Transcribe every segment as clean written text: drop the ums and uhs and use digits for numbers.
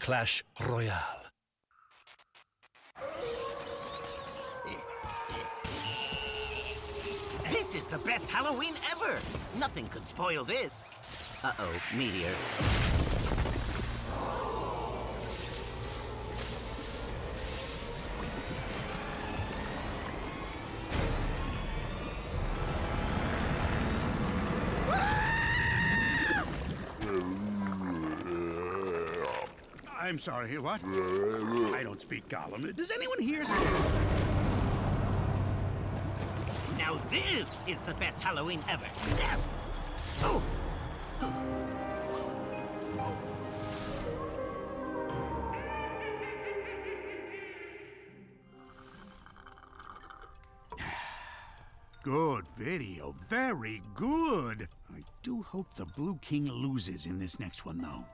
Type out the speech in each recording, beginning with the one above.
Clash Royale. This is the best Halloween ever! Nothing could spoil this. Uh-oh, meteor. I'm sorry, what? I don't speak Gollum. Does anyone here Now this is the best Halloween ever. Oh! Good video. Very good. I do hope the Blue King loses in this next one, though.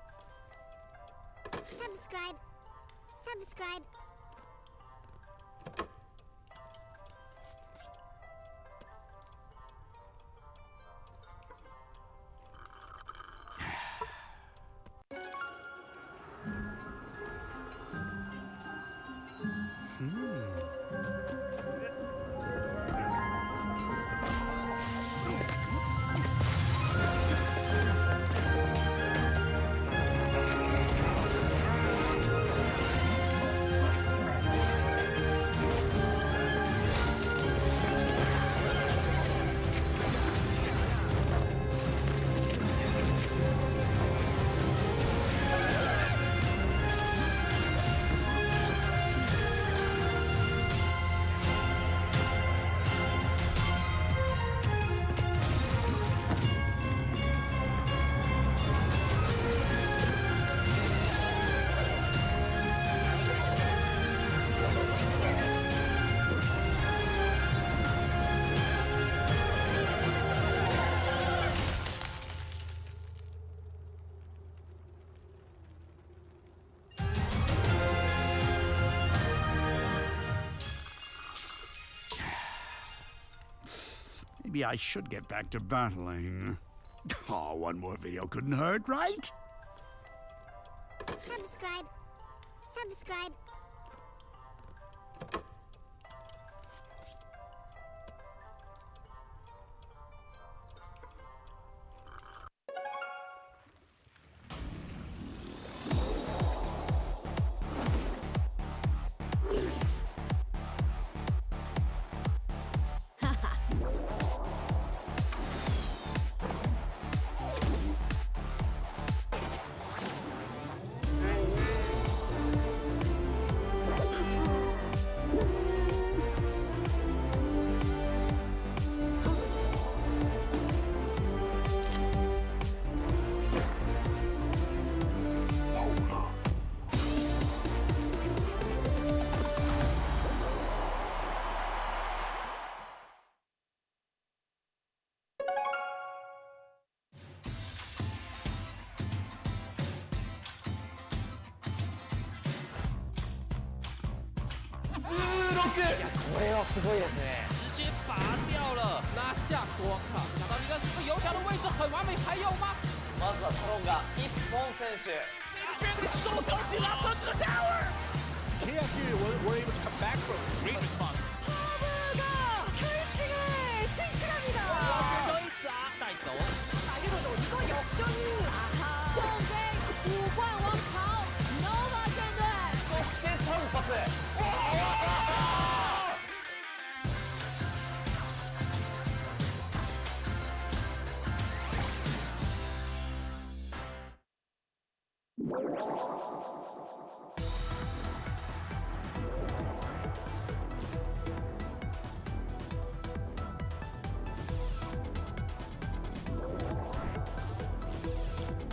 Subscribe. Subscribe. Maybe I should get back to battling. Oh, one more video couldn't hurt, right? Subscribe. Subscribe. これはすごいですね。直接拔掉了，拿下国王卡。拿到一个游侠的位置很完美，还有吗？まずはトロンが一本選手。We're able to come back from a great response. 파브가 결승에 진출합니다. 决胜一砸带走。 아기로도 이거 역전. 아하. 准备五冠王朝 Nova 战队。そして3発。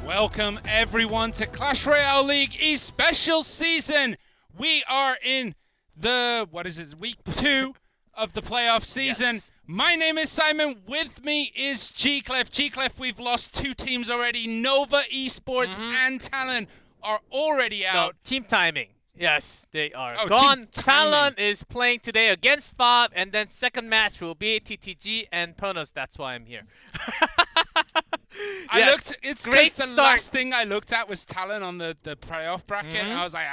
Welcome everyone to Clash Royale League East Special Season. We are in the, week 2 of the playoff season. Yes. My name is Simon. With me is G-Clef. G-Clef, we've lost 2 teams already. Nova Esports and Talon are already out. No, team timing. Yes, they are Oh, gone. team timing. Talon is playing today against Fob, and then second match will be TTG and Ponos. That's why I'm here. Yes, It's great because the start. last thing I looked at was Talon on the playoff bracket. And I was like,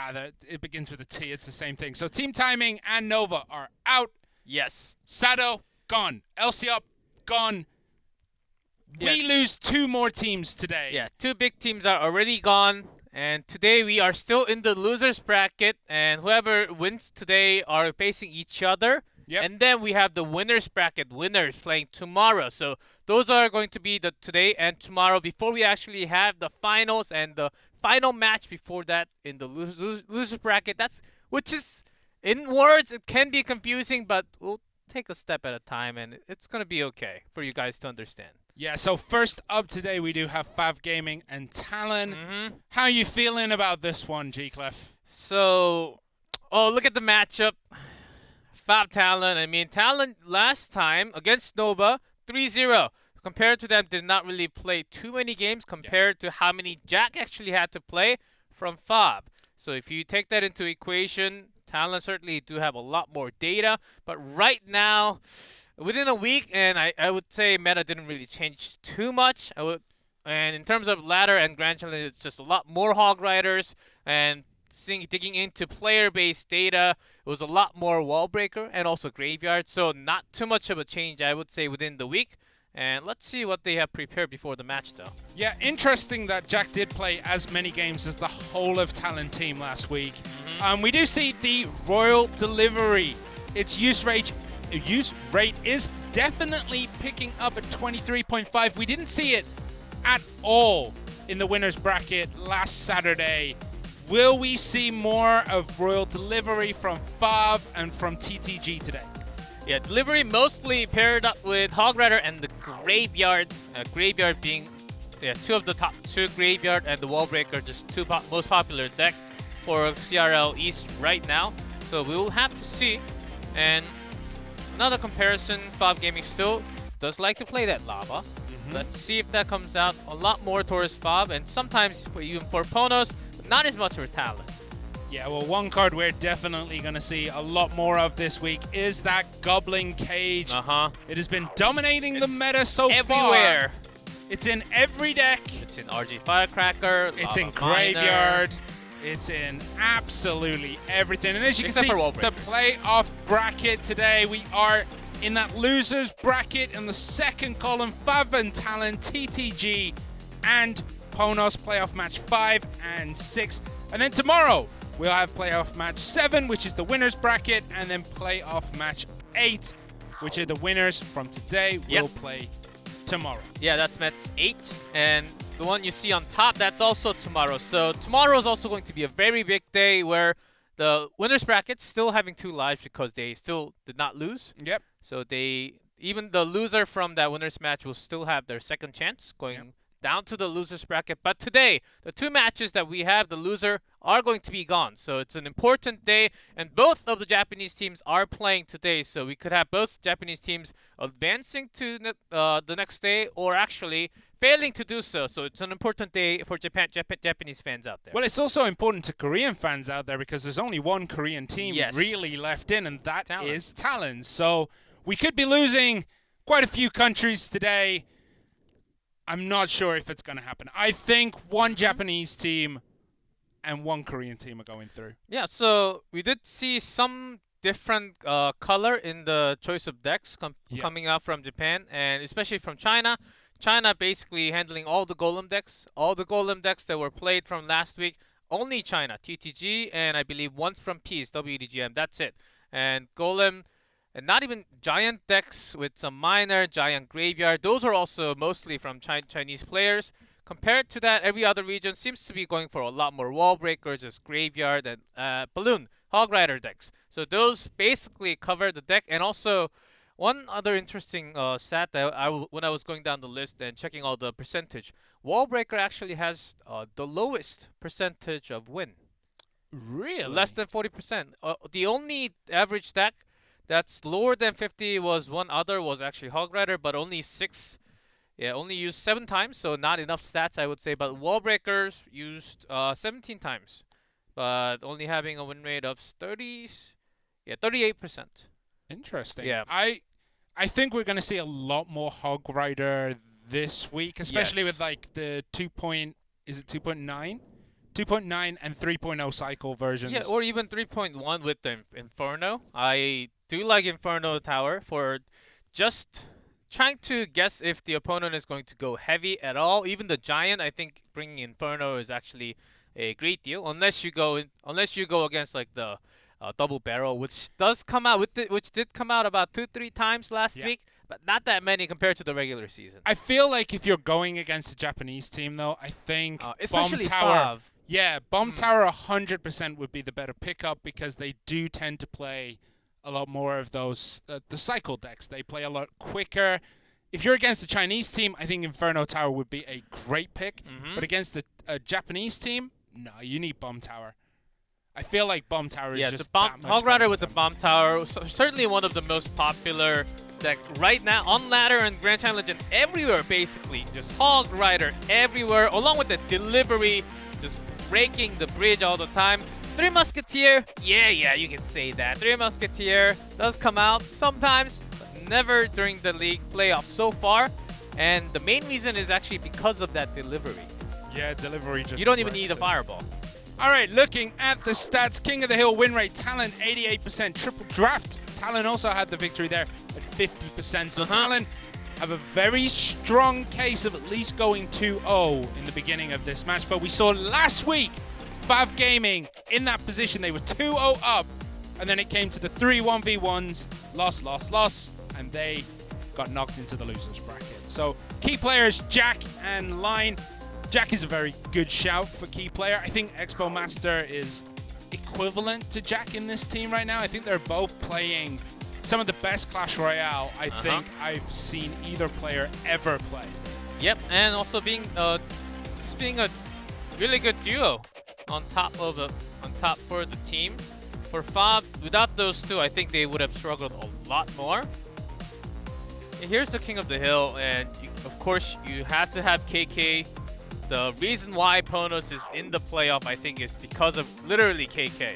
it begins with a T. It's the same thing. So team timing and Nova are out. Yes. Sado, gone. Elsiop, gone. Yeah. We lose 2 more teams today. Yeah, 2 big teams are already gone, and today we are still in the losers bracket, and whoever wins today are facing each other. Yep. And then we have the winners bracket winners playing tomorrow. So those are going to be the today and tomorrow before we actually have the finals and the final match before that in the losers bracket. Which is, in words, it can be confusing, but we'll take a step at a time, and it's going to be okay for you guys to understand. Yeah, so first up today we do have Fav Gaming and Talon. How are you feeling about this one, G-Clef? So, look at the matchup. Fab Talon. I mean, Talon last time against Nova, 3-0. Compared to them, did not really play too many games compared to how many Jack actually had to play from Fab. So if you take that into equation, Talon certainly do have a lot more data. But right now, within a week, and I would say meta didn't really change too much. And in terms of ladder and Grand Challenge, it's just a lot more Hog Riders and digging into player-based data. It was a lot more Wall Breaker and also Graveyard. So not too much of a change, I would say, within the week. And let's see what they have prepared before the match, though. Yeah, interesting that Jack did play as many games as the whole of Talon team last week. We do see the Royal delivery. Its use rate is definitely picking up at 23.5. We didn't see it at all in the winners bracket last Saturday. Will we see more of Royal delivery from Fav and from TTG today? Yeah, delivery mostly paired up with Hog Rider and the Graveyard. Graveyard being 2 of the top 2, Graveyard and the Wall Breaker, just 2 most popular deck for CRL East right now. So we will have to see. And another comparison, Fav Gaming still does like to play that Lava. Let's see if that comes out a lot more towards Fav, and sometimes even for Ponos, but not as much for Talon. Yeah, well, one card we're definitely going to see a lot more of this week is that Goblin Cage. It has been dominating the meta so everywhere. far. It's in every deck. It's in RG Firecracker. It's Lava in Graveyard. It's in absolutely everything. And as you can see, the playoff bracket today, we are in that losers bracket in the second column. Fav and Talon, TTG, and Ponos playoff match 5 and 6. And then tomorrow, we'll have playoff match 7, which is the winners bracket, and then playoff match 8, which are the winners from today. Will play tomorrow. Yeah, that's match 8, and the one you see on top, that's also tomorrow. So tomorrow is also going to be a very big day where the winners bracket still having 2 lives because they still did not lose. Yep. So even the loser from that winners match will still have their second chance going down to the losers bracket. But today, the 2 matches that we have, the loser are going to be gone. So it's an important day, and both of the Japanese teams are playing today. So we could have both Japanese teams advancing to the next day, or actually failing to do so. So it's an important day for Japanese fans out there. Well, it's also important to Korean fans out there because there's only one Korean team really left in, and that is Talon. So we could be losing quite a few countries today. I'm not sure if it's going to happen. I think one Japanese team and one Korean team are going through. Yeah, so we did see some different color in the choice of decks coming out from Japan, and especially from China. China basically handling all the Golem decks. All the Golem decks that were played from last week, only China. TTG, and I believe once from Peace, WDGM. That's it. And Golem, and not even Giant decks with some minor Giant Graveyard. Those are also mostly from Chinese players. Compared to that, every other region seems to be going for a lot more Wall Breakers, just Graveyard, and Balloon, Hog Rider decks. So those basically cover the deck. And also, one other interesting stat that when I was going down the list and checking all the percentage, Wall Breaker actually has the lowest percentage of win. Really? Less than 40%. The only average deck that's lower than 50 was actually Hog Rider, but only only used 7 times, so not enough stats, I would say. But Wall Breakers used 17 times, but only having a win rate of 38%. Interesting. Yeah. I think we're going to see a lot more Hog Rider this week, especially with like the 2.9? 2.9 and 3.0 cycle versions. Yeah, or even 3.1 with the Inferno. I do like Inferno Tower for just trying to guess if the opponent is going to go heavy at all. Even the Giant, I think bringing Inferno is actually a great deal, unless you go against like the double barrel, which does come out which did come out about 2-3 times last week, but not that many compared to the regular season. I feel like if you're going against a Japanese team, though, I think especially Bomb Tower. Fav. Yeah, Bomb Tower 100% would be the better pickup because they do tend to play a lot more of those the cycle decks. They play a lot quicker. If you're against a Chinese team, I think Inferno Tower would be a great pick. But against a Japanese team, no, you need Bomb Tower. I feel like Bomb Tower is just that much Hog Rider better with the Bomb Tower, certainly one of the most popular deck right now on ladder and Grand Challenge and everywhere basically. Just Hog Rider everywhere, along with the delivery, just breaking the bridge all the time. Three Musketeer, yeah, you can say that. Three Musketeer does come out sometimes, but never during the league playoffs so far. And the main reason is actually because of that delivery. Yeah, delivery just You don't even need a fireball. All right, looking at the stats, King of the Hill win rate, Talon 88%, triple draft. Talon also had the victory there at 50%. So Talon have a very strong case of at least going 2-0 in the beginning of this match. But we saw last week, Fav Gaming in that position. They were 2-0 up, and then it came to the 3 1v1s, loss, and they got knocked into the losers bracket. So key players, Jack and Line. Jack is a very good shout for key player. I think Expo Master is equivalent to Jack in this team right now. I think they're both playing some of the best Clash Royale I think I've seen either player ever play. Yep, and also being just being a really good duo on top for the team. For Fav, without those two, I think they would have struggled a lot more. Here's the King of the Hill, and of course you have to have KK. The reason why Ponos is in the playoff, I think, is because of literally KK.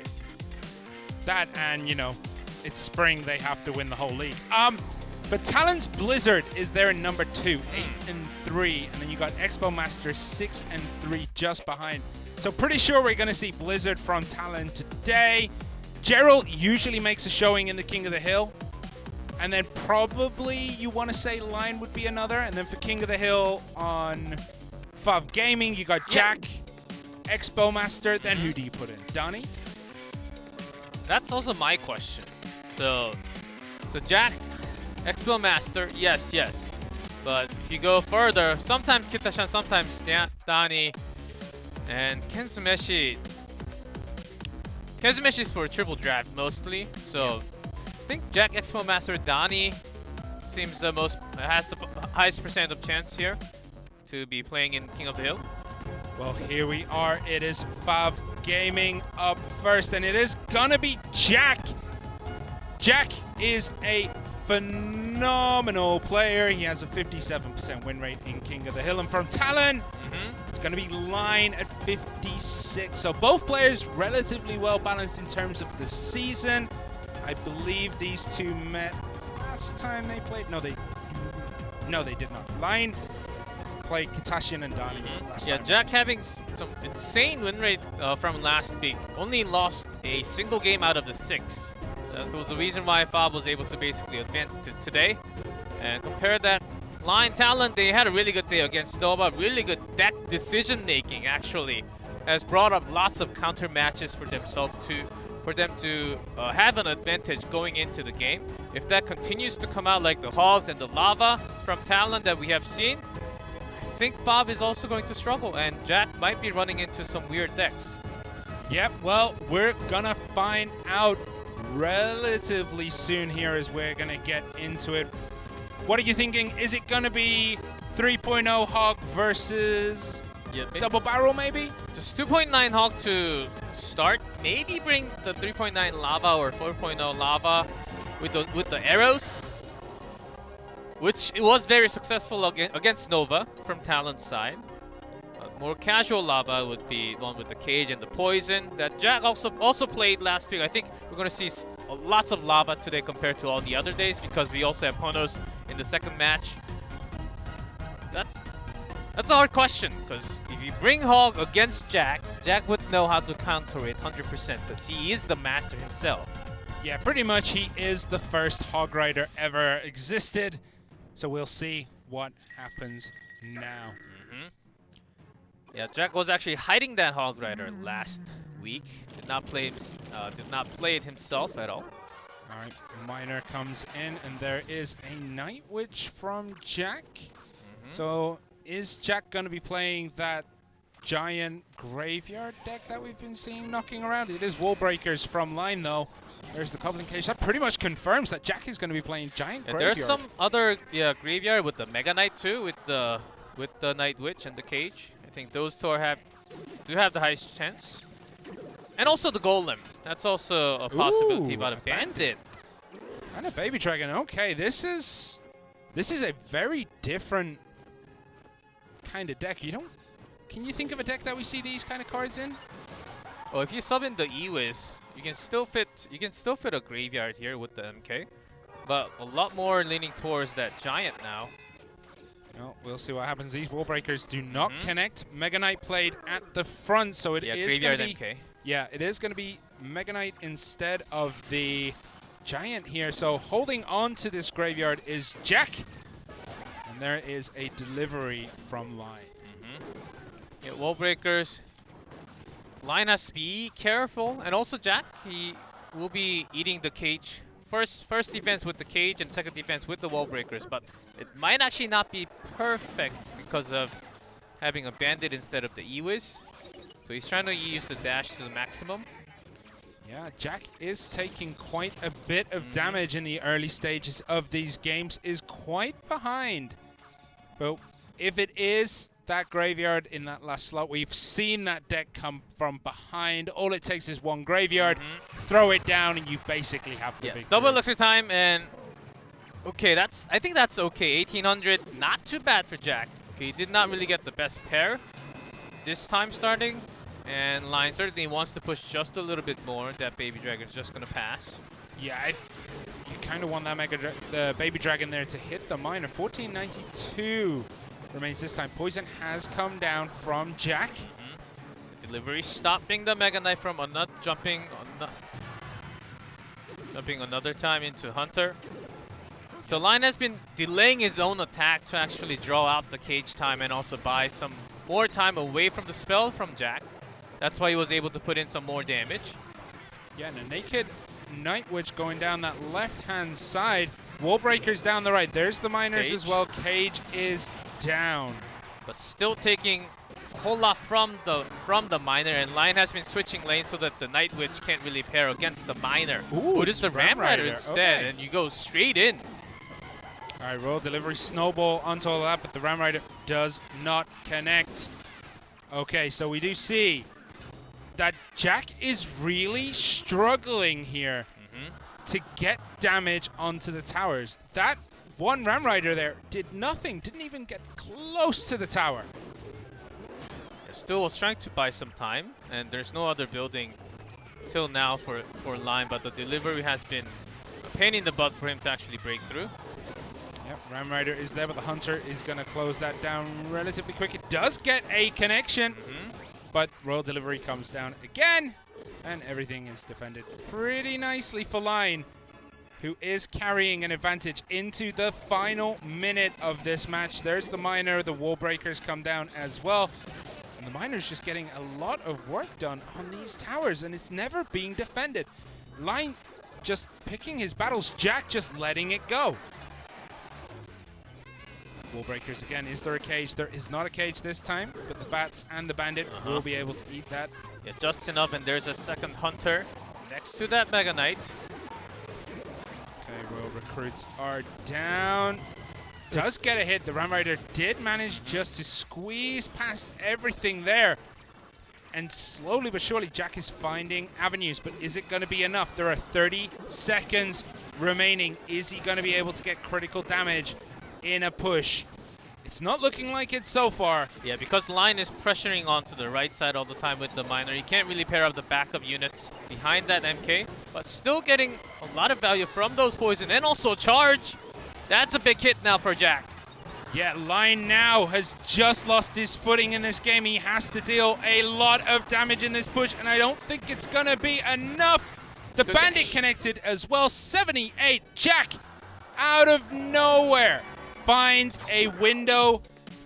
That and, you know, it's spring, they have to win the whole league. But Talon's Blizzard is there in number 2, 8-3, and then you got Expo Master 6-3 just behind. So pretty sure we're going to see Blizzard from Talon today. Gerald usually makes a showing in the King of the Hill. And then probably you want to say Line would be another. And then for King of the Hill on Fav Gaming, you got Jack, Expo Master. Then who do you put in? Donnie? That's also my question. So Jack, Expo Master, yes. But if you go further, sometimes Kitashan, sometimes Donnie, and Kensumeshi. Kensumeshi is for triple draft mostly. So I think Jack, Expo Master, Donnie seems has the highest percent of chance here to be playing in King of the Hill. Well, here we are. It is Fav Gaming up first, and it is gonna be Jack. Jack is a phenomenal phenomenal player. He has a 57% win rate in King of the Hill. And from Talon, it's going to be Line at 56. So both players relatively well balanced in terms of the season. I believe these two met last time they played. No, they did not. Line played Katashian and Dani last time. Jack having some insane win rate from last week. Only lost a single game out of the 6. That was the reason why Fob was able to basically advance to today. And compare that, Line Talon, they had a really good day against Nova. Really good deck decision making actually has brought up lots of counter matches for themselves for them to have an advantage going into the game. If that continues to come out like the Hogs and the Lava from Talon that we have seen, I think Bob is also going to struggle, and Jack might be running into some weird decks. Yep, well, we're gonna find out relatively soon here as we're gonna get into it. What are you thinking? Is it gonna be 3.0 Hog versus double barrel maybe? Just 2.9 Hog to start. Maybe bring the 3.9 Lava or 4.0 Lava with the arrows, which it was very successful against Nova from Talon's side. More casual Lava would be one with the cage and the poison that Jack also played last week. I think we're going to see lots of Lava today compared to all the other days because we also have Ponos in the second match. That's a hard question because if you bring Hog against Jack, Jack would know how to counter it 100% because he is the master himself. Yeah, pretty much he is the first Hog Rider ever existed. So we'll see what happens now. Yeah, Jack was actually hiding that Hog Rider last week. Did not play it himself at all. All right, Miner comes in, and there is a Night Witch from Jack. So is Jack going to be playing that giant graveyard deck that we've been seeing knocking around? It is Wall Breakers from Line, though. There's the Goblin Cage. That pretty much confirms that Jack is going to be playing giant graveyard. There's some other graveyard with the Mega Knight too, with the Night Witch and the Cage. I think those two do have the highest chance. And also the Golem. That's also a possibility. But a Bandit. And a Baby Dragon. Okay, this is a very different kind of deck. Can you think of a deck that we see these kind of cards in? Well, if you sub in the Ewiz, you can still fit a graveyard here with the MK. But a lot more leaning towards that giant now. Well, we'll see what happens. These Wall Breakers do not connect. Mega Knight played at the front, so it is going to be... MK. Yeah, it is going to be Mega Knight instead of the giant here. So holding on to this graveyard is Jack. And there is a delivery from Line. Yeah, Wall Breakers. Line has to be careful. And also Jack, he will be eating the cage. First defense with the cage and second defense with the Wall Breakers, but it might actually not be perfect because of having a Bandit instead of the Ewiz. So he's trying to use the dash to the maximum. Yeah, Jack is taking quite a bit of damage in the early stages of these games, is quite behind. But if it is that graveyard in that last slot, we've seen that deck come from behind. All it takes is one graveyard, throw it down, and you basically have the victory. Double elixir time, and okay, I think that's okay. 1800, not too bad for Jack. Okay, he did not really get the best pair this time starting, and Line certainly wants to push just a little bit more. That Baby Dragon's just gonna pass. Yeah, you kind of want that the Baby Dragon there to hit the Miner. 1492 remains this time. Poison has come down from Jack. The delivery stopping the Mega Knight from jumping another time into Hunter. So Line has been delaying his own attack to actually draw out the cage time and also buy some more time away from the spell from Jack. That's why he was able to put in some more damage. Yeah, and a naked Night Witch going down that left-hand side. Wall Breakers down the right. There's the Miners as well. Cage is down. But still taking a whole lot from the Miner, and Line has been switching lanes so that the Night Witch can't really pair against the Miner. Ooh, it is the Ram Rider instead, and you go straight in. All right, roll delivery, snowball onto all that, but the Ram Rider does not connect. Okay, so we do see that Jack is really struggling here to get damage onto the towers. That one Ram Rider there did nothing, didn't even get close to the tower. Still was trying to buy some time, and there's no other building till now for Line, but the delivery has been a pain in the butt for him to actually break through. Yep, Ram Rider is there, but the Hunter is going to close that down relatively quick. It does get a connection, but Royal Delivery comes down again, and everything is defended pretty nicely for Line, who is carrying an advantage into the final minute of this match. There's the Miner, the Wall Breakers come down as well. And the Miner's just getting a lot of work done on these towers, and it's never being defended. Line just picking his battles, Jack just letting it go. Wall Breakers again. Is there a cage? There is not a cage this time, but the Bats and the Bandit will be able to eat that. Yeah, just enough, and there's a second Hunter next to that Mega Knight. Okay, Royal Recruits are down. Does get a hit. The Ram Rider did manage just to squeeze past everything there. And slowly but surely, Jack is finding avenues, but is it going to be enough? There are 30 seconds remaining. Is he going to be able to get critical damage in a push? It's not looking like it so far. Yeah, because Line is pressuring onto the right side all the time with the Miner. He can't really pair up the backup units behind that MK, but still getting a lot of value from those poison and also charge. That's a big hit now for Jack. Yeah, Line now has just lost his footing in this game. He has to deal a lot of damage in this push, and I don't think it's going to be enough. The Bandit connected as well. 78. Jack, out of nowhere, finds a window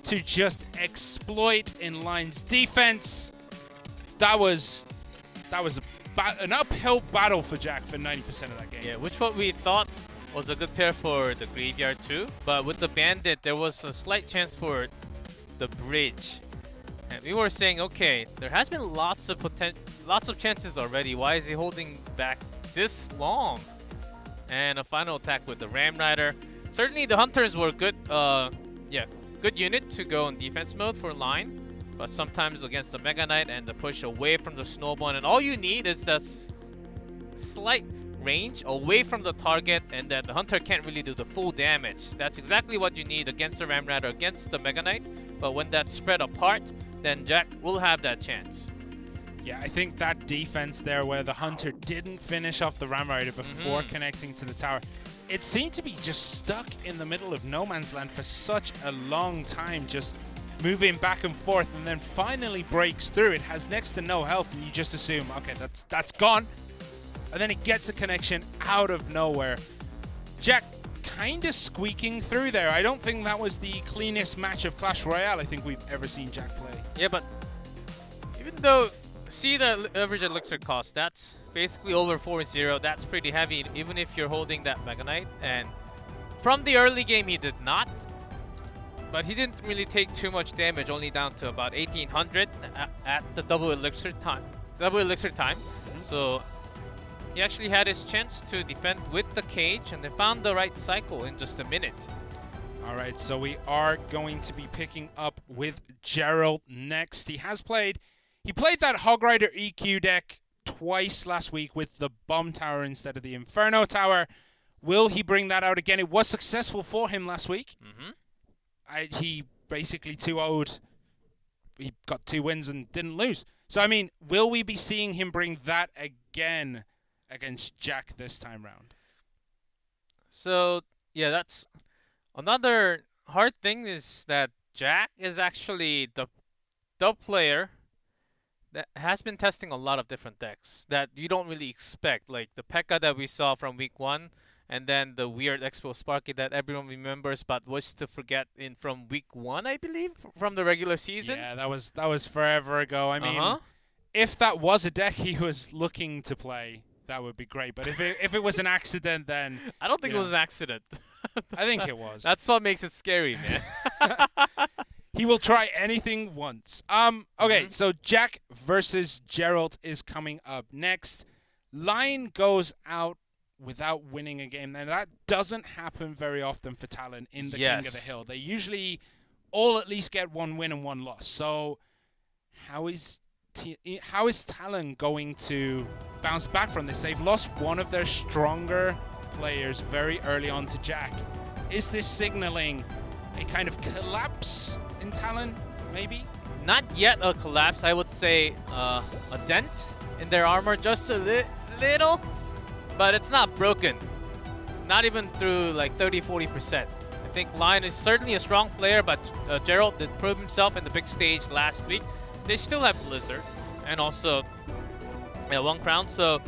to just exploit in Line's defense. That was an uphill battle for Jack for 90% of that game. Yeah, which what we thought was a good pair for the Graveyard too, but with the Bandit there was a slight chance for the bridge, and we were saying, okay, there has been lots of chances already. Why is he holding back this long? And a final attack with the Ram Rider. Certainly the Hunters were good, good unit to go in defense mode for Line, but sometimes against the Mega Knight and the push away from the Snowball, and all you need is that slight range away from the target, and that the Hunter can't really do the full damage. That's exactly what you need against the Ram Rider, against the Mega Knight, but when that's spread apart, then Jack will have that chance. Yeah, I think that defense there where the Hunter didn't finish off the Ram Rider before connecting to the tower, it seemed to be just stuck in the middle of no man's land for such a long time, just moving back and forth, and then finally breaks through. It has next to no health, and you just assume, okay, that's gone. And then it gets a connection out of nowhere. Jack kind of squeaking through there. I don't think that was the cleanest match of Clash Royale I think we've ever seen Jack play. Yeah, but even though, see the average elixir cost, that's basically over 4-0. That's pretty heavy, even if you're holding that Mega Knight. And from the early game, he did not. But he didn't really take too much damage, only down to about 1800 at the double elixir time. So he actually had his chance to defend with the cage, and they found the right cycle in just a minute. All right, so we are going to be picking up with Gerald next. He played that Hog Rider EQ deck twice last week with the Bomb Tower instead of the Inferno Tower. Will he bring that out again? It was successful for him last week. He basically 2-0'd. He got 2 wins and didn't lose. So, I mean, will we be seeing him bring that again against Jack this time round? So, yeah, that's another hard thing, is that Jack is actually the player that has been testing a lot of different decks that you don't really expect, like the P.E.K.K.A that we saw from week 1, and then the weird Expo Sparky that everyone remembers but was to forget from week 1, I believe, from the regular season. Yeah, that was forever ago. I mean, if that was a deck he was looking to play, that would be great. But if it was an accident, then I don't think it was an accident. I think it was. That's what makes it scary, man. He will try anything once. Okay, so Jack versus Gerald is coming up next. Line goes out without winning a game. Now, that doesn't happen very often for Talon in the King of the Hill. They usually all at least get 1 win and 1 loss. So how is Talon going to bounce back from this? They've lost one of their stronger players very early on to Jack. Is this signaling a kind of collapse in Talon, maybe? Not yet a collapse. I would say a dent in their armor, just a little, but it's not broken. Not even through like 30-40%. I think Lion is certainly a strong player, but Gerald did prove himself in the big stage last week. They still have Blizzard and also One Crown, so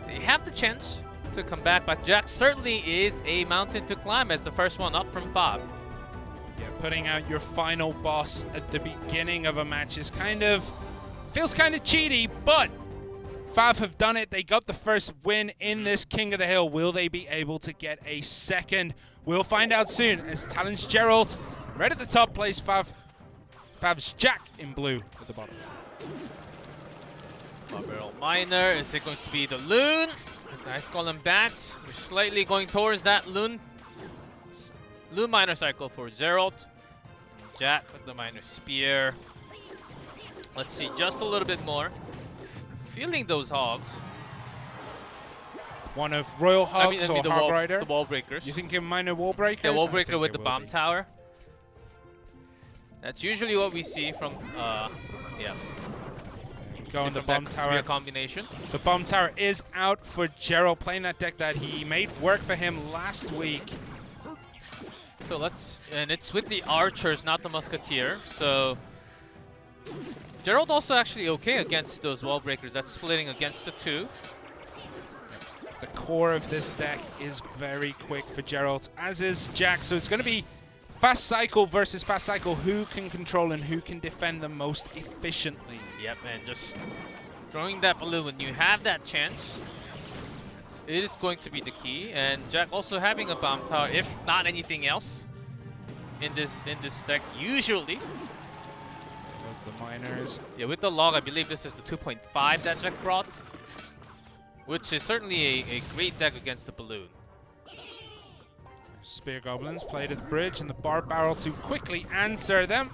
they have the chance to come back, but Jack certainly is a mountain to climb as the first one up from Fob. Yeah, putting out your final boss at the beginning of a match is feels kind of cheaty, but Fav have done it. They got the first win in this King of the Hill. Will they be able to get a second? We'll find out soon as Talon's Gerald. Red at the top plays Fav's Jack in blue at the bottom. Barrel Miner, is it going to be the Loon? Nice Golem Bats. We're slightly going towards that Loon Miner cycle for Gerald. Jack with the Miner Spear. Let's see, just a little bit more. Feeling those hogs. One of Royal Hogs or Hog Rider? The Wall Breakers. You think a Miner Wall Breaker? Yeah, Wall Breaker with the Bomb Tower. That's usually what we see from, yeah. Go on the Bomb Tower. Spear combination. The Bomb Tower is out for Gerald, playing that deck that he made work for him last week. So and it's with the Archers, not the Musketeer. So Gerald also actually okay against those Wall Breakers. That's splitting against the two. The core of this deck is very quick for Gerald, as is Jack. So it's going to be fast cycle versus fast cycle. Who can control and who can defend the most efficiently? Yep, and just throwing that balloon when you have that chance. It is going to be the key. And Jack also having a Bomb Tower, if not anything else, in this deck usually. Those the Miners. Yeah, with the log, I believe this is the 2.5 that Jack brought, which is certainly a great deck against the balloon. Spear Goblins played at the bridge and the Bar Barrel to quickly answer them.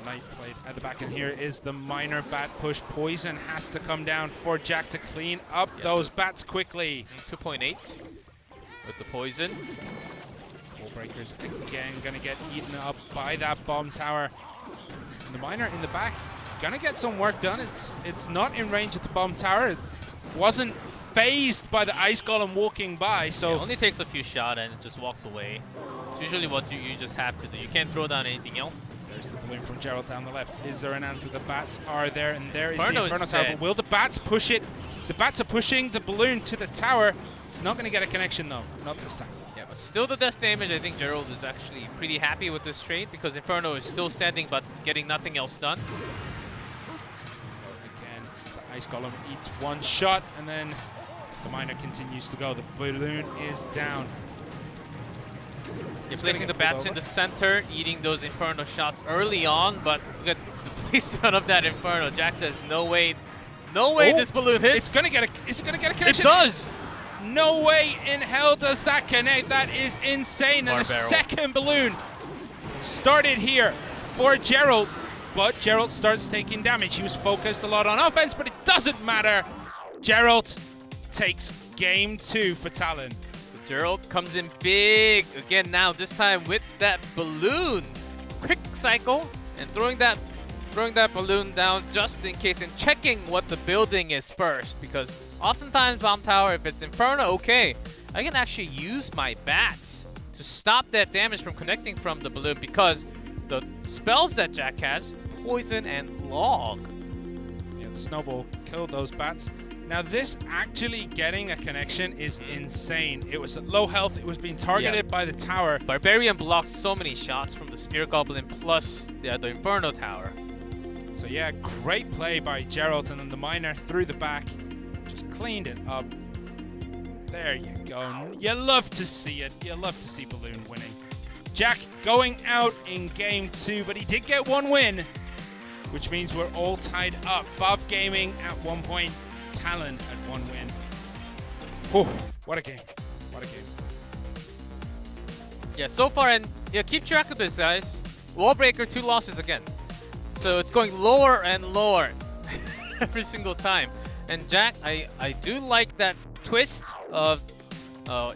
Knight played at the back, and here is the Miner Bat push. Poison has to come down for Jack to clean up those bats quickly. 2.8 with the Poison. Wall Breakers again gonna get eaten up by that Bomb Tower. And the Miner in the back gonna get some work done. It's not in range of the Bomb Tower. It wasn't phased by the Ice Golem walking by, so it only takes a few shots and it just walks away. It's usually what you just have to do. You can't throw down anything else. There's the balloon from Gerald down the left. Is there an answer? The bats are there, and there is Inferno the Inferno Tower. But will the bats push it? The bats are pushing the balloon to the tower. It's not going to get a connection though, not this time. Yeah, but still the death damage. I think Gerald is actually pretty happy with this trade because Inferno is still standing but getting nothing else done. Again, the Ice Golem eats one shot, and then the Miner continues to go. The balloon is down. You're placing the bats in the center, eating those Inferno shots early on, but look at the placement of that Inferno. Jack says, no way this balloon hits. It's gonna get is it gonna get a connection? It does! No way in hell does that connect. That is insane. And the second balloon started here for Gerald, but Gerald starts taking damage. He was focused a lot on offense, but it doesn't matter. Gerald takes game 2 for Talon. Gerald comes in big again now, this time with that balloon. Quick cycle and throwing that balloon down just in case and checking what the building is first, because oftentimes Bomb Tower, if it's Inferno, okay, I can actually use my bats to stop that damage from connecting from the balloon because the spells that Jack has, Poison and Log. Yeah, the snowball killed those bats. Now this actually getting a connection is insane. It was at low health, it was being targeted by the tower. Barbarian blocks so many shots from the Spear Goblin plus the Inferno Tower. So yeah, great play by Gerald, and then the Miner through the back just cleaned it up. There you go. You love to see it. You love to see Balloon winning. Jack going out in game 2, but he did get one win, which means we're all tied up. Bob Gaming at 1 point. Talon at 1 win. Oh, what a game. What a game. Yeah, so far, and yeah, keep track of this, guys. Wallbreaker, 2 losses again. So it's going lower and lower every single time. And Jack, I do like that twist of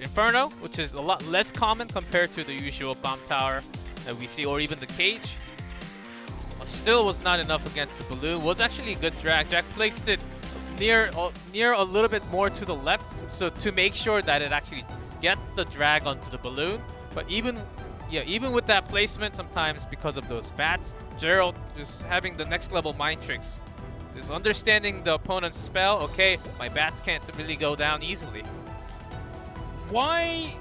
Inferno, which is a lot less common compared to the usual bomb tower that we see, or even the cage. Still was not enough against the balloon. Was actually a good drag. Jack placed it near a little bit more to the left, so to make sure that it actually get the drag onto the balloon. But even with that placement, sometimes because of those bats, Gerald is having the next level mind tricks. Just understanding the opponent's spell. Okay, my bats can't really go down easily. Why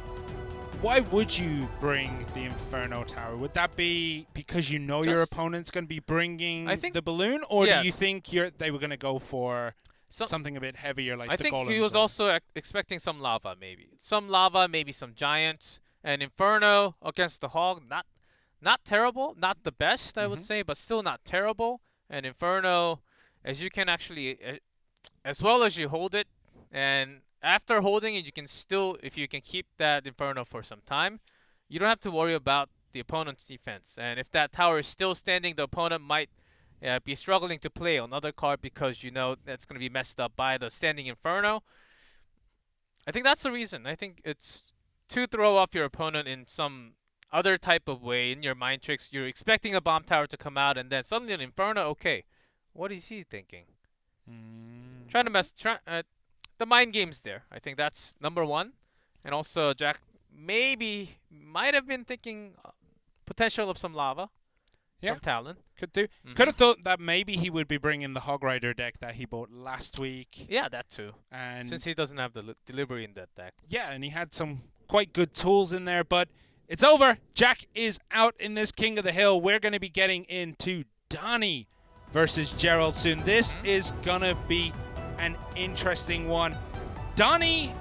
would you bring the Inferno Tower? Would that be because you know your opponent's going to be bringing the balloon, or do you think they were going to go for something a bit heavier like the golem? I think he was also expecting some lava, maybe. Some lava, maybe some giants. And Inferno against the Hog, not terrible, not the best, I would say, but still not terrible. And Inferno, as you can actually, as well as you hold it, and after holding it, you can still, if you can keep that Inferno for some time, you don't have to worry about the opponent's defense. And if that tower is still standing, the opponent might be struggling to play another card because you know that's going to be messed up by the standing Inferno. I think that's the reason. I think it's to throw off your opponent in some other type of way in your mind tricks. You're expecting a bomb tower to come out, and then suddenly an Inferno. Okay, what is he thinking? Trying to the mind games there. I think that's number one. And also Jack might have been thinking potential of some lava from Talon. Could do. Could have thought that maybe he would be bringing the Hog Rider deck that he bought last week. Yeah, that too. And since he doesn't have the delivery in that deck. Yeah, and he had some quite good tools in there, but it's over. Jack is out in this King of the Hill. We're going to be getting into Donnie versus Gerald soon. This is going to be an interesting one. Donnie,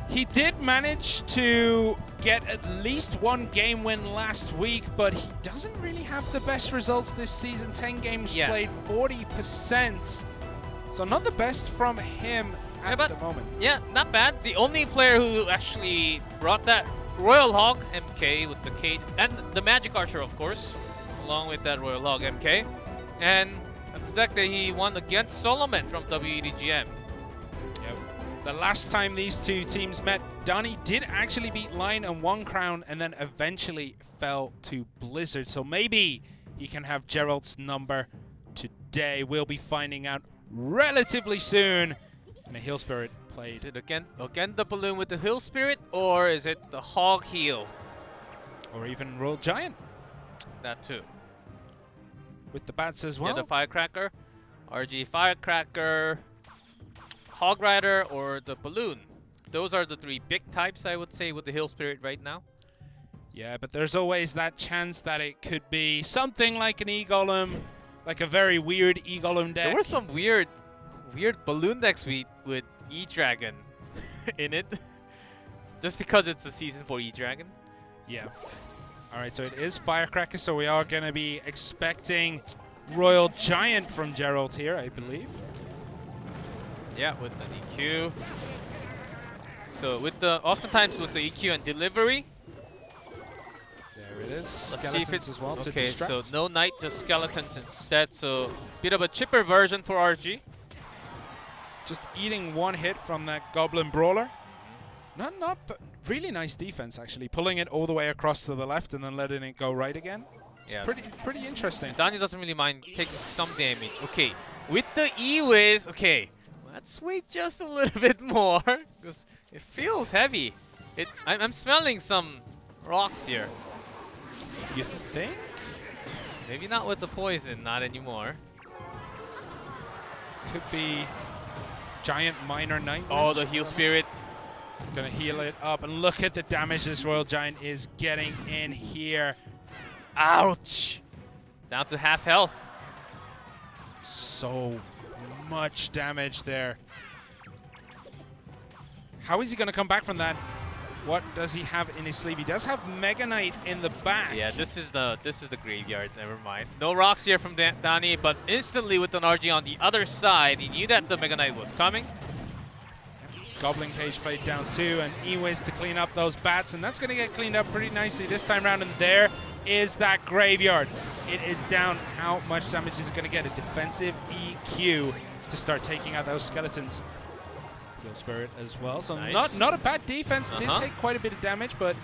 he did manage to get at least one game win last week, but he doesn't really have the best results this season. 10 games played, 40%. So not the best from him at the moment. Yeah, not bad. The only player who actually brought that Royal Hog MK with the cage and the Magic Archer, of course, along with that Royal Hog MK. And that's the deck that he won against Solomon from WEDGM. Yep. The last time these two teams met, Donnie did actually beat Lion and won Crown, and then eventually fell to Blizzard. So maybe he can have Gerald's number today. We'll be finding out relatively soon. And a Heal Spirit played. Is it again the balloon with the Heal Spirit, or is it the Hog Heal? Or even Royal Giant. That too. With the bats as well. Yeah, the Firecracker, RG Firecracker, Hog Rider, or the balloon. Those are the three big types, I would say, with the Heal Spirit right now. Yeah, but there's always that chance that it could be something like an E-Golem, like a very weird E-Golem deck. There were some weird balloon decks with E-Dragon in it. Just because it's a season for E-Dragon. Yeah. All right, so it is Firecracker, so we are going to be expecting Royal Giant from Gerald here, I believe. Yeah, with the EQ. So oftentimes with the EQ and delivery. There it is. Let's see if it's as well to okay, distract. so no Knight, just Skeletons instead. So bit of a chipper version for RG. Just eating one hit from that Goblin Brawler. But really nice defense, actually. Pulling it all the way across to the left and then letting it go right again. It's pretty interesting. Donnie doesn't really mind taking some damage. Okay, with the E-Wiz, okay, let's wait just a little bit more because it feels heavy. I'm smelling some rocks here. You think? Maybe not with the poison, not anymore. Could be Giant Minor Knight. Oh, the Heal Spirit. Gonna heal it up, and look at the damage this Royal Giant is getting in here. Ouch! Down to half health. So much damage there. How is he gonna come back from that? What does he have in his sleeve? He does have Mega Knight in the back. Yeah, this is the graveyard. Never mind. No rocks here from Donnie, but instantly with an RG on the other side, he knew that the Mega Knight was coming. Goblin Cage played down too, and E-Wiz to clean up those bats, and that's going to get cleaned up pretty nicely this time around. And there is that graveyard. It is down. How much damage is it going to get? A defensive EQ to start taking out those skeletons. Heal Spirit as well. So Nice. not a bad defense. Did take quite a bit of damage, but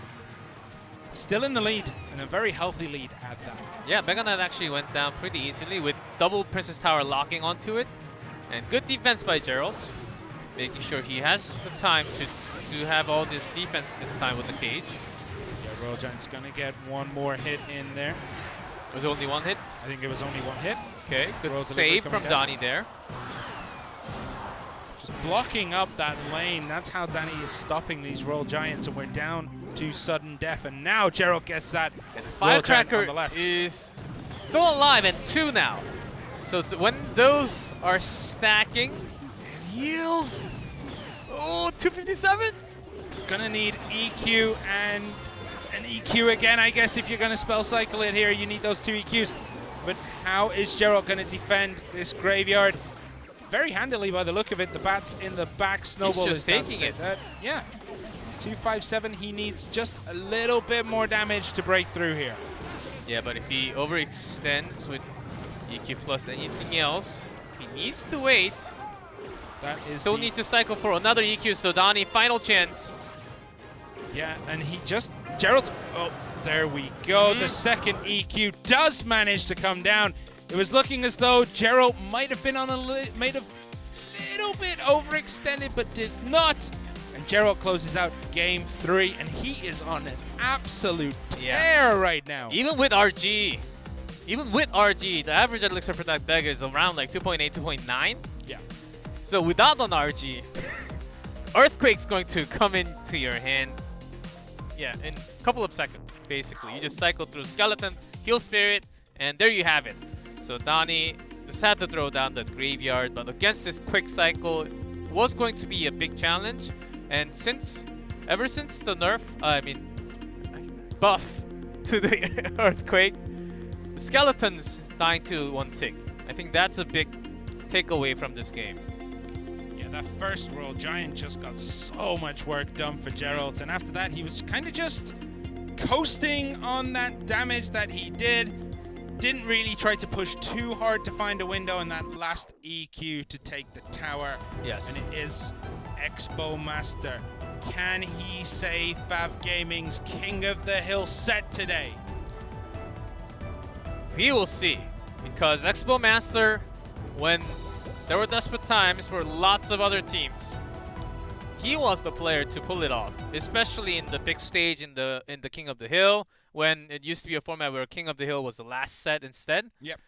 still in the lead, and a very healthy lead at that. Yeah, Mega Knight actually went down pretty easily with double Princess Tower locking onto it. And good defense by Gerald, making sure he has the time to have all this defense this time with the cage. Yeah, Royal Giant's gonna get one more hit in there. Was it only one hit? I think it was only one hit. Okay, good Royal save delivery from coming down. Donnie there. Just blocking up that lane. That's how Danny is stopping these Royal Giants, and we're down to sudden death. And now Gerald gets that Royal Giant on the Firecracker left. is still alive and 2 now. So when those are stacking, heals. Oh, 257. It's gonna need EQ and an EQ again, I guess. If you're gonna spell cycle it here, you need those 2 EQs. But how is Gerald gonna defend this graveyard? Very handily by the look of it. The bats in the back. Snowball just is down to taking take it. that. Yeah. 257. He needs just a little bit more damage to break through here. Yeah, but if he overextends with EQ plus anything else, he needs to wait. That is Still need to cycle for another EQ, so Donnie, final chance. Yeah, and he just Gerald. Oh, there we go. The second EQ does manage to come down. It was looking as though Gerald might have been on a little bit overextended, but did not. And Gerald closes out game 3, and he is on an absolute tear right now. Even with RG, the average elixir for that deck is around like 2.8, 2.9. Yeah. So without an RG, Earthquake's going to come into your hand. Yeah, in a couple of seconds, basically. You just cycle through Skeleton, Heal Spirit, and there you have it. So Donnie just had to throw down that graveyard, but against this quick cycle, it was going to be a big challenge. And ever since the nerf, buff to the Earthquake, the Skeleton's dying to 1 tick. I think that's a big takeaway from this game. Yeah, that first Royal Giant just got so much work done for Gerald, and after that he was kind of just coasting on that damage that he did. Didn't really try to push too hard to find a window in that last EQ to take the tower. Yes. And it is Expo Master. Can he say Fav Gaming's King of the Hill set today? We will see, because Expo Master, when there were desperate times for lots of other teams, he was the player to pull it off, especially in the big stage in the King of the Hill, when it used to be a format where King of the Hill was the last set instead. Yep.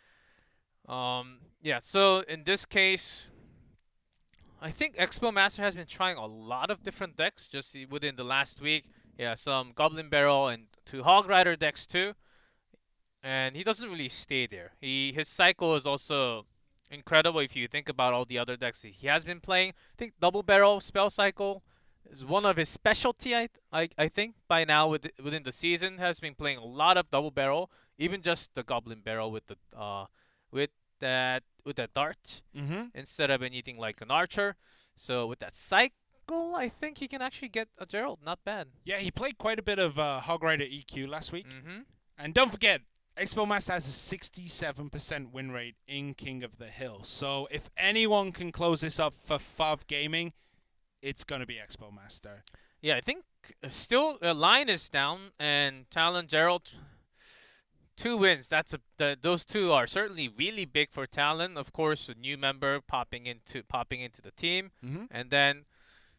Yeah, so in this case, I think Expo Master has been trying a lot of different decks just within the last week. Yeah, some Goblin Barrel and 2 Hog Rider decks too. And he doesn't really stay there. His cycle is also incredible if you think about all the other decks that he has been playing. I think Double Barrel Spell Cycle is one of his specialty. I think by now within the season has been playing a lot of Double Barrel, even just the Goblin Barrel with that dart instead of anything like an archer. So with that cycle, I think he can actually get a Gerald. Not bad. Yeah, he played quite a bit of Hog Rider EQ last week. And don't forget, Expo Master has a 67% win rate in King of the Hill. So if anyone can close this up for Fav Gaming, it's going to be Expo Master. Yeah, I think still the line is down, and Talon, Gerald, 2 wins. Those 2 are certainly really big for Talon. Of course, a new member popping into the team, and then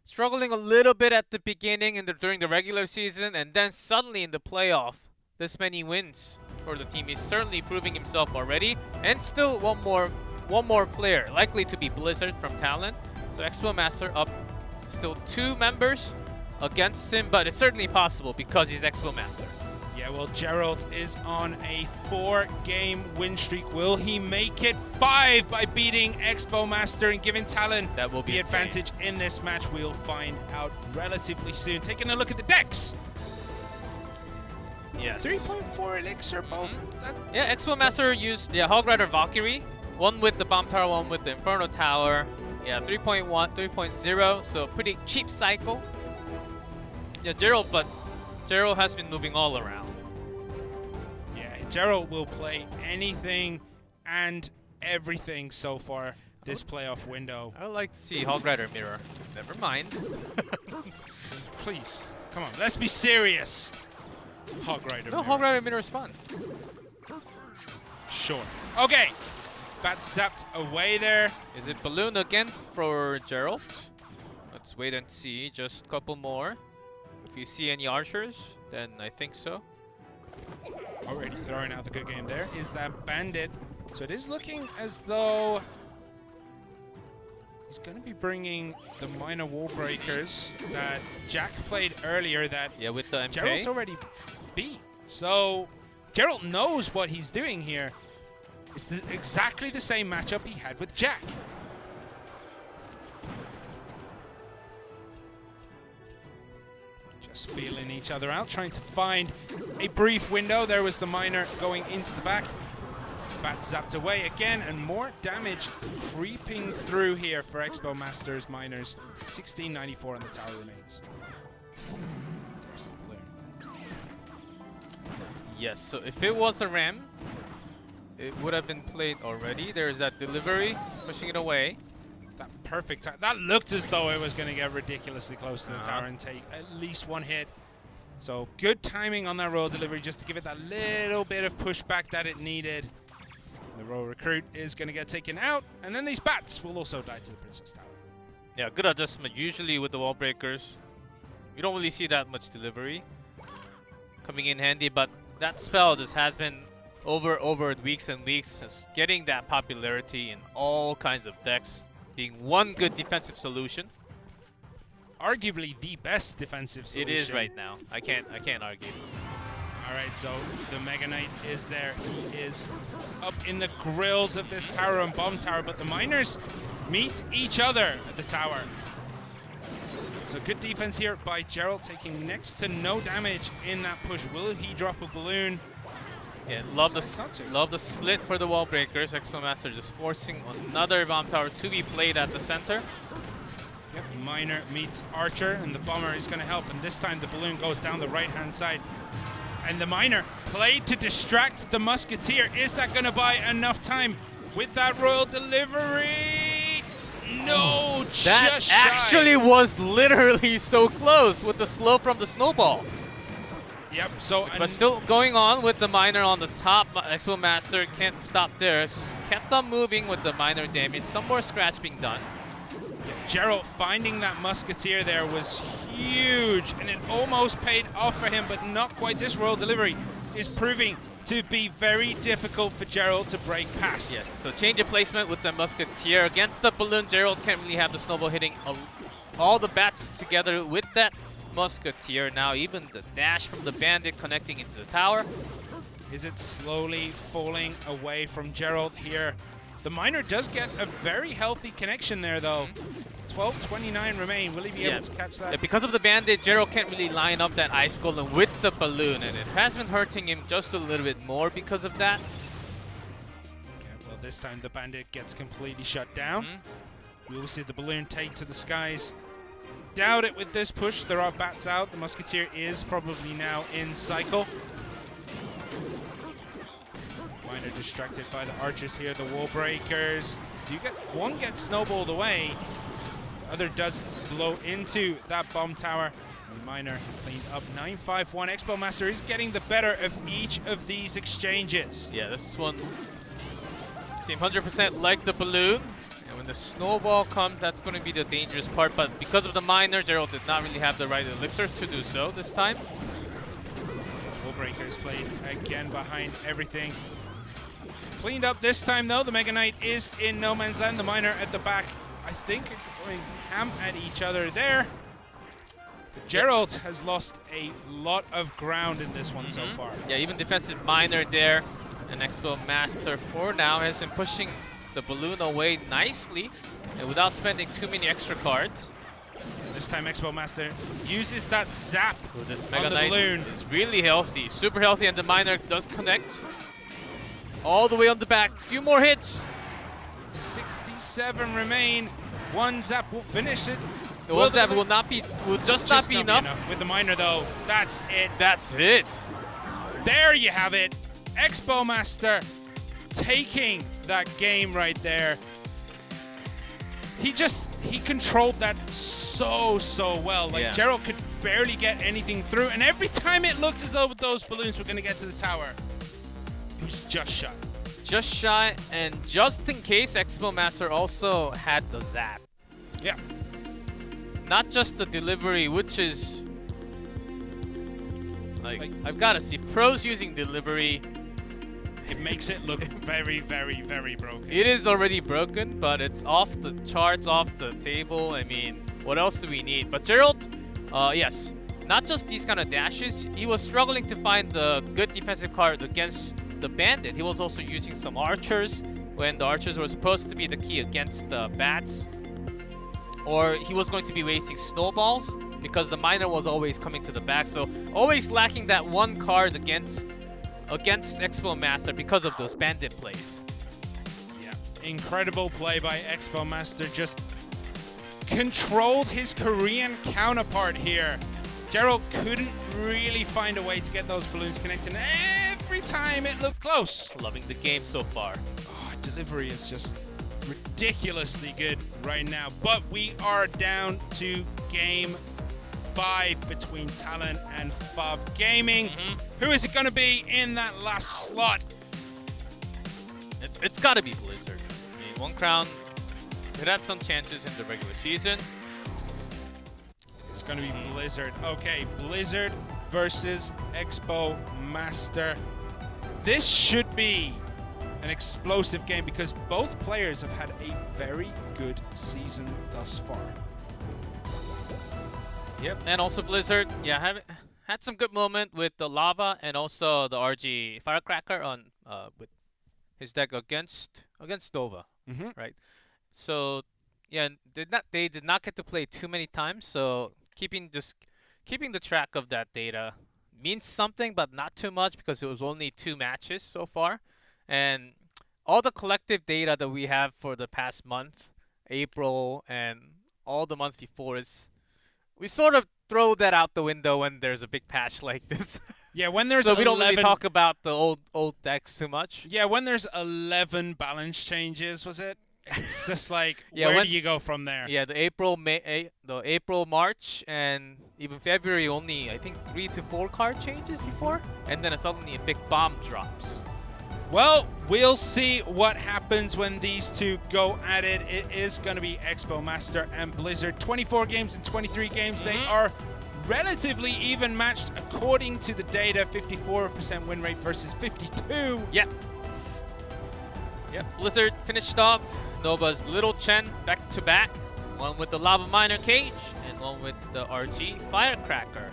struggling a little bit at the beginning during the regular season, and then suddenly in the playoff, this many wins for the team. He's certainly proving himself already, and still one more player likely to be Blizzard from Talon. So Expo Master up, still 2 members against him, but it's certainly possible because he's Expo Master. Yeah, well, Gerald is on a 4-game win streak. Will he make it 5 by beating Expo Master and giving Talon That will be the insane. advantage in this match? We'll find out relatively soon. Taking a look at the decks. Yes. 3.4 elixir both. Yeah, Expo Master used Hog Rider Valkyrie. One with the Bomb Tower, one with the Inferno Tower. Yeah, 3.1, 3.0, so pretty cheap cycle. Yeah, Gerald has been moving all around. Yeah, Gerald will play anything and everything so far. this playoff window. I would like to see Hog Rider mirror. Never mind. Please, come on, let's be serious. Hog Rider No, mirror. Hog Rider mirror is fun. Sure. Okay. Bat zapped away there. Is it balloon again for Gerald? Let's wait and see. Just a couple more. If you see any archers, then I think so. Already throwing out the good game there is that bandit. So it is looking as though he's going to be bringing the minor wall breakers that Jack played earlier that with the MK. Gerald's already beat. So Gerald knows what he's doing here. It's exactly the same matchup he had with Jack. Just feeling each other out, trying to find a brief window. There was the miner going into the back. Bat zapped away again, and more damage creeping through here for Expo Masters miners. 1694 on the tower remains. There's the balloon. Yes, so if it was a ram, it would have been played already. There's that delivery, pushing it away. That perfect time. That looked as though it was going to get ridiculously close to the tower and take at least one hit. So good timing on that roll delivery just to give it that little bit of pushback that it needed. The roll recruit is going to get taken out, and then these bats will also die to the Princess Tower. Yeah, good adjustment. Usually with the wall breakers, you don't really see that much delivery coming in handy, but that spell just has been over weeks and weeks, just getting that popularity in all kinds of decks, being one good defensive solution. Arguably the best defensive solution. It is right now. I can't argue. All right, so the Mega Knight is there. He is up in the grills of this tower and bomb tower, but the miners meet each other at the tower. So good defense here by Gerald, taking next to no damage in that push. Will he drop a balloon? Yeah, love the split for the wall breakers. Expo Master just forcing another bomb tower to be played at the center. Yep, miner meets archer, and the bomber is going to help. And this time the balloon goes down the right-hand side. And the miner played to distract the musketeer. Is that going to buy enough time with that royal delivery? No, that just shy. actually was literally so close with the slow from the snowball. Yep, so... But still going on with the miner on the top. Expo Master can't stop there. Kept on moving with the miner damage. Some more scratch being done. Gerald finding that musketeer there was huge, and it almost paid off for him, but not quite. This royal delivery is proving to be very difficult for Gerald to break past. Yes, so change of placement with the musketeer. Against the balloon, Gerald can't really have the snowball hitting all the bats together with that musketeer. Now even the dash from the bandit connecting into the tower. Is it slowly falling away from Gerald here? The miner does get a very healthy connection there, though. 12:29 remain. Will he be able to catch that? Yeah, because of the bandit, Gerald can't really line up that ice golem with the balloon, and it has been hurting him just a little bit more because of that. Yeah, well, this time the bandit gets completely shut down. We will see the balloon take to the skies. Doubt it with this push. There are bats out. The musketeer is probably now in cycle. Miner distracted by the archers here, the wall breakers. One gets snowballed away. The other does blow into that bomb tower. And Miner cleaned up 9-5-1. Expo Master is getting the better of each of these exchanges. Yeah, this one seems 100% like the balloon. And when the snowball comes, that's going to be the dangerous part. But because of the miner, Gerald did not really have the right elixir to do so this time. Wall breakers played again behind everything. Cleaned up this time, though. The Mega Knight is in no man's land. The miner at the back, I think, are going ham at each other there. But Gerald has lost a lot of ground in this one so far. Yeah, even defensive miner there. And Expo Master, for now, has been pushing the balloon away nicely and without spending too many extra cards. This time, Expo Master uses that zap This on Mega the Knight balloon. is really healthy, super healthy, and the miner does connect. All the way on the back. Few more hits. 67 remain. One zap will finish it. The one zap will just not be enough. With the miner, though, that's it. That's it. There you have it. Expo Master taking that game right there. he controlled that so well. Like Gerald could barely get anything through, and every time it looked as though those balloons were going to get to the tower, it was just shy. Just shy, and just in case, Expo Master also had the zap. Yeah. Not just the delivery, which is like I've got to see pros using delivery. It makes it look very broken. It is already broken, but it's off the charts, off the table. I mean, what else do we need? But Gerald, yes, not just these kind of dashes. He was struggling to find the good defensive card against the Bandit. He was also using some archers when the archers were supposed to be the key against the bats. Or he was going to be wasting snowballs because the miner was always coming to the back. So always lacking that one card against Expo Master because of those bandit plays. Yeah, incredible play by Expo Master. Just controlled his Korean counterpart here. Gerald couldn't really find a way to get those balloons connected. Every time it looked close. Loving the game so far. Oh, delivery is just ridiculously good right now. But we are down to game 5 between Talon and Fav Gaming. Who is it going to be in that last slot? It's got to be Blizzard. I mean, One Crown could have some chances in the regular season. It's going to be Blizzard. Okay, Blizzard versus Expo Master. This should be an explosive game because both players have had a very good season thus far. Yep, and also Blizzard, yeah, had some good moment with the lava and also the RG Firecracker on with his deck against Nova, right? So yeah, they did not get to play too many times. So keeping the track of that data means something, but not too much because it was only 2 matches so far, and all the collective data that we have for the past month, April, and all the month before is. We sort of throw that out the window when there's a big patch like this. Yeah, when there's so we don't really talk about the old decks too much. Yeah, when there's 11 balance changes, was it? It's just like, where do you go from there? Yeah, the April, March, and even February only, I think 3 to 4 card changes before, and then suddenly a big bomb drops. Well, we'll see what happens when these two go at it. It is going to be Expo Master and Blizzard. 24 games and 23 games. They are relatively even matched according to the data. 54% win rate versus 52. Yep. Blizzard finished off Nova's Little Chen back to back. One with the Lava Miner Cage and one with the RG Firecracker.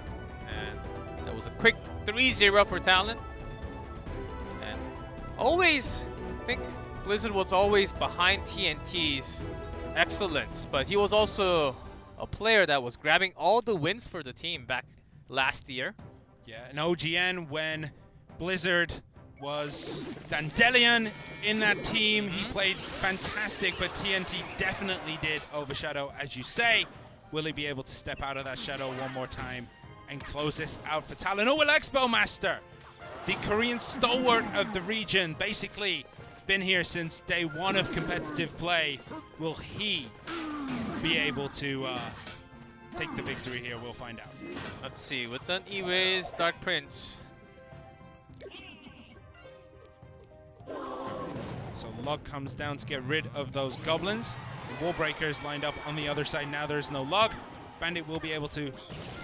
And that was a quick 3-0 for Talon. Always, I think Blizzard was always behind TNT's excellence, but he was also a player that was grabbing all the wins for the team back last year. Yeah, an OGN when Blizzard was Dandelion in that team. He played fantastic, but TNT definitely did overshadow, as you say. Will he be able to step out of that shadow one more time and close this out for Talon? Oh, will Expo Master, the Korean stalwart of the region, basically been here since day 1 of competitive play. Will he be able to take the victory here? We'll find out. Let's see, with an E-Ways, Dark Prince. So Lug comes down to get rid of those goblins. The Wall Breakers lined up on the other side. Now there's no Lug. Bandit will be able to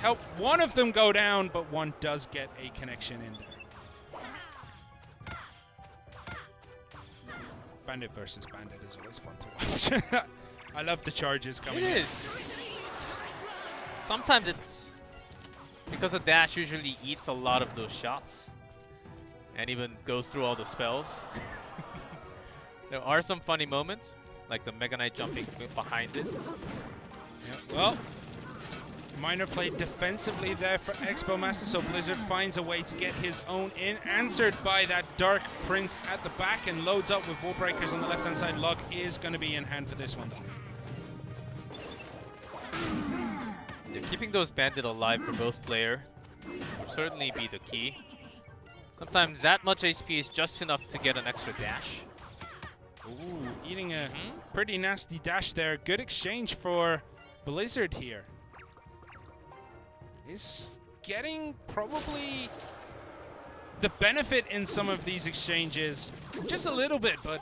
help one of them go down, but one does get a connection in there. Bandit versus Bandit is always fun to watch. I love the charges coming in. It is. Sometimes it's because a dash usually eats a lot of those shots and even goes through all the spells. There are some funny moments, like the Mega Knight jumping behind it. Yeah, well, Miner played defensively there for Expo Master, so Blizzard finds a way to get his own in, answered by that Dark Prince at the back, and loads up with Wall Breakers on the left-hand side. Lug is going to be in hand for this one, though. Yeah, keeping those Bandit alive for both player will certainly be the key. Sometimes that much HP is just enough to get an extra dash. Ooh, eating a pretty nasty dash there. Good exchange for Blizzard here. Is getting probably the benefit in some of these exchanges. Just a little bit, but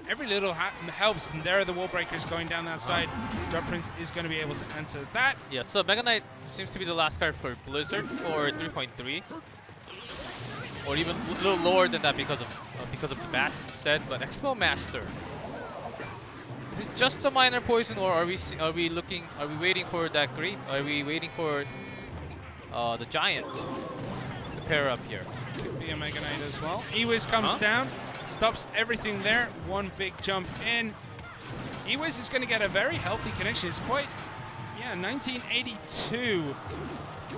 every little helps. And there are the wall breakers going down that side. Dark Prince is going to be able to answer that. Yeah, so Mega Knight seems to be the last card for Blizzard for 3.3. Or even a little lower than that because of the bats instead. But Expo Master. Is it just a minor poison, or are we waiting for that great? Are we waiting for the giant to pair up here? Could be a Mega Knight as well. Ewiz comes down, stops everything there. One big jump in. Ewiz is going to get a very healthy connection. It's quite, 1982.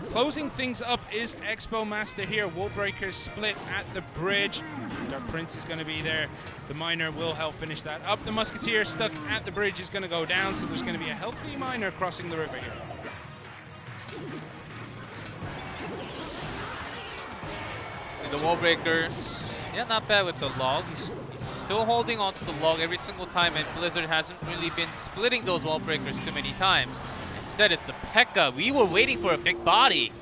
Closing things up is Expo Master here. Wall breakers split at the bridge. Dark Prince is going to be there. The miner will help finish that up. The Musketeer stuck at the bridge is going to go down, so there's going to be a healthy miner crossing the river here. See the wall breaker. Yeah, not bad with the log. He's still holding on to the log every single time, and Blizzard hasn't really been splitting those wall breakers too many times. Instead, it's the P.E.K.K.A. We were waiting for a big body.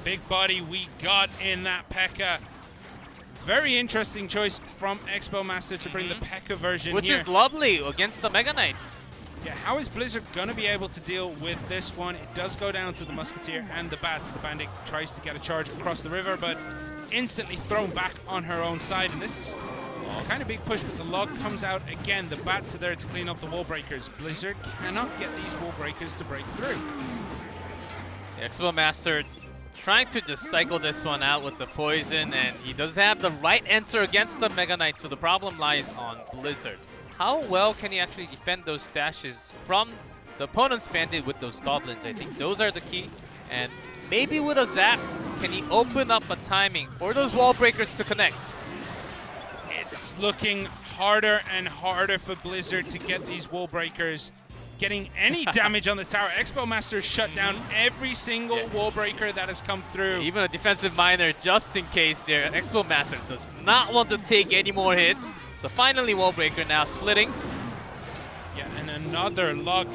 Big body we got in that P.E.K.K.A. Very interesting choice from Expo Master to bring the P.E.K.K.A. version Which here. is lovely against the Mega Knight. Yeah, how is Blizzard going to be able to deal with this one? It does go down to the Musketeer and the Bats. The Bandit tries to get a charge across the river, but instantly thrown back on her own side. And this is kind of big push, but the log comes out again. The Bats are there to clean up the wall breakers. Blizzard cannot get these wall breakers to break through. The Expo Master trying to just cycle this one out with the poison, and he does have the right answer against the Mega Knight, so the problem lies on Blizzard. How well can he actually defend those dashes from the opponent's Bandit with those goblins? I think those are the key. And maybe with a zap, can he open up a timing for those wall breakers to connect? It's looking harder and harder for Blizzard to get these wall breakers getting any damage on the tower. Expo Master shut down every single wall breaker that has come through. Even a defensive miner just in case there. Expo Master does not want to take any more hits. So finally wall breaker now splitting. Yeah, and another log.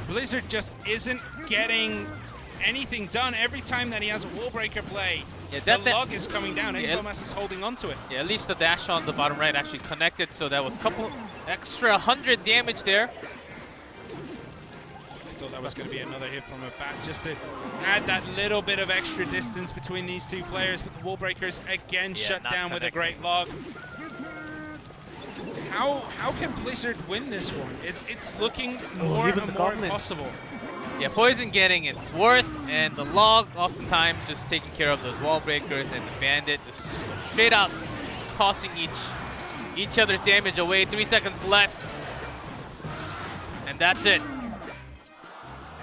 Blizzard just isn't getting anything done every time that he has a wall breaker play. Yeah, the log is coming down. Expo Master's holding on to it. Yeah, at least the dash on the bottom right actually connected, so that was a couple extra 100 damage there. I thought that was going to be another hit from a bat just to add that little bit of extra distance between these two players, but the wall breakers again shut down with a great log. How can Blizzard win this one? It's looking more and more impossible. Yeah, poison getting its worth, and the log oftentimes just taking care of those wall breakers, and the bandit just straight out tossing each other's damage away. 3 seconds left, and that's it.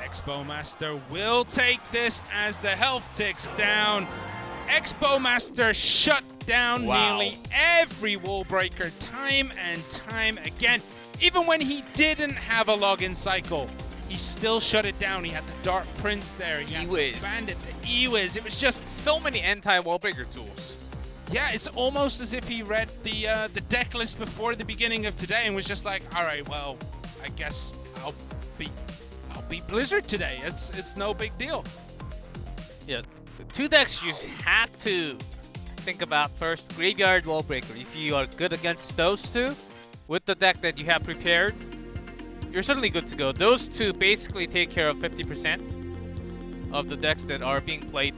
Expo Master will take this as the health ticks down. Expo Master shut down nearly every wall breaker time and time again. Even when he didn't have a login cycle, he still shut it down. He had the Dark Prince there. He had the Bandit, the Ewiz. It was just so many anti-wall breaker tools. Yeah, it's almost as if he read the deck list before the beginning of today and was just like, all right, well, I guess I'll beat Blizzard today. It's no big deal. Yeah, the two decks you have to think about first. Graveyard wall breaker. If you are good against those two with the deck that you have prepared, you're certainly good to go. Those two basically take care of 50% of the decks that are being played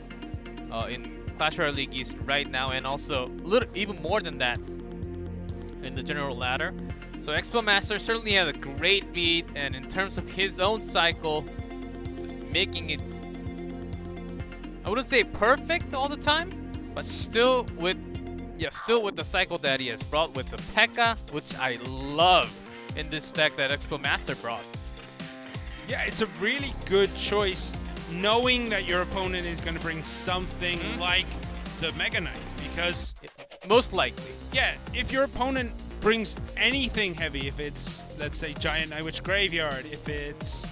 in Clash Royale League East right now, and also even more than that in the general ladder. So Expo Master certainly has a great read, and in terms of his own cycle, just making it, I wouldn't say perfect all the time, but still with the cycle that he has brought with the P.E.K.K.A., which I love in this deck that Expo Master brought. Yeah, it's a really good choice, knowing that your opponent is going to bring something like the Mega Knight, because most likely, yeah, if your opponent brings anything heavy, if it's, let's say, Giant Night Witch Graveyard, if it's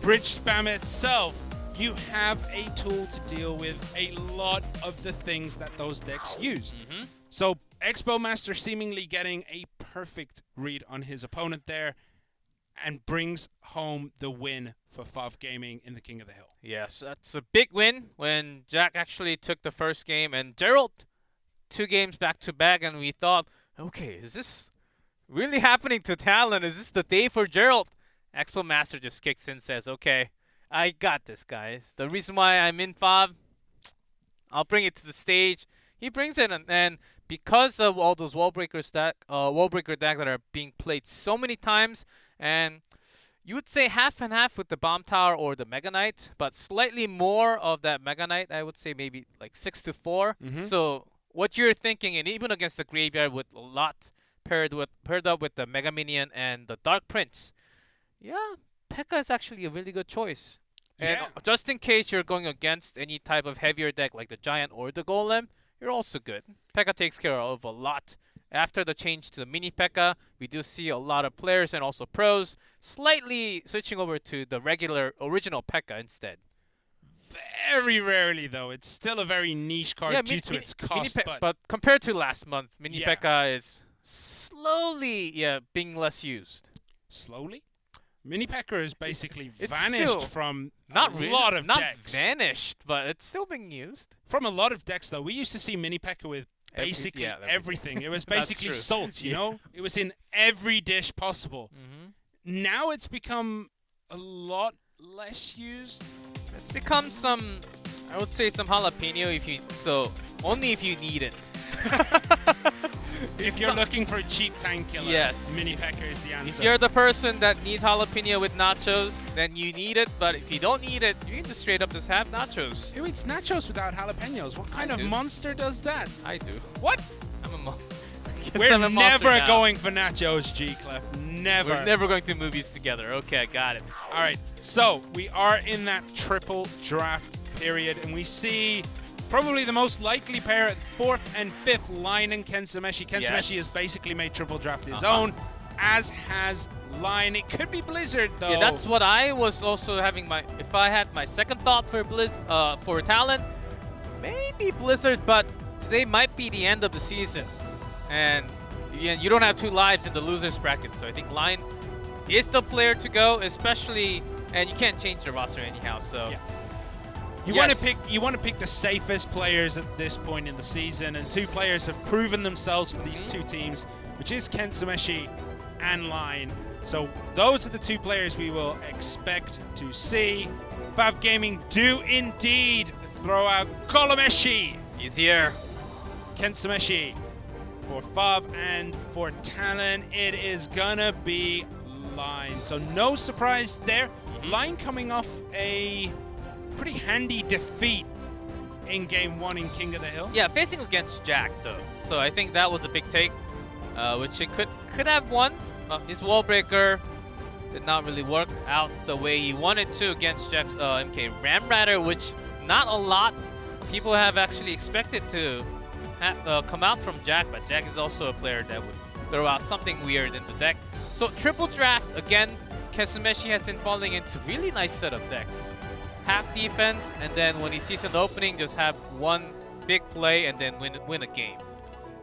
Bridge Spam itself, you have a tool to deal with a lot of the things that those decks use. So Expo Master seemingly getting a perfect read on his opponent there and brings home the win for FAV Gaming in the King of the Hill. Yes, that's a big win when Jack actually took the first game and Gerald 2 games back to back, and we thought, okay, is this really happening to Talon? Is this the day for Gerald? Expo Master just kicks in, says, okay, I got this, guys. The reason why I'm in FAV, I'll bring it to the stage. He brings it, and because of all those wallbreaker deck that are being played so many times, and you would say half and half with the Bomb Tower or the Mega Knight, but slightly more of that Mega Knight. I would say maybe like 6-4. So what you're thinking, and even against the Graveyard with a lot paired up with the Mega Minion and the Dark Prince, yeah, P.E.K.K.A is actually a really good choice. And just in case you're going against any type of heavier deck like the Giant or the Golem, you're also good. P.E.K.K.A takes care of a lot. After the change to the mini P.E.K.K.A, we do see a lot of players and also pros slightly switching over to the regular original P.E.K.K.A instead. Very rarely, though. It's still a very niche card due to its cost. But compared to last month, mini P.E.K.K.A is slowly being less used. Slowly? Mini P.E.K.K.A is basically vanished from a lot of decks. Not vanished, but it's still being used. From a lot of decks, though. We used to see mini P.E.K.K.A with basically everything. It was basically salt, you know? It was in every dish possible. Now it's become a lot less used. It's become some, I would say some jalapeno only if you need it. If you're looking for a cheap tank killer, mini P.E.K.K.A is the answer. If you're the person that needs jalapeno with nachos, then you need it. But if you don't need it, you can just straight up just have nachos. Who eats nachos without jalapenos? What kind of monster does that? I do. What? I'm a We're never going for nachos, G-Clef. Never. We're never going to movies together. Okay, I got it. All right, so we are in that triple draft period, and we see probably the most likely pair at 4th and 5th, Line and Kensumeshi. Kensumeshi has basically made triple draft his own, as has Line. It could be Blizzard, though. Yeah, that's what I was also having if I had my second thought for for Talon, maybe Blizzard, but today might be the end of the season. And you don't have 2 lives in the losers bracket, so I think Line is the player to go, especially, and you can't change the roster anyhow, so. Yeah. You want to pick the safest players at this point in the season, and 2 players have proven themselves for these 2 teams, which is Kensumeshi and Line. So those are the 2 players we will expect to see. FAV Gaming do indeed throw out Kolomeshi. He's here. Kensumeshi for FAV, and for Talon it is gonna be Line. So no surprise there. Line coming off a pretty handy defeat in Game 1 in King of the Hill. Yeah, facing against Jack, though. So I think that was a big take, which it could have won. His wall breaker did not really work out the way he wanted to against Jack's MK Ram Rider, which not a lot of people have actually expected to come out from Jack, but Jack is also a player that would throw out something weird in the deck. So triple draft, again, Kensumeshi has been falling into really nice set of decks. Half defense, and then when he sees an opening, just have one big play and then win a game.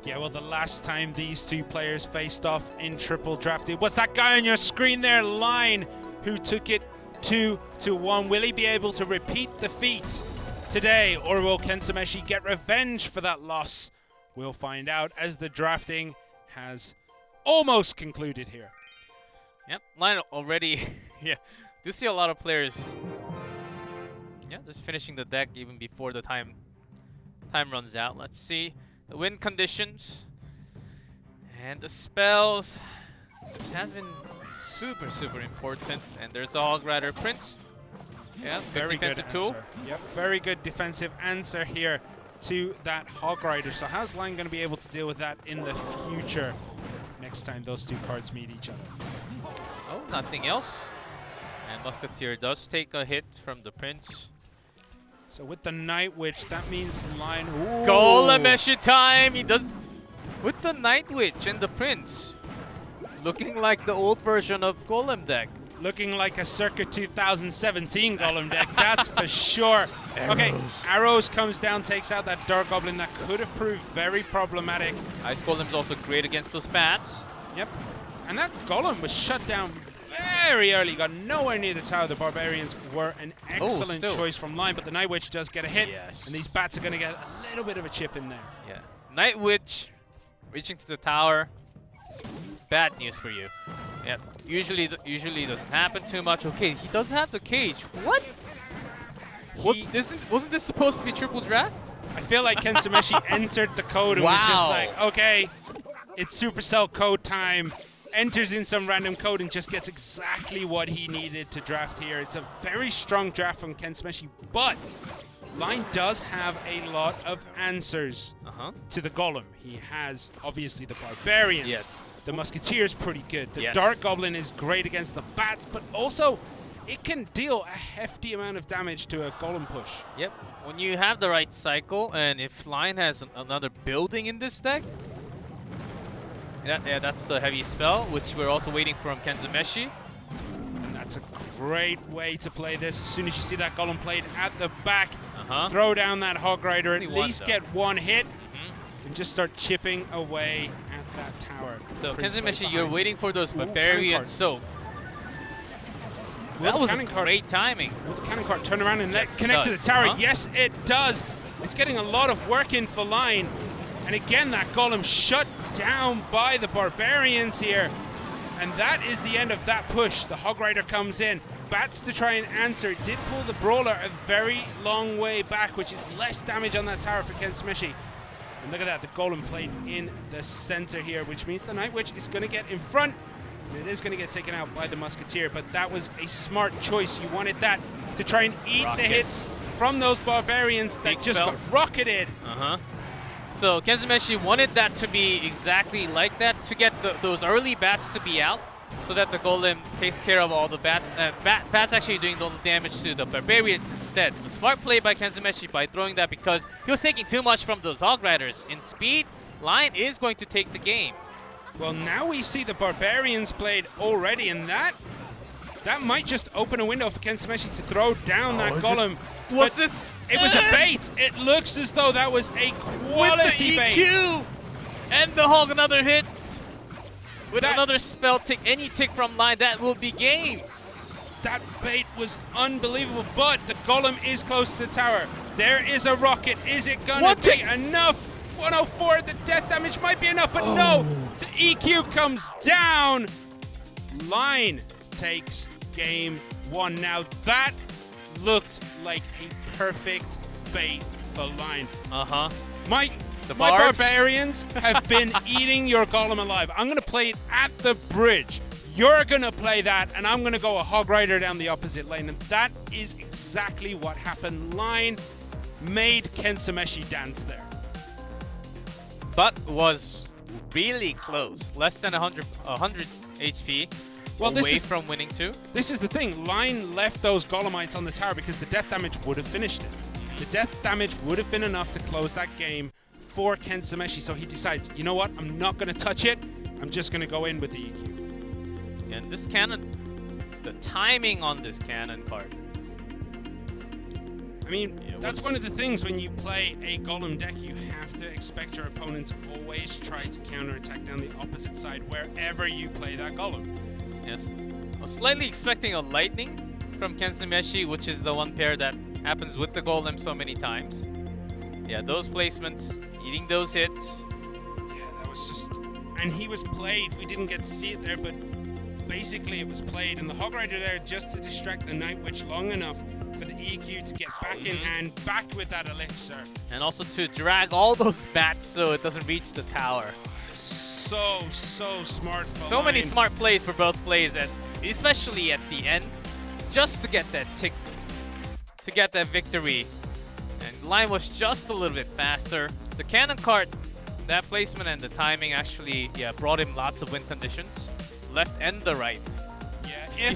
Yeah, well, the last time these 2 players faced off in triple draft, it was that guy on your screen there, Line, who took it 2-1. Will he be able to repeat the feat today, or will Kensumeshi get revenge for that loss? We'll find out as the drafting has almost concluded here. Yep, Line already, do see a lot of players just finishing the deck even before the time runs out. Let's see the win conditions and the spells, which has been super important. And there's a Hog Rider Prince. Yeah, very defensive tool. Yep, very good defensive answer here to that Hog Rider. So how's Line going to be able to deal with that in the future next time those 2 cards meet each other? Oh, nothing else. And Musketeer does take a hit from the Prince. So with the Night Witch, that means Line. Kolomeshi time! He does with the Night Witch and the Prince. Looking like the old version of Golem deck. Looking like a circa 2017 Golem deck, that's for sure. Okay, Arrows comes down, takes out that Dark Goblin that could have proved very problematic. Ice Golem's also great against those bats. Yep. And that golem was shut down very early. Got nowhere near the tower. The barbarians were an excellent choice from line, but the Night Witch does get a hit. Yes. And these bats are going to get a little bit of a chip in there. Yeah. Night Witch reaching to the tower. Bad news for you. Yep. Usually doesn't happen too much. Okay, he does have the cage. What? Wasn't this supposed to be triple draft? I feel like Ken Sumeshi entered the code and was just like, okay, it's Supercell code time. Enters in some random code and just gets exactly what he needed to draft here. It's a very strong draft from Ken Sumeshi, but Line does have a lot of answers to the Golem. He has, obviously, the Barbarians. Yep. The Musketeer's pretty good. The Yes. Dark Goblin is great against the Bats, but also it can deal a hefty amount of damage to a Golem push. Yep. When you have the right cycle, and if Line has another building in this deck, yeah, that's the heavy spell, which we're also waiting from Kenzumeshi. And that's a great way to play this. As soon as you see that Golem played at the back, throw down that Hog Rider, at least get one hit, and just start chipping away at that tower. So Kenzumeshi, you're waiting for those Barbarians. So that was great timing. Will the cannon cart turn around and connect to the tower? Yes, it does. It's getting a lot of work in for Line. And again, that Golem shut down by the Barbarians here. And that is the end of that push. The Hog Rider comes in. Bats to try and answer. Did pull the Brawler a very long way back, which is less damage on that tower for Ken Sumeshi. And look at that, the Golem played in the center here, which means the Night Witch is going to get in front. And it is going to get taken out by the Musketeer, but that was a smart choice. You wanted that to try and eat the hits from those Barbarians that just got rocketed. So Kenzumeshi wanted that to be exactly like that, to get those early bats to be out, so that the Golem takes care of all the bats. Bats actually doing all the damage to the Barbarians instead. So smart play by Kenzumeshi by throwing that, because he was taking too much from those Hog Riders. In speed, Line is going to take the game. Well, now we see the Barbarians played already, and that might just open a window for Ken Sumeshi to throw down that Golem. Was this? It was a bait. It looks as though that was a quality with the EQ! bait. And the Hog another hit. With another spell tick, any tick from Line, that will be game. That bait was unbelievable, but the Golem is close to the tower. There is a rocket. Is it gonna be enough? 104, the death damage might be enough, but no! The EQ comes down. Line takes game one. Now that looked like a perfect bait for Line. My Barbarians have been eating your Golem alive. I'm going to play it at the bridge. You're going to play that, and I'm going to go a Hog Rider down the opposite lane. And that is exactly what happened. Line made Ken Sumeshi dance there. But was really close. Less than 100 HP. Well, away from winning too. This is the thing. Line left those Golemites on the tower because the death damage would have finished it. The death damage would have been enough to close that game for Ken Sumeshi. So he decides, you know what? I'm not going to touch it. I'm just going to go in with the EQ. And this cannon, the timing on this cannon card. I mean, that's one of the things when you play a Golem deck, you have to expect your opponent to always try to counterattack down the opposite side wherever you play that Golem. Yes. I was slightly expecting a Lightning from Kenzumeshi, which is the one pair that happens with the Golem so many times. Yeah, those placements, eating those hits. Yeah, that was just... And he was played. We didn't get to see it there, but basically it was played. And the Hog Rider there just to distract the Night Witch long enough for the EQ to get back in hand, back with that elixir. And also to drag all those bats so it doesn't reach the tower. So smart for So Line. many smart plays for both plays, and especially at the end, just to get that tick, to get that victory. And Line was just a little bit faster. The cannon cart, that placement and the timing actually, brought him lots of win conditions, left and the right. Yeah,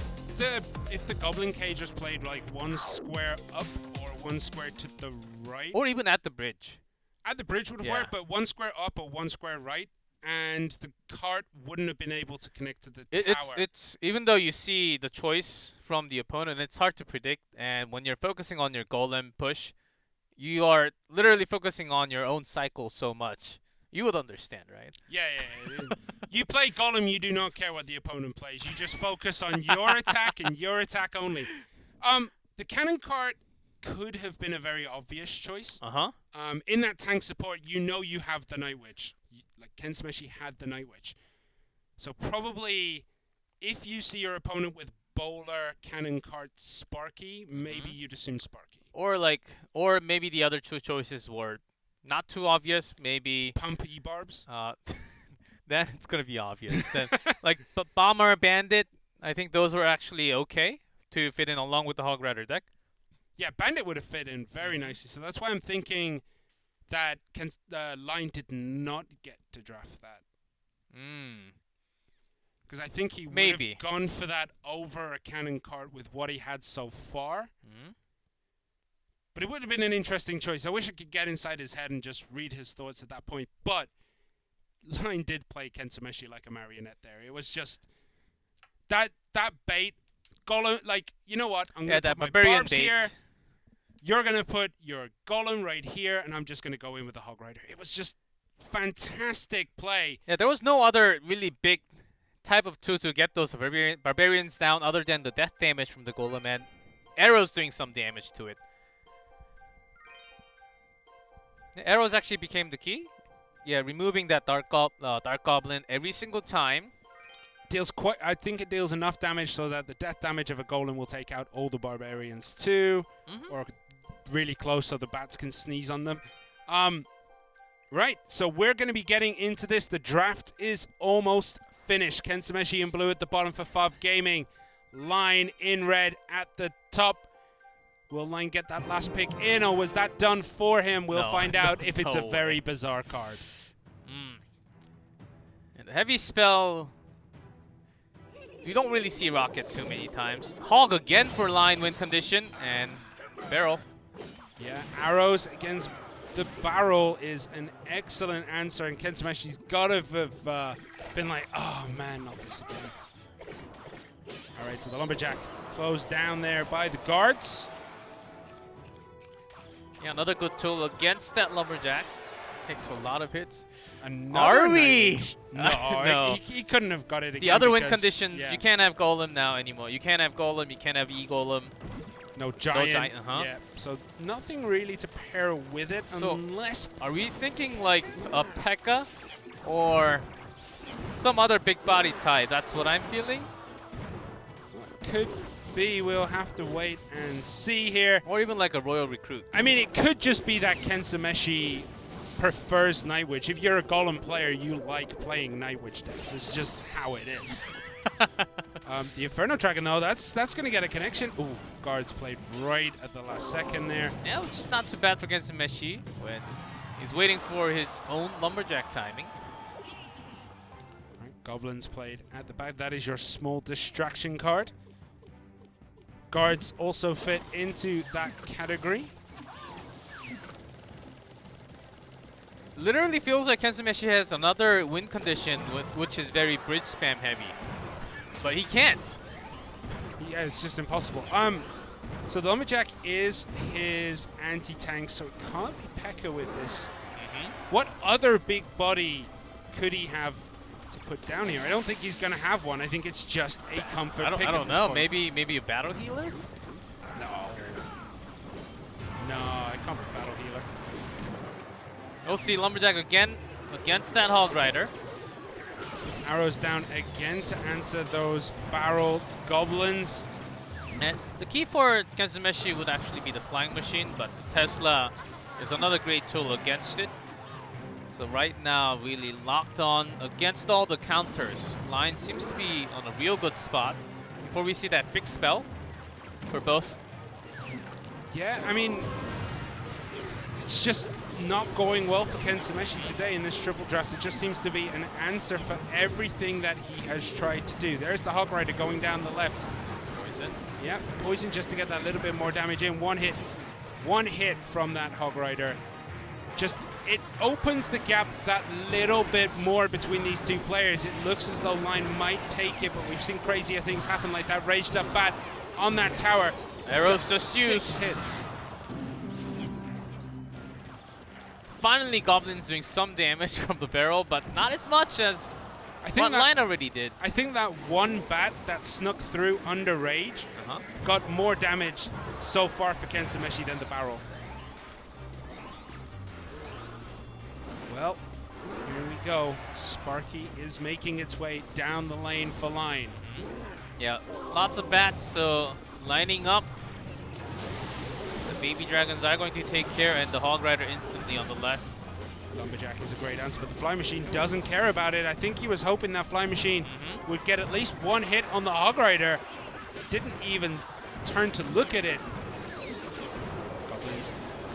if the Goblin Cage was played like one square up or one square to the right, or even at the bridge. At the bridge would work, but one square up or one square right, and the cart wouldn't have been able to connect to the tower. It's even though you see the choice from the opponent, it's hard to predict. And when you're focusing on your Golem push, you are literally focusing on your own cycle so much. You would understand, right? Yeah. You play Golem, you do not care what the opponent plays. You just focus on your attack and your attack only. The cannon cart could have been a very obvious choice. In that tank support, you know you have the Night Witch. Like Kensumeshi had the Night Witch. So probably if you see your opponent with Bowler, Cannon Cart, Sparky, maybe you'd assume Sparky. Or maybe the other two choices were not too obvious. Maybe Pump E-Barbs. Then it's gonna be obvious. Then like Bomber, Bandit, I think those were actually okay to fit in along with the Hog Rider deck. Yeah, Bandit would have fit in very nicely. So that's why I'm thinking that Line did not get to draft that. Because I think he would have gone for that over a Cannon Cart with what he had so far. But it would have been an interesting choice. I wish I could get inside his head and just read his thoughts at that point. But Line did play Kensumeshi like a marionette there. It was just that bait. Golem, like, you know what? I'm going to put my barbs here. You're going to put your Golem right here, and I'm just going to go in with the Hog Rider. It was just fantastic play. Yeah, there was no other really big type of tool to get those barbarians down other than the death damage from the Golem and arrows doing some damage to it. The arrows actually became the key. Yeah, removing that Dark Goblin every single time. I think it deals enough damage so that the death damage of a Golem will take out all the barbarians too. Or really close so the bats can sneeze on them. Right, so we're going to be getting into this. The draft is almost finished. Kensumeshi in blue at the bottom for Fav Gaming. Line in red at the top. Will Line get that last pick in, or was that done for him? We'll find out if it's a very bizarre card. And the heavy spell, you don't really see Rocket too many times. Hog again for Line win condition, and Barrel. Yeah, arrows against the barrel is an excellent answer, and Kensumeshi's got to have been like, oh man, not this again. All right, so the Lumberjack closed down there by the guards. Yeah, another good tool against that Lumberjack. Takes a lot of hits. Are we? No, he couldn't have got it again. The other win conditions, you can't have Golem now anymore. You can't have Golem, you can't have E-Golem. No giant. Yeah, so nothing really to pair with it unless... Are we thinking like a P.E.K.K.A. or some other big body type? That's what I'm feeling. Could be. We'll have to wait and see here. Or even like a Royal Recruit. I mean, it could just be that Kensumeshi prefers Night Witch. If you're a Golem player, you like playing Night Witch decks. It's just how it is. The Inferno Dragon, though, that's going to get a connection. Ooh, guards played right at the last second there. Yeah, which is not too bad for Kensumeshi when he's waiting for his own Lumberjack timing. Right, Goblins played at the back. That is your small distraction card. Guards also fit into that category. Literally feels like Kensumeshi has another win condition which is very bridge spam heavy. But he can't. Yeah, it's just impossible. So the Lumberjack is his anti-tank, so it can't be P.E.K.K.A. with this. What other big body could he have to put down here? I don't think he's going to have one. I think it's just a comfort pick. I don't know. Maybe a battle healer? No, I can't put battle healer. We'll see Lumberjack again against that Hog Rider. Arrows down again to answer those barrel goblins. And the key for Kensumeshi would actually be the Flying Machine, but Tesla is another great tool against it. So right now, really locked on against all the counters. Line seems to be on a real good spot before we see that big spell for both. Yeah, I mean, it's just not going well for Kensumeshi today in this triple draft. It just seems to be an answer for everything that he has tried to do. There's the Hog Rider going down the left. Poison. Yeah, poison just to get that little bit more damage in. One hit from that Hog Rider. Just, it opens the gap that little bit more between these two players. It looks as though Line might take it, but we've seen crazier things happen, like that raged up bat on that tower. Arrows just 6 used. hits. Finally, Goblins doing some damage from the barrel, but not as much as I think Front line already did. I think that one bat that snuck through under Rage got more damage so far for Kensumeshi than the barrel. Well, here we go. Sparky is making its way down the lane for Line. Yeah, lots of bats, so lining up. The Baby Dragons are going to take care, and the Hog Rider instantly on the left. Lumberjack is a great answer, but the Fly Machine doesn't care about it. I think he was hoping that Fly Machine would get at least one hit on the Hog Rider. Didn't even turn to look at it. Goblins,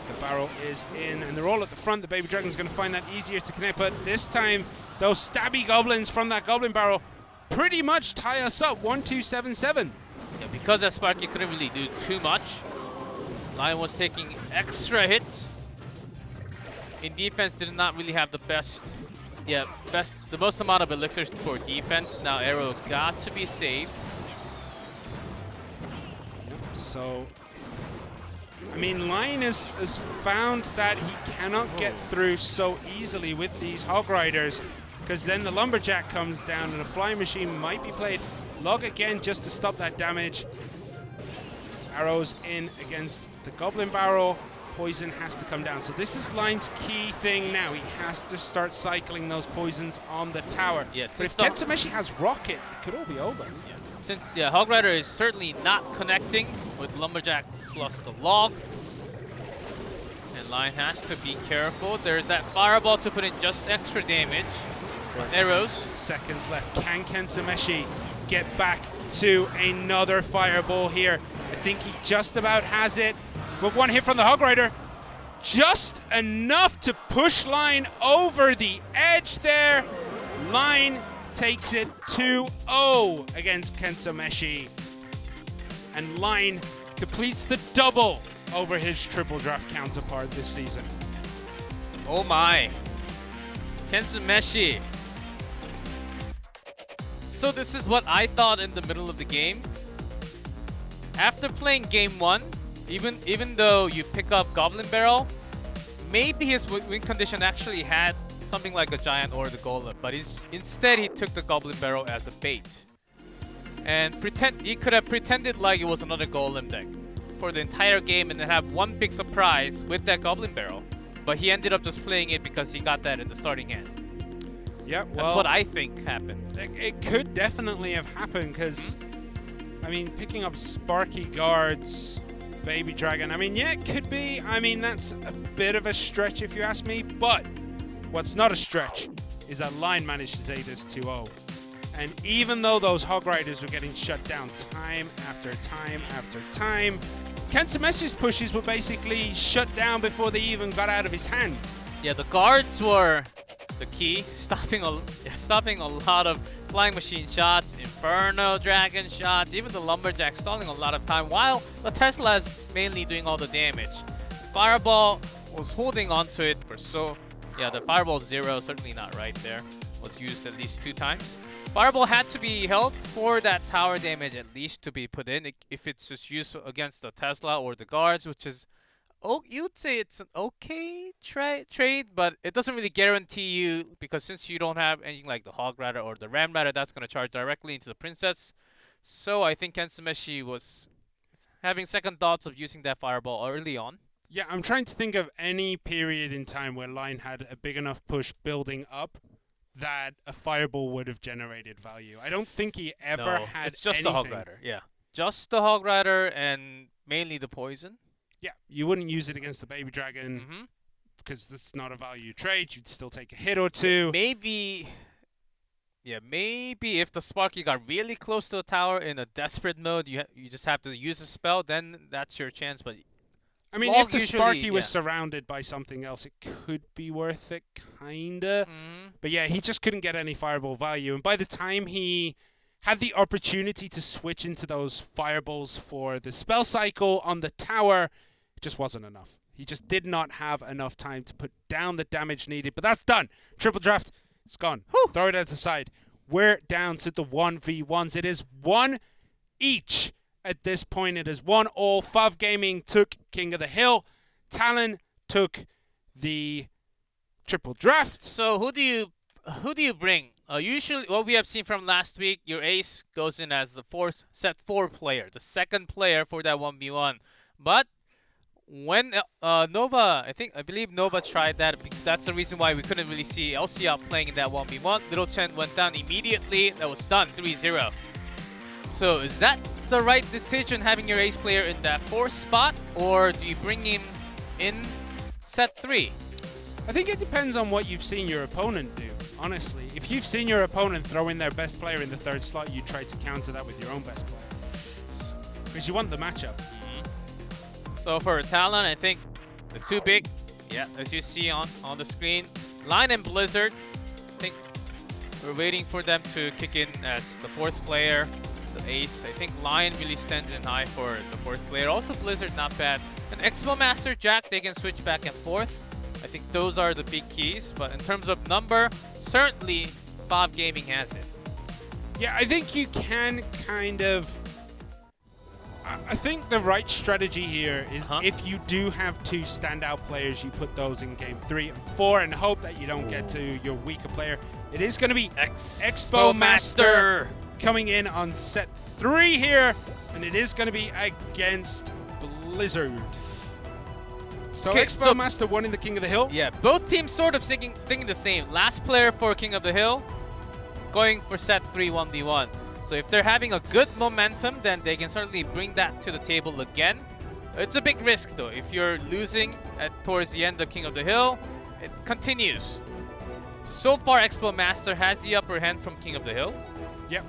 the barrel is in, and they're all at the front. The Baby Dragon's going to find that easier to connect, but this time, those stabby Goblins from that Goblin barrel pretty much tie us up, 1-2-7-7. Yeah, because that Sparky couldn't really do too much. Lion was taking extra hits. In defense, did not really have the the most amount of elixirs for defense. Now Arrow got to be saved. So, I mean, Lion has found that he cannot get through so easily with these Hog Riders, because then the Lumberjack comes down and a Fly Machine might be played. Log again just to stop that damage. Arrows in against the Goblin Barrel. Poison has to come down. So this is Line's key thing now. He has to start cycling those poisons on the tower. Yes, but if Kensumeshi has Rocket, it could all be over. Yeah. Since Hog Rider is certainly not connecting with Lumberjack plus the log. And Lion has to be careful. There's that Fireball to put in just extra damage. Arrows. Seconds left. Can Kensumeshi get back to another Fireball here? I think he just about has it. But one hit from the Hog Rider. Just enough to push Line over the edge there. Line takes it 2-0 against Kensumeshi. And Line completes the double over his triple draft counterpart this season. Oh my. Kensumeshi. So this is what I thought in the middle of the game. After playing game 1, even though you pick up Goblin Barrel, maybe his win condition actually had something like a Giant or the Golem, but instead he took the Goblin Barrel as a bait. And he could have pretended like it was another Golem deck for the entire game and then have one big surprise with that Goblin Barrel. But he ended up just playing it because he got that in the starting hand. Yeah, well, that's what I think happened. It could definitely have happened because, I mean, picking up Sparky Guards, Baby Dragon, I mean, yeah, it could be. I mean, that's a bit of a stretch if you ask me, but what's not a stretch is that Line managed to take this 2-0. And even though those Hog Riders were getting shut down time after time after time, Kensumeshi's pushes were basically shut down before they even got out of his hand. Yeah, the guards were the key, stopping a lot of Flying Machine shots, Inferno Dragon shots, even the Lumberjack stalling a lot of time, while the Tesla is mainly doing all the damage. Fireball was holding onto it for the Fireball 0, certainly not right there, was used at least 2 times. Fireball had to be held for that tower damage at least to be put in. If it's just used against the Tesla or the guards, which is, you'd say it's an okay trade, but it doesn't really guarantee you, because since you don't have anything like the Hog Rider or the Ram Rider that's going to charge directly into the Princess. So I think Kensumeshi was having second thoughts of using that Fireball early on. Yeah, I'm trying to think of any period in time where Line had a big enough push building up that a Fireball would have generated value. I don't think he ever had it's just anything. the Hog Rider, yeah. Just the Hog Rider and mainly the poison. Yeah, you wouldn't use it against the Baby Dragon because that's not a value trade. You'd still take a hit or two. Maybe if the Sparky got really close to the tower in a desperate mode, you just have to use a spell, then that's your chance. But I mean, if the Sparky was surrounded by something else, it could be worth it, kinda. But yeah, he just couldn't get any Fireball value. And by the time he had the opportunity to switch into those Fireballs for the spell cycle on the tower, it just wasn't enough. He just did not have enough time to put down the damage needed. But that's done. Triple draft, it's gone. Throw it out the side. We're down to the 1v1s. It is 1 each. At this point, it is 1-all. Fav Gaming took King of the Hill. Talon took the triple draft. So who do you bring Usually, what we have seen from last week, your ace goes in as the set 4 player, the second player for that 1v1. But when Nova, I believe Nova tried that. That's the reason why we couldn't really see LCL playing in that 1v1. Little Chen went down immediately. That was done, 3-0. So is that the right decision, having your ace player in that 4th spot, or do you bring him in set 3? I think it depends on what you've seen your opponent do, honestly. If you've seen your opponent throw in their best player in the 3rd slot, you try to counter that with your own best player. Because you want the matchup. So for Talon, I think the 2 big, as you see on the screen, Lion and Blizzard. I think we're waiting for them to kick in as the 4th player, the ace. I think Lion really stands in high for the 4th player. Also Blizzard, not bad. And Expo Master, Jack, they can switch back and forth. I think those are the big keys. But in terms of number, certainly Fav Gaming has it. Yeah, I think you can kind of... I think the right strategy here is if you do have 2 standout players, you put those in game 3 and 4 and hope that you don't get to your weaker player. It is going to be Expo Master coming in on set 3 here, and it is going to be against Blizzard. So Expo Master won in the King of the Hill. Yeah, both teams sort of thinking the same. Last player for King of the Hill, going for set 3 1v1. So if they're having a good momentum, then they can certainly bring that to the table again. It's a big risk though. If you're losing towards the end of King of the Hill, it continues. So far, Expo Master has the upper hand from King of the Hill. Yep.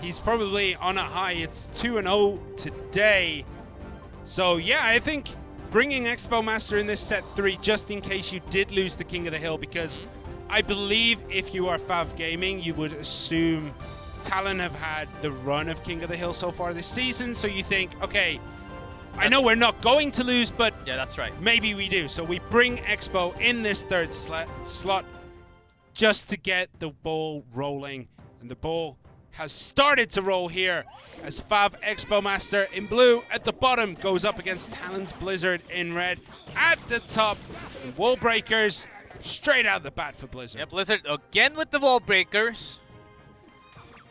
He's probably on a high. It's 2-0 today. So yeah, I think bringing Expo Master in this set 3 just in case you did lose the King of the Hill, because I believe if you are Fav Gaming, you would assume Talon have had the run of King of the Hill so far this season, so you think, okay, I know we're not going to lose, but yeah, that's right. Maybe we do. So we bring Expo in this 3rd slot just to get the ball rolling, and the ball has started to roll here as Fav Expo Master in blue at the bottom goes up against Talon's Blizzard in red at the top. The wall breakers straight out the bat for Blizzard. Yeah, Blizzard again with the wall breakers.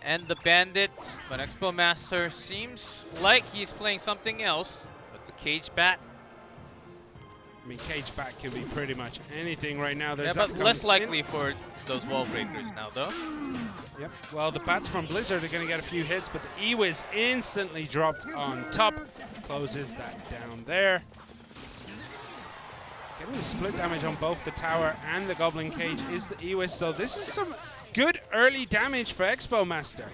And the Bandit, but Expo Master seems like he's playing something else with the Cage Bat. I mean, Cage Bat can be pretty much anything right now. Yeah, but less likely for those wall breakers now, though. Yep. Well, the bats from Blizzard are going to get a few hits, but the E-Wiz instantly dropped on top. Closes that down there. Getting the split damage on both the tower and the Goblin Cage is the E-Wiz, so this is some good early damage for Expo Master.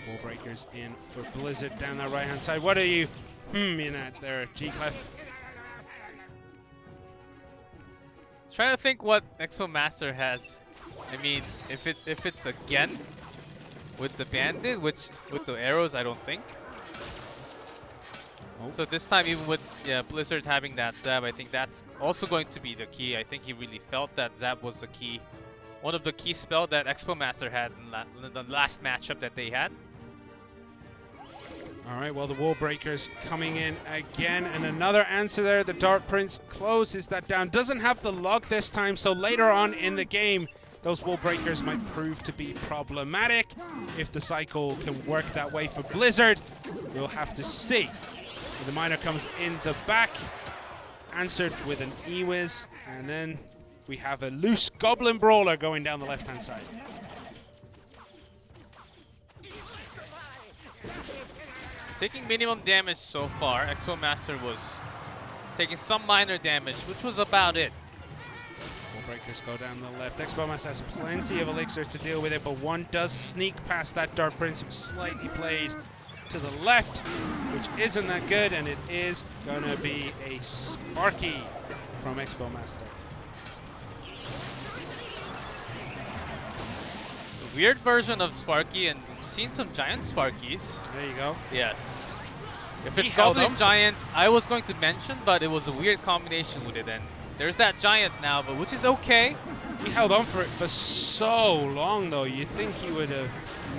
Wall breakers in for Blizzard down that right-hand side. What are you in at there, G-Clef? Trying to think what Expo Master has. I mean, if it's again with the Bandit, which with the arrows, I don't think. So this time, even with Blizzard having that Zap, I think that's also going to be the key. I think he really felt that Zap was the key. One of the key spells that Expo Master had in the last matchup that they had. All right, well, the wall breakers coming in again, and another answer there. The Dark Prince closes that down. Doesn't have the log this time, so later on in the game, those wall breakers might prove to be problematic. If the cycle can work that way for Blizzard, we'll have to see. The miner comes in the back, answered with an E-Wiz, and then we have a loose Goblin Brawler going down the left-hand side. Taking minimum damage so far, Expo Master was taking some minor damage, which was about it. Wall breakers go down the left. Expo Master has plenty of elixirs to deal with it, but one does sneak past that Dark Prince, who slightly played to the left, which isn't that good, and it is going to be a Sparky from Expo Master. It's a weird version of Sparky, and we've seen some giant Sparkies. There you go. Yes. If it's Goblin Giant, I was going to mention, but it was a weird combination with it, and There's that giant now, but which is okay. He held on for it for so long, though. You'd think he would have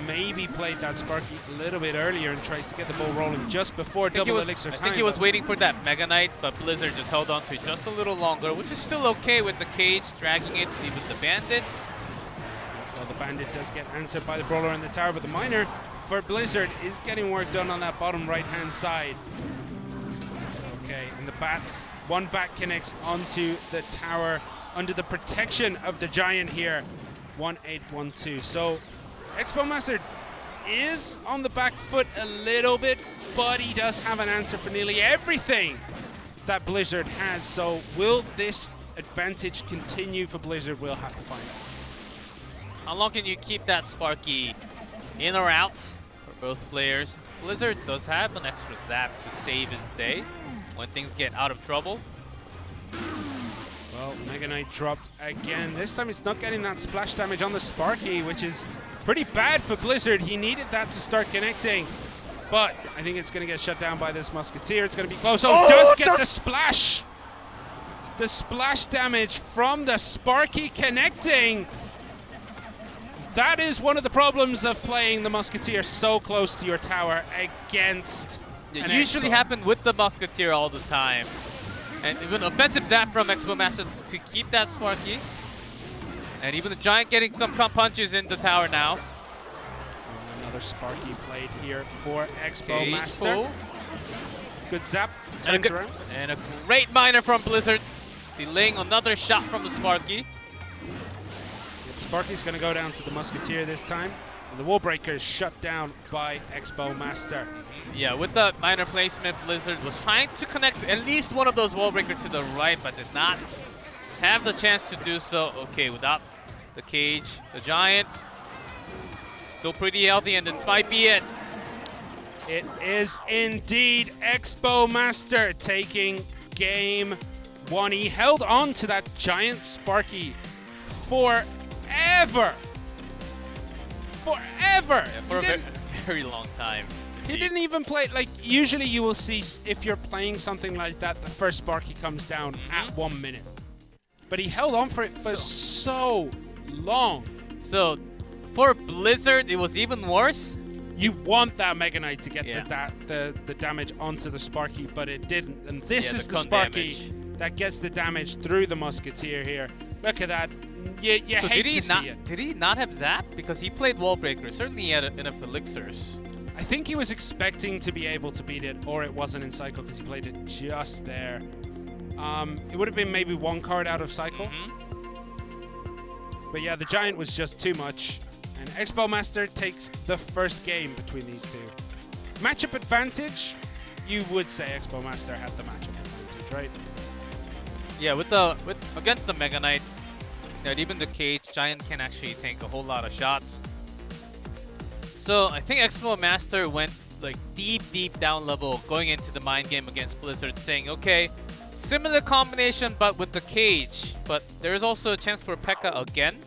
maybe played that Sparky a little bit earlier and tried to get the ball rolling just before double elixir time. I think he was waiting for that Mega Knight, but Blizzard just held on to it just a little longer, which is still okay with the cage dragging it, even the bandit. Well, the bandit does get answered by the brawler in the tower, but the miner for Blizzard is getting work done on that bottom right-hand side. Okay, and the bats, one bat connects onto the tower under the protection of the giant here. 1-8-1-2. So Expo Master is on the back foot a little bit, but he does have an answer for nearly everything that Blizzard has. So will this advantage continue for Blizzard? We'll have to find out. How long can you keep that Sparky in or out for both players? Blizzard does have an extra zap to save his day when things get out of trouble. Well, Mega Knight dropped again. This time it's not getting that splash damage on the Sparky, which is pretty bad for Blizzard. He needed that to start connecting, but I think it's going to get shut down by this Musketeer. It's going to be close. Oh, does get the splash! The splash damage from the Sparky connecting. That is one of the problems of playing the Musketeer so close to your tower against It usually happened with the Musketeer all the time. And even offensive zap from Expo Master to keep that Sparky. And even the Giant getting some punches in the tower now. Another Sparky played here for Expo Master. Good zap. Turns around. And a great miner from Blizzard. Delaying another shot from the Sparky. Sparky's going to go down to the Musketeer this time. And the wall breaker is shut down by Expo Master. Yeah, with the miner placement, Blizzard was trying to connect at least one of those wall breakers to the right, but did not have the chance to do so. Okay, without the cage, the Giant still pretty healthy, and this might be it. It is indeed Expo Master taking game one. He held on to that giant Sparky forever. Forever! Yeah, for a very long time. He didn't even play, like, usually you will see if you're playing something like that, the first Sparky comes down at 1 minute. But he held on for it for so long. So, for Blizzard, it was even worse. You want that Mega Knight to get the damage onto the Sparky, but it didn't. And this is the Sparky that gets the damage through the Musketeer here. Look at that. You so hate to see it. Did he not have Zap? Because he played Wall Breaker. Certainly he had enough elixirs. I think he was expecting to be able to beat it, or it wasn't in Cycle because he played it just there. It would have been maybe one card out of Cycle. But yeah, the Giant was just too much. And Expo Master takes the first game between these two. Matchup advantage, you would say Expo Master had the matchup advantage, right? Yeah, against the Mega Knight, that even the cage, Giant can actually take a whole lot of shots. So I think Expo Master went like deep down level going into the mind game against Blizzard, saying, okay, similar combination but with the cage, but there is also a chance for P.E.K.K.A. again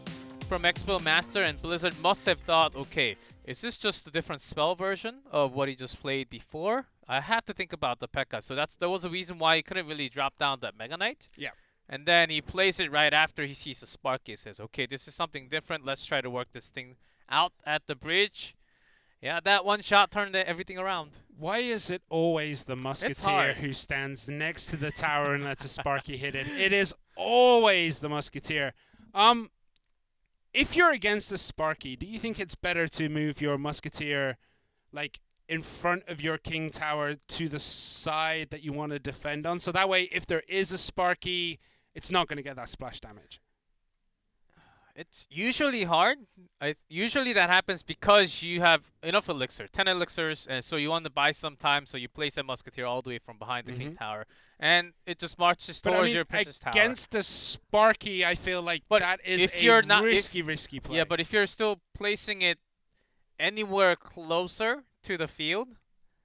from Expo Master, and Blizzard must have thought, okay, is this just a different spell version of what he just played before? I have to think about the P.E.K.K.A. So there was a reason why he couldn't really drop down that Mega Knight. Yeah. And then he plays it right after he sees the Sparky. He says, okay, this is something different. Let's try to work this thing out at the bridge. Yeah, that one shot turned everything around. Why is it always the Musketeer who stands next to the tower and lets a Sparky hit it? It is always the Musketeer. If you're against the Sparky, do you think it's better to move your Musketeer like in front of your King Tower to the side that you want to defend on? So that way, if there is a Sparky, it's not going to get that splash damage. It's usually hard. Usually that happens because you have enough elixir, 10 elixirs, and so you want to buy some time, so you place a Musketeer all the way from behind the King Tower, and it just marches towards your Princess Tower. Against the Sparky, I feel like that is risky play. Yeah, but if you're still placing it anywhere closer to the field,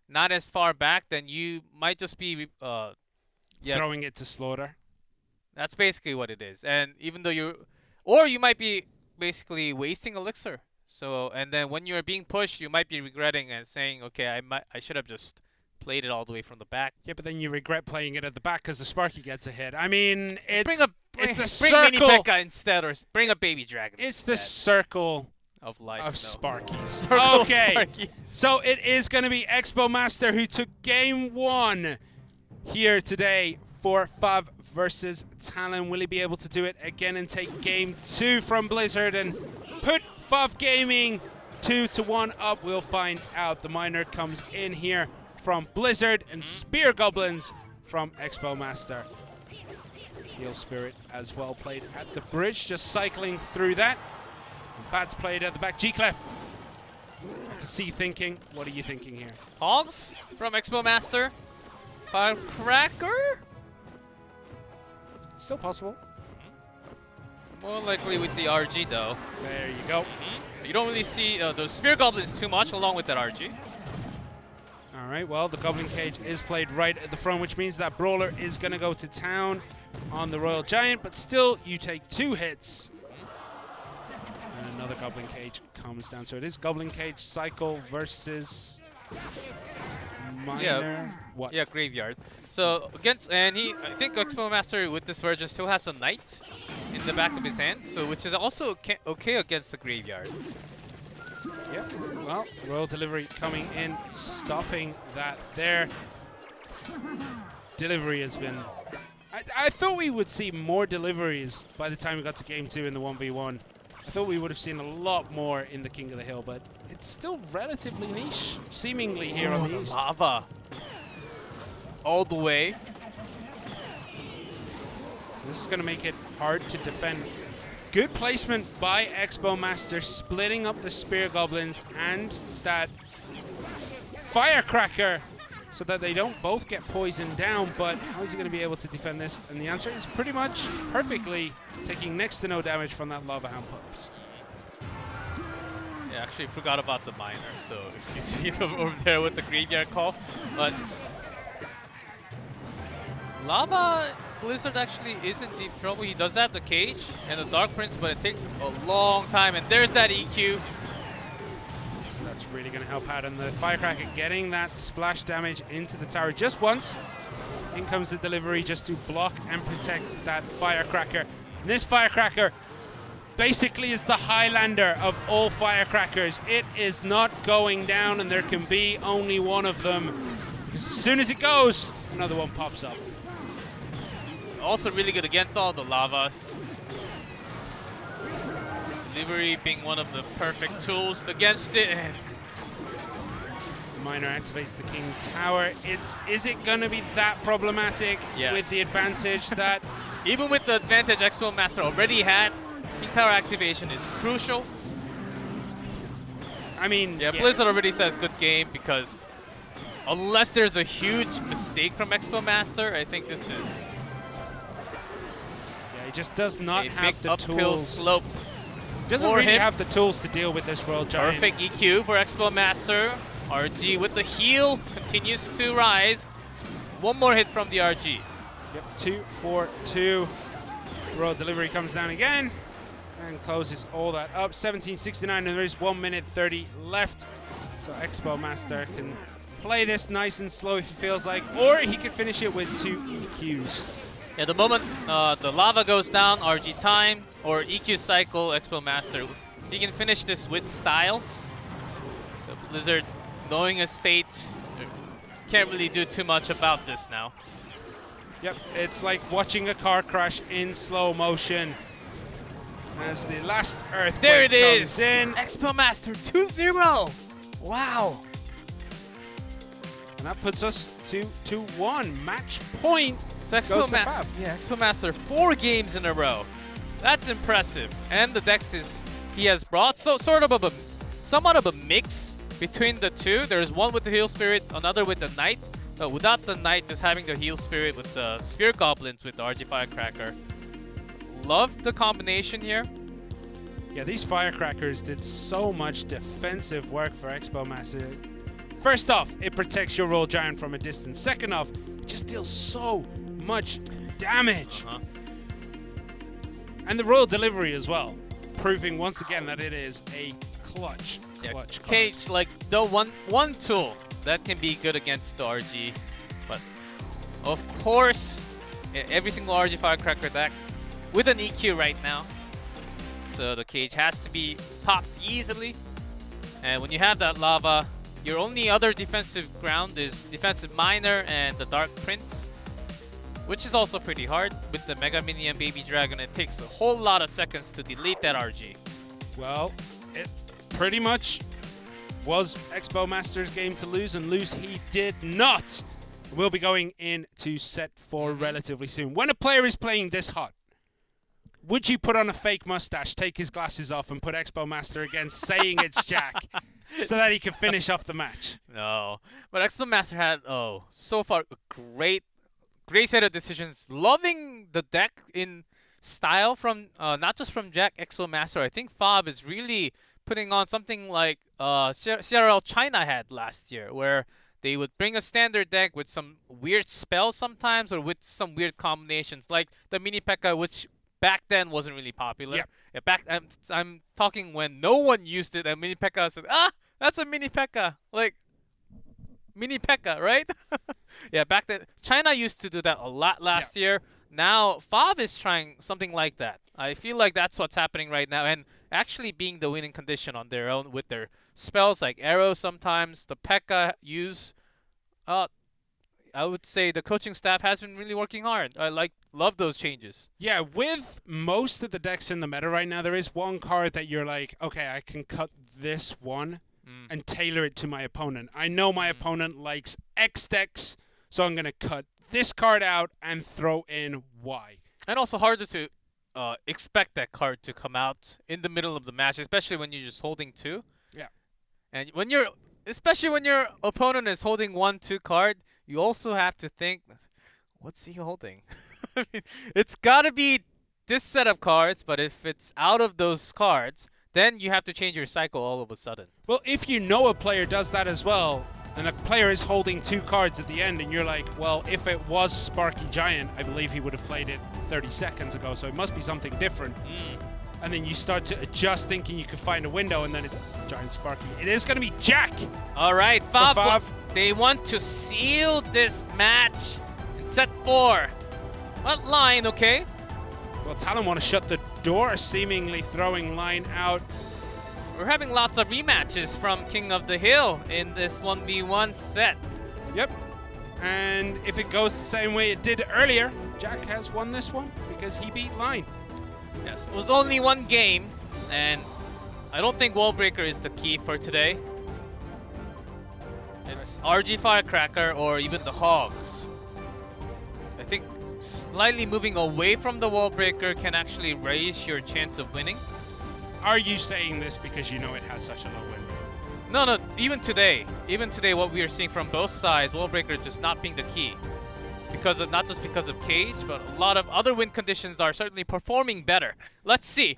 not as far back, then you might just be throwing it to slaughter. That's basically what it is. And even though or you might be basically wasting elixir. So, and then when you're being pushed, you might be regretting and saying, okay, I should have just played it all the way from the back. Yeah, but then you regret playing it at the back because the Sparky gets a hit. I mean, it's Bring the Mini circle. Pekka instead, or bring a baby dragon. It's the instead circle of life. of no. Sparkies. Circle of Okay, Sparkies. so it is going to be Expo Master who took game 1 here today for Fav versus Talon. Will he be able to do it again and take game 2 from Blizzard and put Fav Gaming 2-1 up? We'll find out. The miner comes in here from Blizzard and Spear Goblins from Expo Master. Heal Spirit as well played at the bridge, just cycling through that. And Bats played at the back. G-Clef, I can see thinking. What are you thinking here? Hogs from Expo Master. Firecracker? Still possible. More likely with the RG though. There you go. You don't really see those Spear Goblins too much along with that RG. All right, well, the Goblin Cage is played right at the front, which means that Brawler is going to go to town on the Royal Giant, but still, you take 2 hits. And another Goblin Cage comes down. So it is Goblin Cage cycle versus Miner. Yeah. What? Yeah, Graveyard. So against, and I think Expo Master with this version still has a Knight in the back of his hand, so which is also okay against the Graveyard. Yeah, well, Royal Delivery coming in, stopping that there. Delivery has been... I thought we would see more deliveries by the time we got to game 2 in the 1v1. I thought we would have seen a lot more in the King of the Hill, but it's still relatively niche, seemingly here on the east. Lava. All the way. So this is going to make it hard to defend. Good placement by Expo Master, splitting up the Spear Goblins and that Firecracker so that they don't both get poisoned down. But how is he going to be able to defend this? And the answer is pretty much perfectly, taking next to no damage from that Lava Hound Pumps. Yeah, actually forgot about the miner, so excuse me over there with the Graveyard call. But Lava Blizzard actually is in deep trouble. He does have the cage and the Dark Prince, but it takes a long time. And there's that EQ. That's really going to help out. And the Firecracker getting that splash damage into the tower just once. In comes the delivery just to block and protect that Firecracker. And this Firecracker basically is the Highlander of all Firecrackers. It is not going down, and there can be only one of them. Because as soon as it goes, another one pops up. Also really good against all the lavas. Delivery being one of the perfect tools against it. Miner activates the King Tower. Is it going to be that problematic? Yes. With the advantage that... Even with the advantage Expo Master already had, King Tower activation is crucial. I mean... Yeah, Blizzard already says good game because unless there's a huge mistake from Expo Master, I think this is... Yeah, he just does not have the uphill tools. Slope. Doesn't really have the tools to deal with this Royal Giant. Perfect EQ for Expo Master. RG with the heal continues to rise. One more hit from the RG. Yep, 2-4-2. Royal Delivery comes down again and closes all that up. 17:69, and there is 1 minute 30 left. So Expo Master can play this nice and slow if he feels like, or he could finish it with 2 EQs. Yeah, the moment the lava goes down, RG time, or EQ cycle, Expo Master, he can finish this with style. So Blizzard, knowing his fate, can't really do too much about this now. Yep, it's like watching a car crash in slow motion. As the last earthquake there it comes is! in. Expo Master 2-0! Wow! And that puts us to 2-1. Match point. So Expo Master 4 games in a row. That's impressive. And the decks he has brought somewhat of a mix between the two. There's one with the Heal Spirit, another with the Knight. But without the Knight, just having the Heal Spirit with the Spear Goblins with the RG Firecracker. Love the combination here. Yeah, these Firecrackers did so much defensive work for Expo Master. First off, it protects your Royal Giant from a distance. Second off, it just deals so much damage. And the Royal Delivery as well, proving once again that it is a clutch card. Cage, like the one tool that can be good against the RG. But of course, every single RG Firecracker deck with an EQ right now. So the cage has to be popped easily. And when you have that lava, your only other defensive ground is defensive Miner and the Dark Prince, which is also pretty hard. With the Mega Mini and Baby Dragon, it takes a whole lot of seconds to delete that RG. Well, it pretty much was Expo Master's game to lose, and lose he did not. We'll be going into set 4 relatively soon. When a player is playing this hot, would you put on a fake mustache, take his glasses off, and put Expo Master against saying it's Jack so that he can finish off the match? No. But Expo Master had, so far, a great set of decisions. Loving the deck in style from, not just from Jack, Expo Master. I think Fob is really putting on something like CRL China had last year, where they would bring a standard deck with some weird spells sometimes, or with some weird combinations, like the Mini P.E.K.K.A, which back then wasn't really popular. Yep. Yeah, I'm talking when no one used it, and Mini P.E.K.K.A said, that's a Mini P.E.K.K.A. Like, Mini P.E.K.K.A, right? Yeah, back then, China used to do that a lot last year. Now, Fob is trying something like that. I feel like that's what's happening right now, and actually being the winning condition on their own with their spells like Arrow sometimes, the P.E.K.K.A use. I would say the coaching staff has been really working hard. I love those changes. Yeah, with most of the decks in the meta right now, there is one card that you're like, okay, I can cut this one and tailor it to my opponent. I know my opponent likes X decks, so I'm going to cut this card out and throw in Y. And also harder to expect that card to come out in the middle of the match, especially when you're just holding 2. Yeah. And especially when your opponent is holding 1-2 card, you also have to think, what's he holding? I mean, it's got to be this set of cards, but if it's out of those cards, then you have to change your cycle all of a sudden. Well, if you know a player does that as well, and a player is holding 2 cards at the end, and you're like, well, if it was Sparky Giant, I believe he would have played it 30 seconds ago, so it must be something different. And then you start to adjust, thinking you can find a window, and then it's Giant Sparky. It is going to be Jack. All right, Fob. They want to seal this match in set 4. What line, okay? Well, Talon want to shut the door, seemingly throwing line out. We're having lots of rematches from King of the Hill in this 1v1 set. Yep. And if it goes the same way it did earlier, Jack has won this one because he beat line. Yes, it was only one game, and I don't think Wall Breaker is the key for today. It's RG Firecracker or even the Hogs. I think slightly moving away from the Wall Breaker can actually raise your chance of winning. Are you saying this because you know it has such a low win rate? No, even today, what we are seeing from both sides, Wall Breaker just not being the key. Not just because of Cage, but a lot of other win conditions are certainly performing better. Let's see.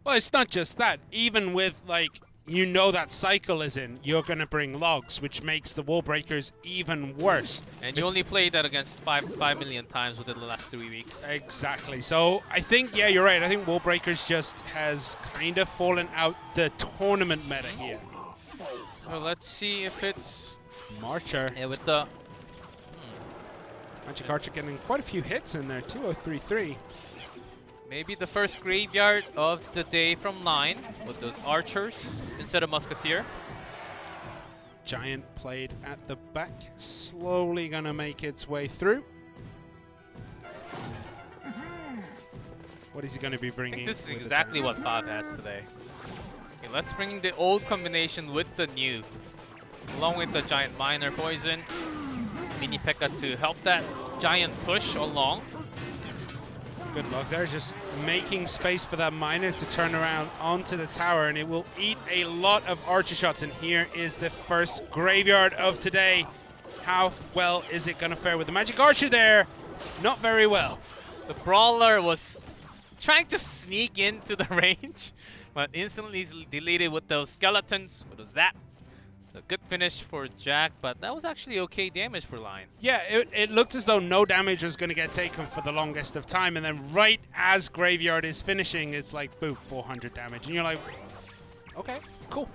Well, it's not just that. Even with, like, you know that cycle is in, you're going to bring logs, which makes the Wall Breakers even worse. And you only played that against 5 million times within the last 3 weeks. Exactly. So I think, yeah, you're right. I think Wall Breakers just has kind of fallen out the tournament meta here. So let's see if it's... Marcher. Yeah, with the... Magic Archer getting quite a few hits in there, 2033. Maybe the first graveyard of the day from line with those archers instead of Musketeer. Giant played at the back, slowly gonna make its way through. What is he gonna be bringing? I think this is exactly what Fob has today. Okay, let's bring the old combination with the new. Along with the Giant Miner Poison. Mini P.E.K.K.A to help that Giant push along. Good luck there, just making space for that Miner to turn around onto the tower, and it will eat a lot of archer shots. And here is the first graveyard of today. How well is it going to fare with the Magic Archer there? Not very well. The Brawler was trying to sneak into the range, but instantly deleted with those skeletons, with a zap. A good finish for Jack, but that was actually okay damage for line. Yeah, it looked as though no damage was going to get taken for the longest of time, and then right as Graveyard is finishing, it's like, boom, 400 damage. And you're like, okay, cool.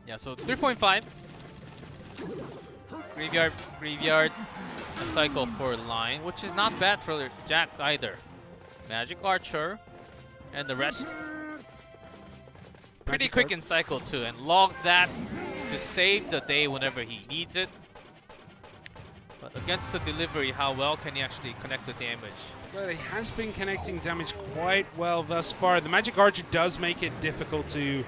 Yeah, so 3.5. Graveyard cycle for line, which is not bad for Jack either. Magic Archer and the rest. Pretty quick in cycle too, and logs that to save the day whenever he needs it. But against the delivery, how well can he actually connect the damage? Well, he has been connecting damage quite well thus far. The Magic Archer does make it difficult to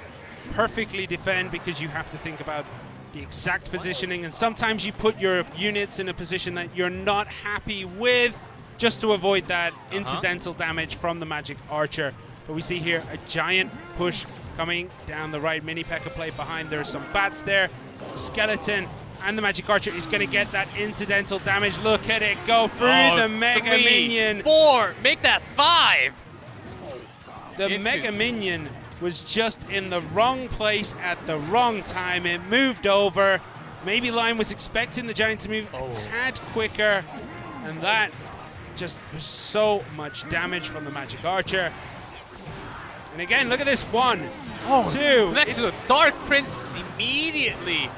perfectly defend because you have to think about the exact positioning, and sometimes you put your units in a position that you're not happy with just to avoid that incidental damage from the Magic Archer. But we see here a giant push coming down the right. Mini P.E.K.K.A play behind. There's some bats there. Skeleton and the Magic Archer is going to get that incidental damage. Look at it go through the Mega Minion. 4, make that 5. The Mega Minion was just in the wrong place at the wrong time. It moved over. Maybe Line was expecting the Giant to move a tad quicker, and that just was so much damage from the Magic Archer. And again, look at this. 1, 2. Next to the Dark Prince immediately.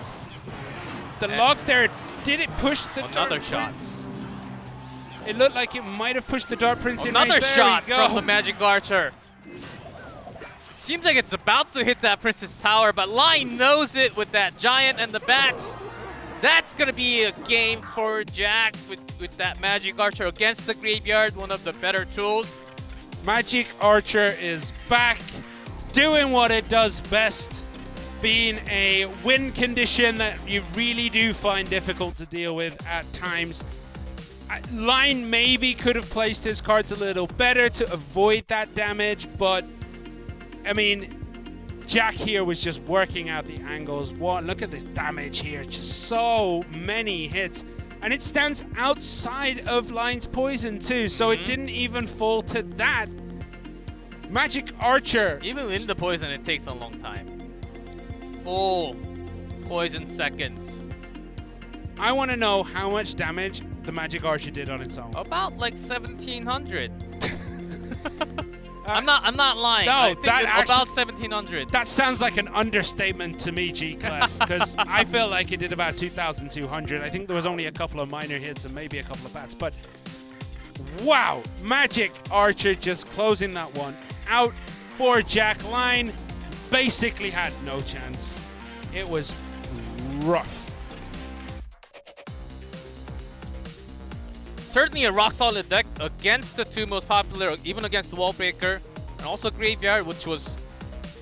The log there, did it push the Another Dark shot. Prince? It looked like it might have pushed the Dark Prince in. Another shot there we go. from the Magic Archer. It seems like it's about to hit that Princess Tower, but Line knows it with that Giant and the Bats. That's going to be a game for Jack with that Magic Archer against the Graveyard, one of the better tools. Magic Archer is back, doing what it does best, being a win condition that you really do find difficult to deal with at times. Line maybe could have placed his cards a little better to avoid that damage, but I mean, Jack here was just working out the angles. Look at this damage here, just so many hits. And it stands outside of Line's poison too, so it didn't even fall to that. Magic Archer. Even in the poison, it takes a long time. Full poison seconds. I want to know how much damage the Magic Archer did on its own. About like 1,700. I'm not lying. No, I think that it's about 1,700. That sounds like an understatement to me, G-Clef, because I feel like it did about 2,200. I think there was only a couple of minor hits and maybe a couple of bats, but wow, Magic Archer just closing that one out for Jack. Line basically had no chance. It was rough. Certainly a rock-solid deck against the two most popular, even against the Wallbreaker, and also Graveyard, which was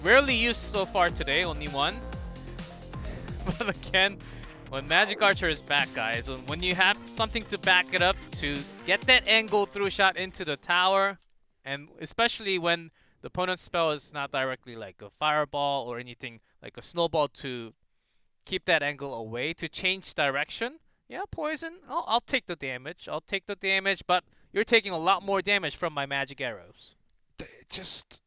rarely used so far today, only one. But again, when Magic Archer is back, guys, and when you have something to back it up to get that angle through shot into the tower, and especially when the opponent's spell is not directly like a fireball or anything like a snowball to keep that angle away, to change direction. Yeah, poison. I'll take the damage. I'll take the damage, but you're taking a lot more damage from my magic arrows. Just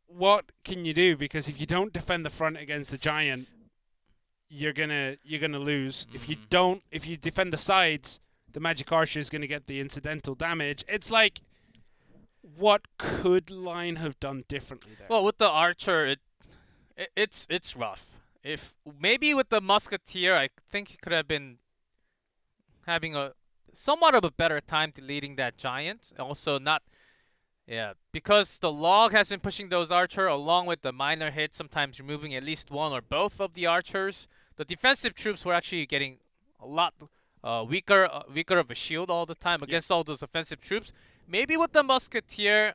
what can you do? Because if you don't defend the front against the Giant, you're gonna lose. If you defend the sides, the Magic Archer is gonna get the incidental damage. It's like, what could Line have done differently there? Well, with the Archer, it's rough. If maybe with the Musketeer, I think he could have been having a somewhat of a better time deleting that Giant. Also not, because the log has been pushing those Archer along with the minor hits, sometimes removing at least one or both of the Archers. The defensive troops were actually getting a lot weaker of a shield all the time against all those offensive troops. Maybe with the Musketeer,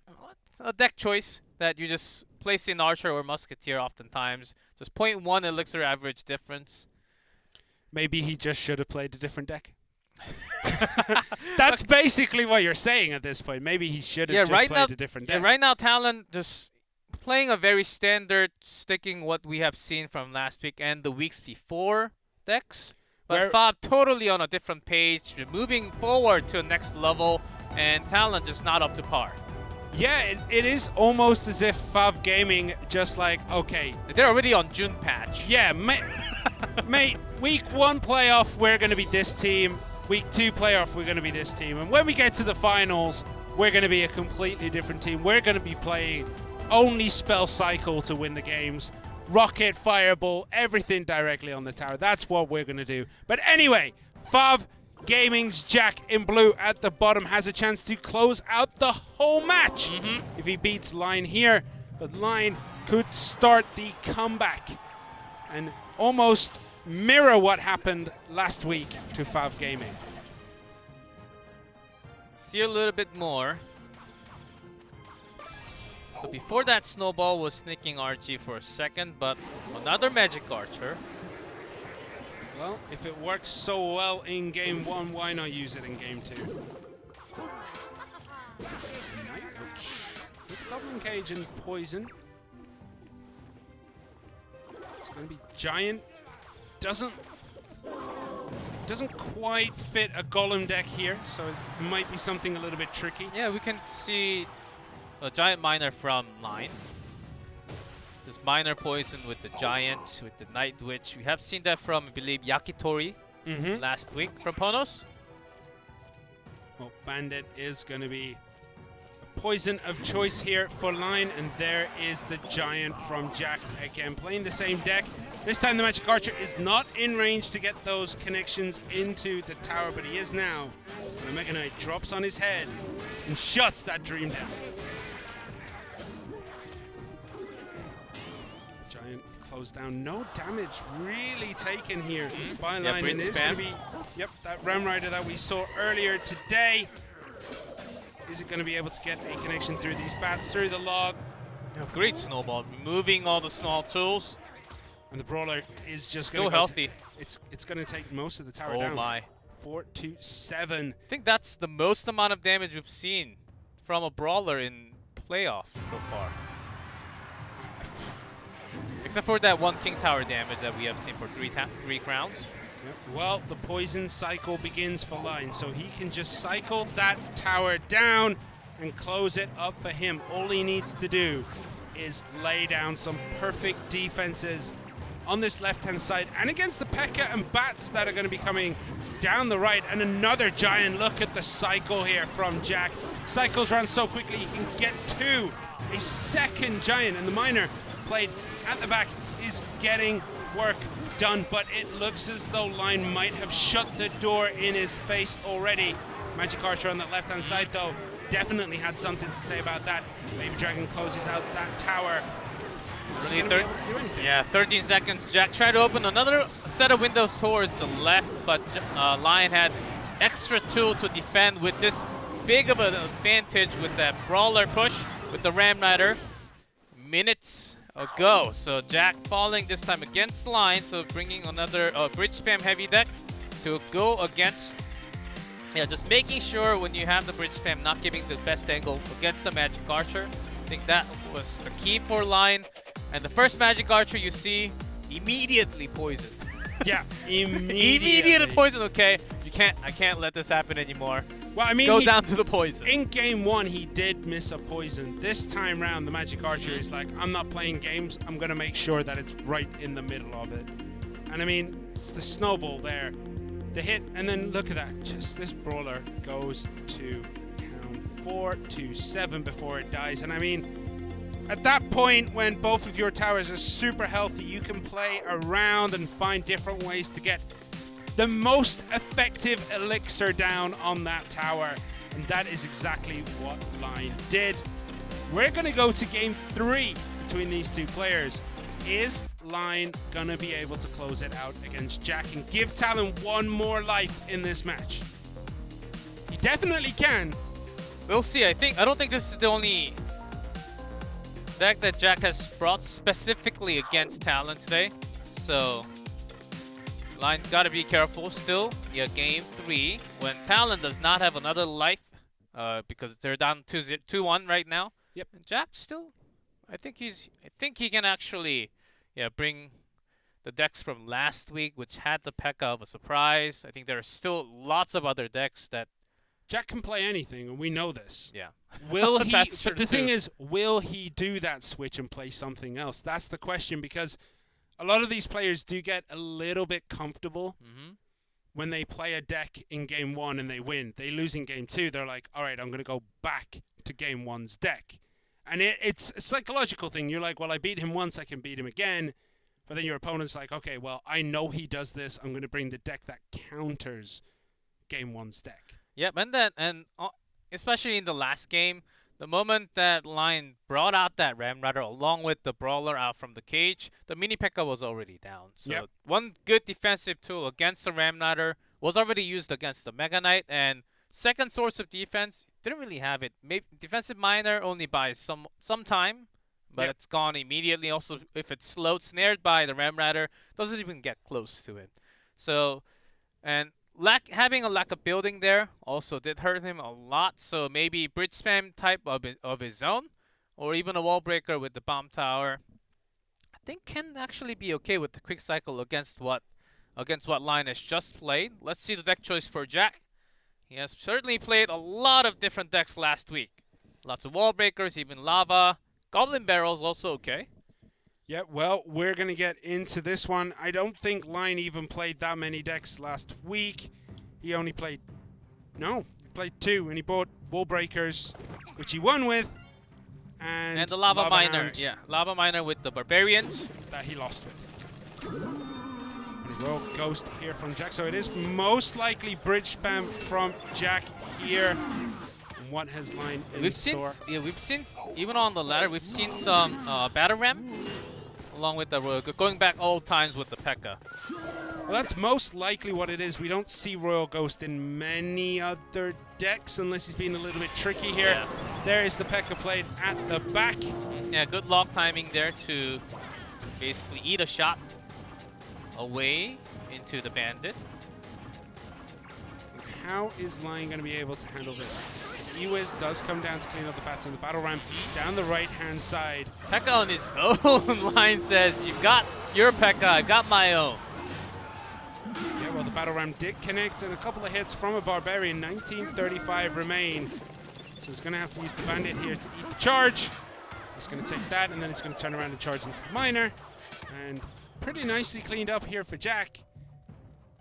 a deck choice that you just place in Archer or Musketeer oftentimes. Just 0.1 elixir average difference. Maybe he just should have played a different deck. That's basically what you're saying at this point. Maybe he should have just played a different deck. Yeah, right now Talon just playing a very standard, sticking what we have seen from last week and the weeks before decks. But Fob totally on a different page, moving forward to the next level, and Talon just not up to par. Yeah, it is almost as if Fob Gaming just like, okay. They're already on June patch. Yeah, mate, week 1 playoff, we're going to be this team. Week 2 playoff, we're going to be this team. And when we get to the finals, we're going to be a completely different team. We're going to be playing only spell cycle to win the games. rocket, fireball, everything directly on the tower. That's what we're going to do. But anyway, Fav Gaming's Jack in blue at the bottom has a chance to close out the whole match if he beats Line here. But Line could start the comeback and almost mirror what happened last week to Fav Gaming. See a little bit more. So before that, Snowball was sneaking RG for a second, but another Magic Archer. Well, if it works so well in game 1, why not use it in game 2? With Goblin Cage and Poison. It's going to be Giant. Doesn't quite fit a Golem deck here, so it might be something a little bit tricky. Yeah, we can see a Giant Miner from Line. This Miner Poison with the Giant, with the Night Witch. We have seen that from, I believe, Yakitori last week from Ponos. Well, Bandit is going to be a poison of choice here for Line, and there is the Giant from Jack again, playing the same deck. This time the Magic Archer is not in range to get those connections into the tower, but he is now. And the Mega Knight drops on his head and shuts that Dream down. Giant closed down. No damage really taken here by Line. And it is going to be, that Ram Rider that we saw earlier today. Is it going to be able to get a connection through these bats, through the log? Great Snowball, removing all the small tools. And the Brawler is just still healthy. It's going to take most of the tower Oh down. my. 4-7. I think that's the most amount of damage we've seen from a Brawler in playoff so far. Except for that one King Tower damage that we have seen for three crowns. Yep. Well, the poison cycle begins for Line, so he can just cycle that tower down and close it up for him. All he needs to do is lay down some perfect defenses on this left-hand side and against the P.E.K.K.A. and bats that are going to be coming down the right. And another Giant. Look at the cycle here from Jack. Cycles around so quickly you can get two. A second Giant, and the Miner played at the back is getting work done, but it looks as though Line might have shut the door in his face already. Magic Archer on that left-hand side, though, definitely had something to say about that. Baby Dragon closes out that tower. Yeah, 13 seconds. Jack tried to open another set of windows towards the left, but Lion had extra tool to defend with this big of an advantage with that Brawler push with the Ram Rider. Minutes ago. So Jack falling this time against Line, so bringing another bridge spam heavy deck to go against. Yeah, just making sure when you have the bridge spam, not giving the best angle against the Magic Archer. I think that was the key for Line. And the first Magic Archer you see, immediately poison. Yeah, immediately. Immediate poison. Okay, I can't let this happen anymore. Well, I mean, go down to the poison. In game 1, he did miss a poison. This time round, the Magic Archer is like, I'm not playing games. I'm going to make sure that it's right in the middle of it. And I mean, it's the snowball there. The hit, and then look at that. Just this Brawler goes to down 4-7 before it dies. And I mean, at that point, when both of your towers are super healthy, you can play around and find different ways to get the most effective elixir down on that tower. And that is exactly what Line did. We're going to go to game 3 between these two players. Is Line going to be able to close it out against Jack and give Talon one more life in this match? He definitely can. We'll see. I don't think this is the only deck that Jack has brought specifically against Talon today. So Line's got to be careful still. Yeah, game 3 when Talon does not have another life because they're down 2-1 right now. Yep. And Jack still, I think he can actually bring the decks from last week, which had the P.E.K.K.A. of a surprise. I think there are still lots of other decks that Jack can play anything, and we know this. Yeah. Will he? That's but the true thing too. is, will he do that switch and play something else? That's the question, because a lot of these players do get a little bit comfortable when they play a deck in game 1 and they win. They lose in game 2. They're like, all right, I'm going to go back to game 1's deck. And it's a psychological thing. You're like, well, I beat him once, I can beat him again. But then your opponent's like, okay, well, I know he does this. I'm going to bring the deck that counters game one's deck. Yep, and especially in the last game, the moment that Line brought out that Ramrider along with the Brawler out from the cage, the Mini P.E.K.K.A was already down. So one good defensive tool against the Ramrider was already used against the Mega Knight, and second source of defense, didn't really have it. Maybe defensive miner only buys some time, but it's gone immediately. Also, if it's slowed, snared by the Ramrider, doesn't even get close to it. So, and having a lack of building there also did hurt him a lot. So maybe bridge spam type of his own, or even a wall breaker with the bomb tower, I think can actually be okay with the quick cycle against what Line has just played. Let's see the deck choice for Jack. He has certainly played a lot of different decks last week. Lots of wall breakers, even lava. Goblin barrels also okay. Yeah, well, we're going to get into this one. I don't think Line even played that many decks last week. He only played... No, he played 2, and he bought wall breakers, which he won with. And the lava miner, Hound, yeah. Lava miner with the barbarians. that he lost with. And a Royal Ghost here from Jack. So it is most likely bridge spam from Jack here. And what has Line in store? We've seen, even on the ladder, we've seen some battle ram. Along with the Royal, going back old times with the P.E.K.K.A. Well, that's most likely what it is. We don't see Royal Ghost in many other decks unless he's being a little bit tricky here. Yeah. There is the P.E.K.K.A played at the back. Yeah, good lock timing there to basically eat a shot away into the bandit. How is Line going to be able to handle this? E-Wiz does come down to clean up the bats, and the battle ramp down the right-hand side. P.E.K.K.A on his own. Line says, you've got your P.E.K.K.A, I've got my own. Yeah, well, the battle ram did connect, and a couple of hits from a Barbarian. 1935 remain. So he's going to have to use the bandit here to eat the charge. He's going to take that, and then he's going to turn around and charge into the miner. And pretty nicely cleaned up here for Jack.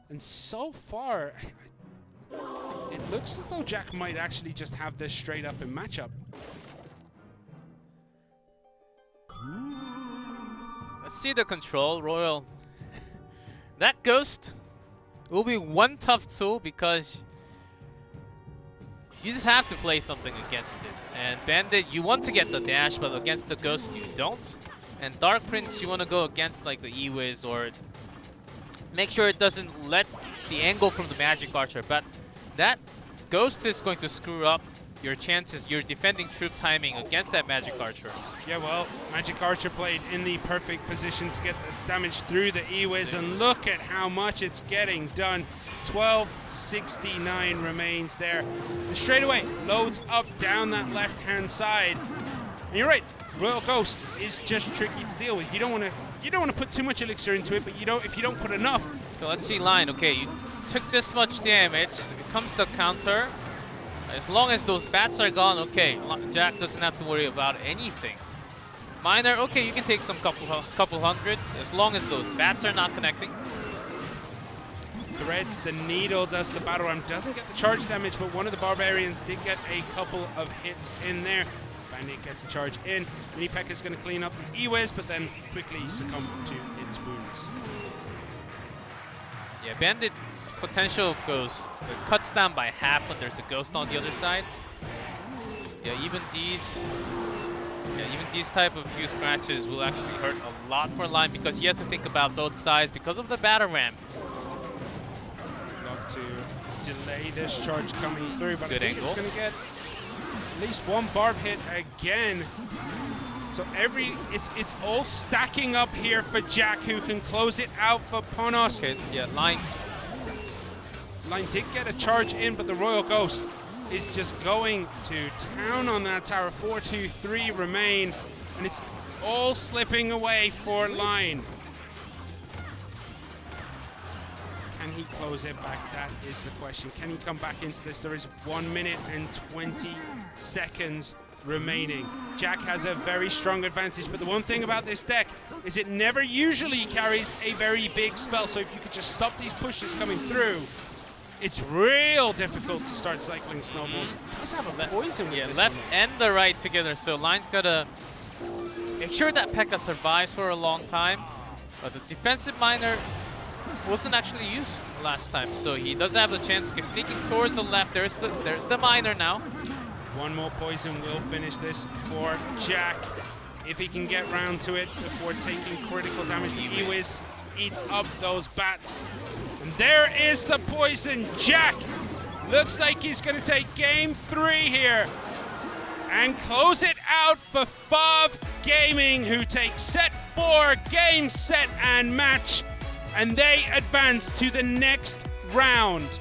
And so far, it looks as though Jack might actually just have this straight up in matchup. Let's see the control. Royal. That ghost will be one tough tool because you just have to play something against it. And Bandit, you want to get the dash, but against the ghost you don't. And Dark Prince, you want to go against like the E-Wiz or make sure it doesn't let the angle from the Magic Archer. But that ghost is going to screw up your chances, your defending troop timing against that Magic Archer. Yeah, well, Magic Archer played in the perfect position to get the damage through the E-Wiz, and look at how much it's getting done. 1269 remains there. And straight away, loads up down that left-hand side. And you're right, Royal Ghost is just tricky to deal with. You don't want to put too much elixir into it, but if you don't put enough. So let's see Line. Okay, you took this much damage. It comes the counter. As long as those bats are gone, okay, Jack doesn't have to worry about anything. Miner, okay, you can take some couple hundred as long as those bats are not connecting. Threads the needle, does the battle ram, doesn't get the charge damage, but one of the Barbarians did get a couple of hits in there. Bandit gets the charge in. Mini P.E.K.K.A is going to clean up the E-Wiz, but then quickly succumb to its wounds. Yeah, Bandit's potential cuts down by half when there's a ghost on the other side. Yeah, even these type of few scratches will actually hurt a lot for Line because he has to think about both sides because of the battle ramp. Love to delay this charge coming through, but Good I think angle. it's going to get at least one barb hit again. So it's all stacking up here for Jack, who can close it out for Ponos. Okay, yeah, Line did get a charge in, but the Royal Ghost is just going to town on that tower. 4-2-3 remain, and it's all slipping away for Line. Can he close it back? That is the question. Can he come back into this? There is 1 minute and 20 seconds remaining. Jack has a very strong advantage, but the one thing about this deck is it never usually carries a very big spell. So if you could just stop these pushes coming through, it's real difficult to start cycling snowballs. It does have a poison with this left one. and the right together. So Lion's gotta make sure that P.E.K.K.A survives for a long time. But the defensive miner wasn't actually used last time, so he does have the chance because sneaking towards the left. There's the miner now. One more poison will finish this for Jack. If he can get round to it before taking critical damage, Ewiz eats up those bats. And there is the poison. Jack looks like he's going to take game 3 here and close it out for Fav Gaming, who take set 4, game, set, and match. And they advance to the next round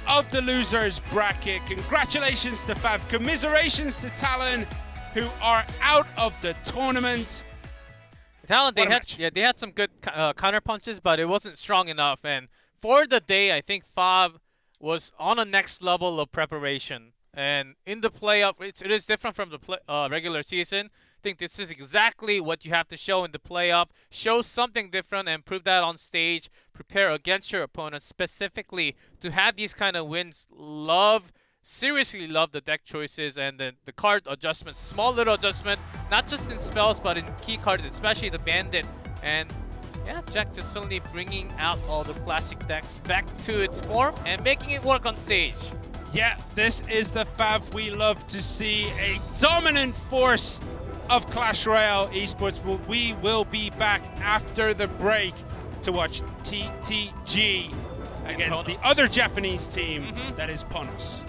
of the losers bracket. Congratulations to Fav, commiserations to Talon, who are out of the tournament. Talon, they had some good counter punches, but it wasn't strong enough. And for the day, I think Fav was on a next level of preparation. And in the playoff, it is different from the regular season. I think this is exactly what you have to show in the playoff. Show something different and prove that on stage. Prepare against your opponent specifically to have these kind of wins. Seriously love the deck choices and the card adjustments. Small little adjustment, not just in spells, but in key cards, especially the Bandit. And yeah, Jack just suddenly bringing out all the classic decks back to its form and making it work on stage. Yeah, this is the Fav we love to see. A dominant force of Clash Royale esports. We will be back after the break to watch TTG against the other Japanese team, that is Ponos.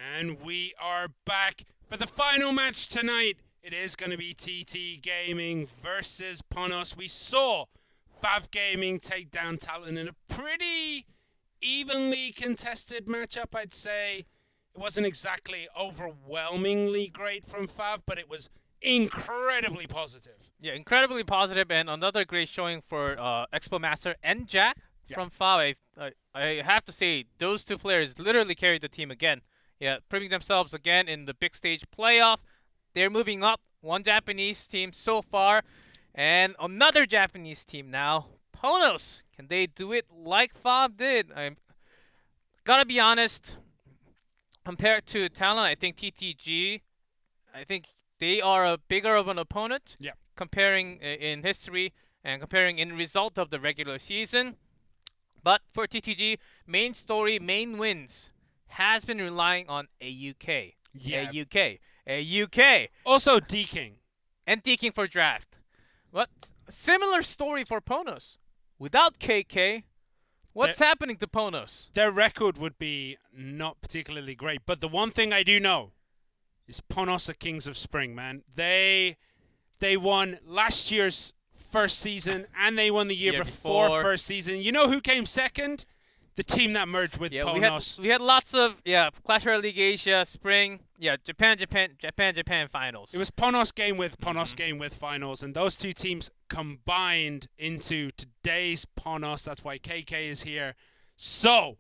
And we are back for the final match tonight. It is going to be TT Gaming versus Ponos. We saw Fav Gaming take down Talon in a pretty evenly contested matchup, I'd say. It wasn't exactly overwhelmingly great from Fav, but it was incredibly positive. Yeah, incredibly positive, and another great showing for Expo Master and Jack from Fav. I have to say, those two players literally carried the team again. Yeah, proving themselves again in the big stage playoff. They're moving up. One Japanese team so far, and another Japanese team now. Ponos, can they do it like Fav did? I gotta be honest. Compared to Talon, I think TTG, I think they are a bigger of an opponent. Yeah. Comparing in history and comparing in result of the regular season. But for TTG, main story, main wins has been relying on AUK. Yeah. AUK. Also D-King. And D-King for draft. But similar story for Ponos. Without KK, what's happening to Ponos? Their record would be not particularly great, but the one thing I do know is Ponos are kings of spring, man. They won last year's first season, and they won the year before first season. You know who came second? The team that merged with Ponos. We had lots of Clash Royale League Asia spring, Japan finals. It was Ponos game with Ponos game with finals, and those two teams combined into today's Ponos. That's why KK is here. So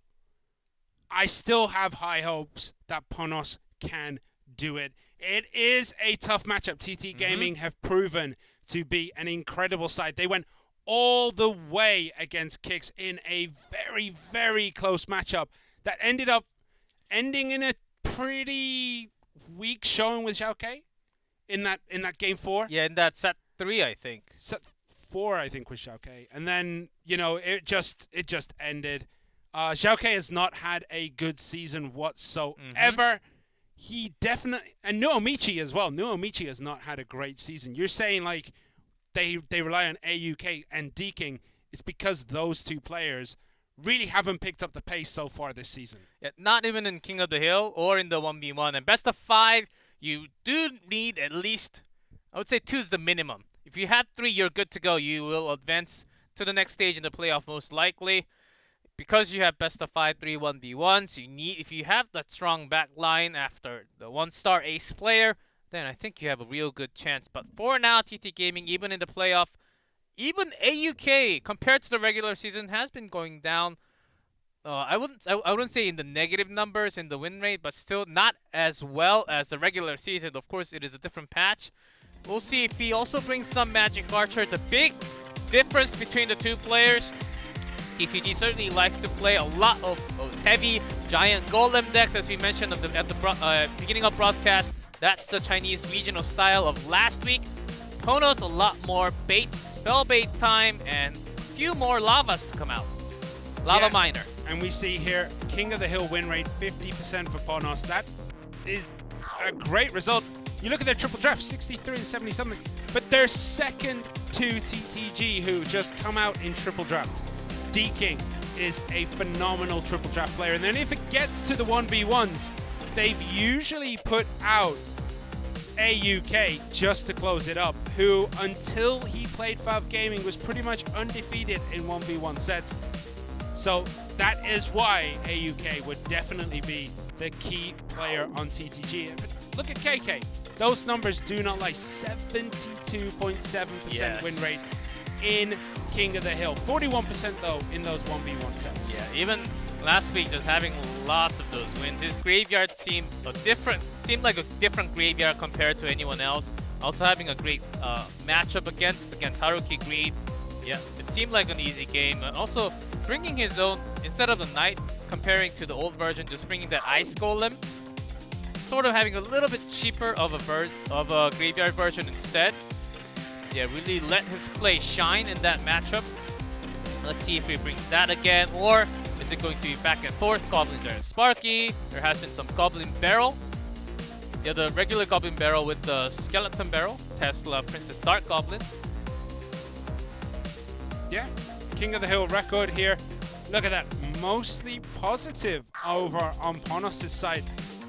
I still have high hopes that Ponos can do it. It is a tough matchup. TT Gaming have proven to be an incredible side. They went all the way against Kicks in a very, very close matchup that ended up ending in a pretty weak showing with Xiaoke in that game 4. Yeah, in that set 3, I think. Set 4, I think, was Xiaoke. And then, it just ended. Xiaoke has not had a good season whatsoever. He definitely, and Nuomichi as well. Nuomichi has not had a great season. You're saying like they rely on AUK and D-King. It's because those two players really haven't picked up the pace so far this season. Yeah, not even in King of the Hill or in the 1v1. And best of 5, you do need at least, I would say 2 is the minimum. If you have 3, you're good to go. You will advance to the next stage in the playoff most likely. Because you have best of 5, 3 1v1s, if you have that strong back line after the 1-star ace player, then I think you have a real good chance. But for now, TT Gaming, even in the playoff, even AUK compared to the regular season has been going down. I wouldn't say in the negative numbers in the win rate, but still not as well as the regular season. Of course, it is a different patch. We'll see if he also brings some Magic Archer. The big difference between the two players, TTG certainly likes to play a lot of heavy giant golem decks, as we mentioned at the beginning of broadcast. That's the Chinese regional style of last week. Ponos a lot more baits, spell bait time, and a few more lavas to come out. Lava Miner. And we see here, King of the Hill win rate, 50% for Ponos. That is a great result. You look at their triple draft, 63 and 70 something, but they're second to TTG, who just come out in triple draft. D-King is a phenomenal triple draft player. And then if it gets to the 1v1s, they've usually put out AUK just to close it up, who until he played Fav Gaming was pretty much undefeated in 1v1 sets. So that is why AUK would definitely be the key player on TTG. But look at KK. Those numbers do not lie. 72.7% win rate in King of the Hill. 41% though in those 1v1 sets. Yeah, even last week just having lots of those wins. His graveyard seemed like a different graveyard compared to anyone else. Also having a great matchup against Haruki Greed. Yeah, it seemed like an easy game. Also bringing his own, instead of the Knight, comparing to the old version, just bringing that Ice Golem. Sort of having a little bit cheaper of a graveyard version instead. Yeah, really let his play shine in that matchup. Let's see if he brings that again, or is it going to be back and forth? Goblin there, Sparky. There has been some Goblin Barrel. Yeah, the regular Goblin Barrel with the Skeleton Barrel. Tesla, Princess Dark Goblin. Yeah, King of the Hill record here. Look at that, mostly positive over on Ponos' side.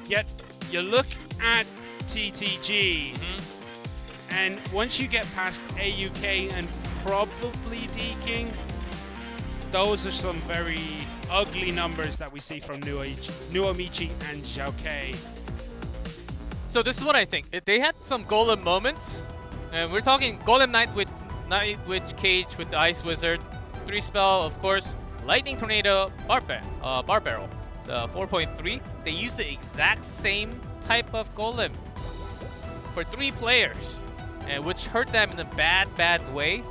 Yet you look at TTG, and once you get past AUK and probably D-King, those are some very ugly numbers that we see from Nuomichi and Zhao Kei. So this is what I think. They had some golem moments, and we're talking Golem Knight with Night Witch Cage with the Ice Wizard, 3 spell, of course, Lightning Tornado, Bar Barrel, the 4.3. They use the exact same type of golem for 3 players, and which hurt them in a bad way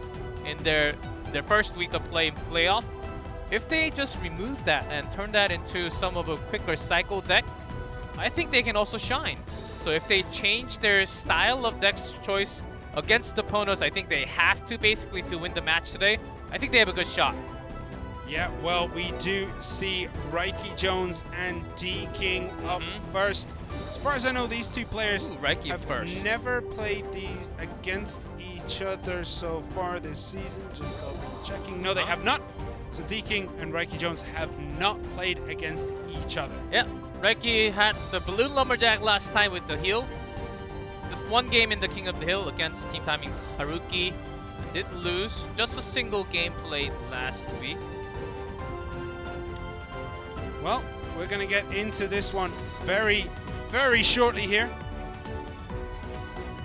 in their first week of playoff. If they just remove that and turn that into some of a quicker cycle deck, I think they can also shine. So if they change their style of deck's choice against the Ponos, I think they have to basically to win the match today. I think they have a good shot. Yeah, well, we do see Reiki Jones and D-King up first. As far as I know, these 2 players have never played these against each other so far this season. Just double checking. No, they have not. So D-King and Reiki Jones have not played against each other. Yeah, Reiki had the Balloon Lumberjack last time with the heal. Just 1 game in the King of the Hill against Team Timing's Haruki. Did lose. Just a single game played last week. Well, we're going to get into this one very, very shortly here.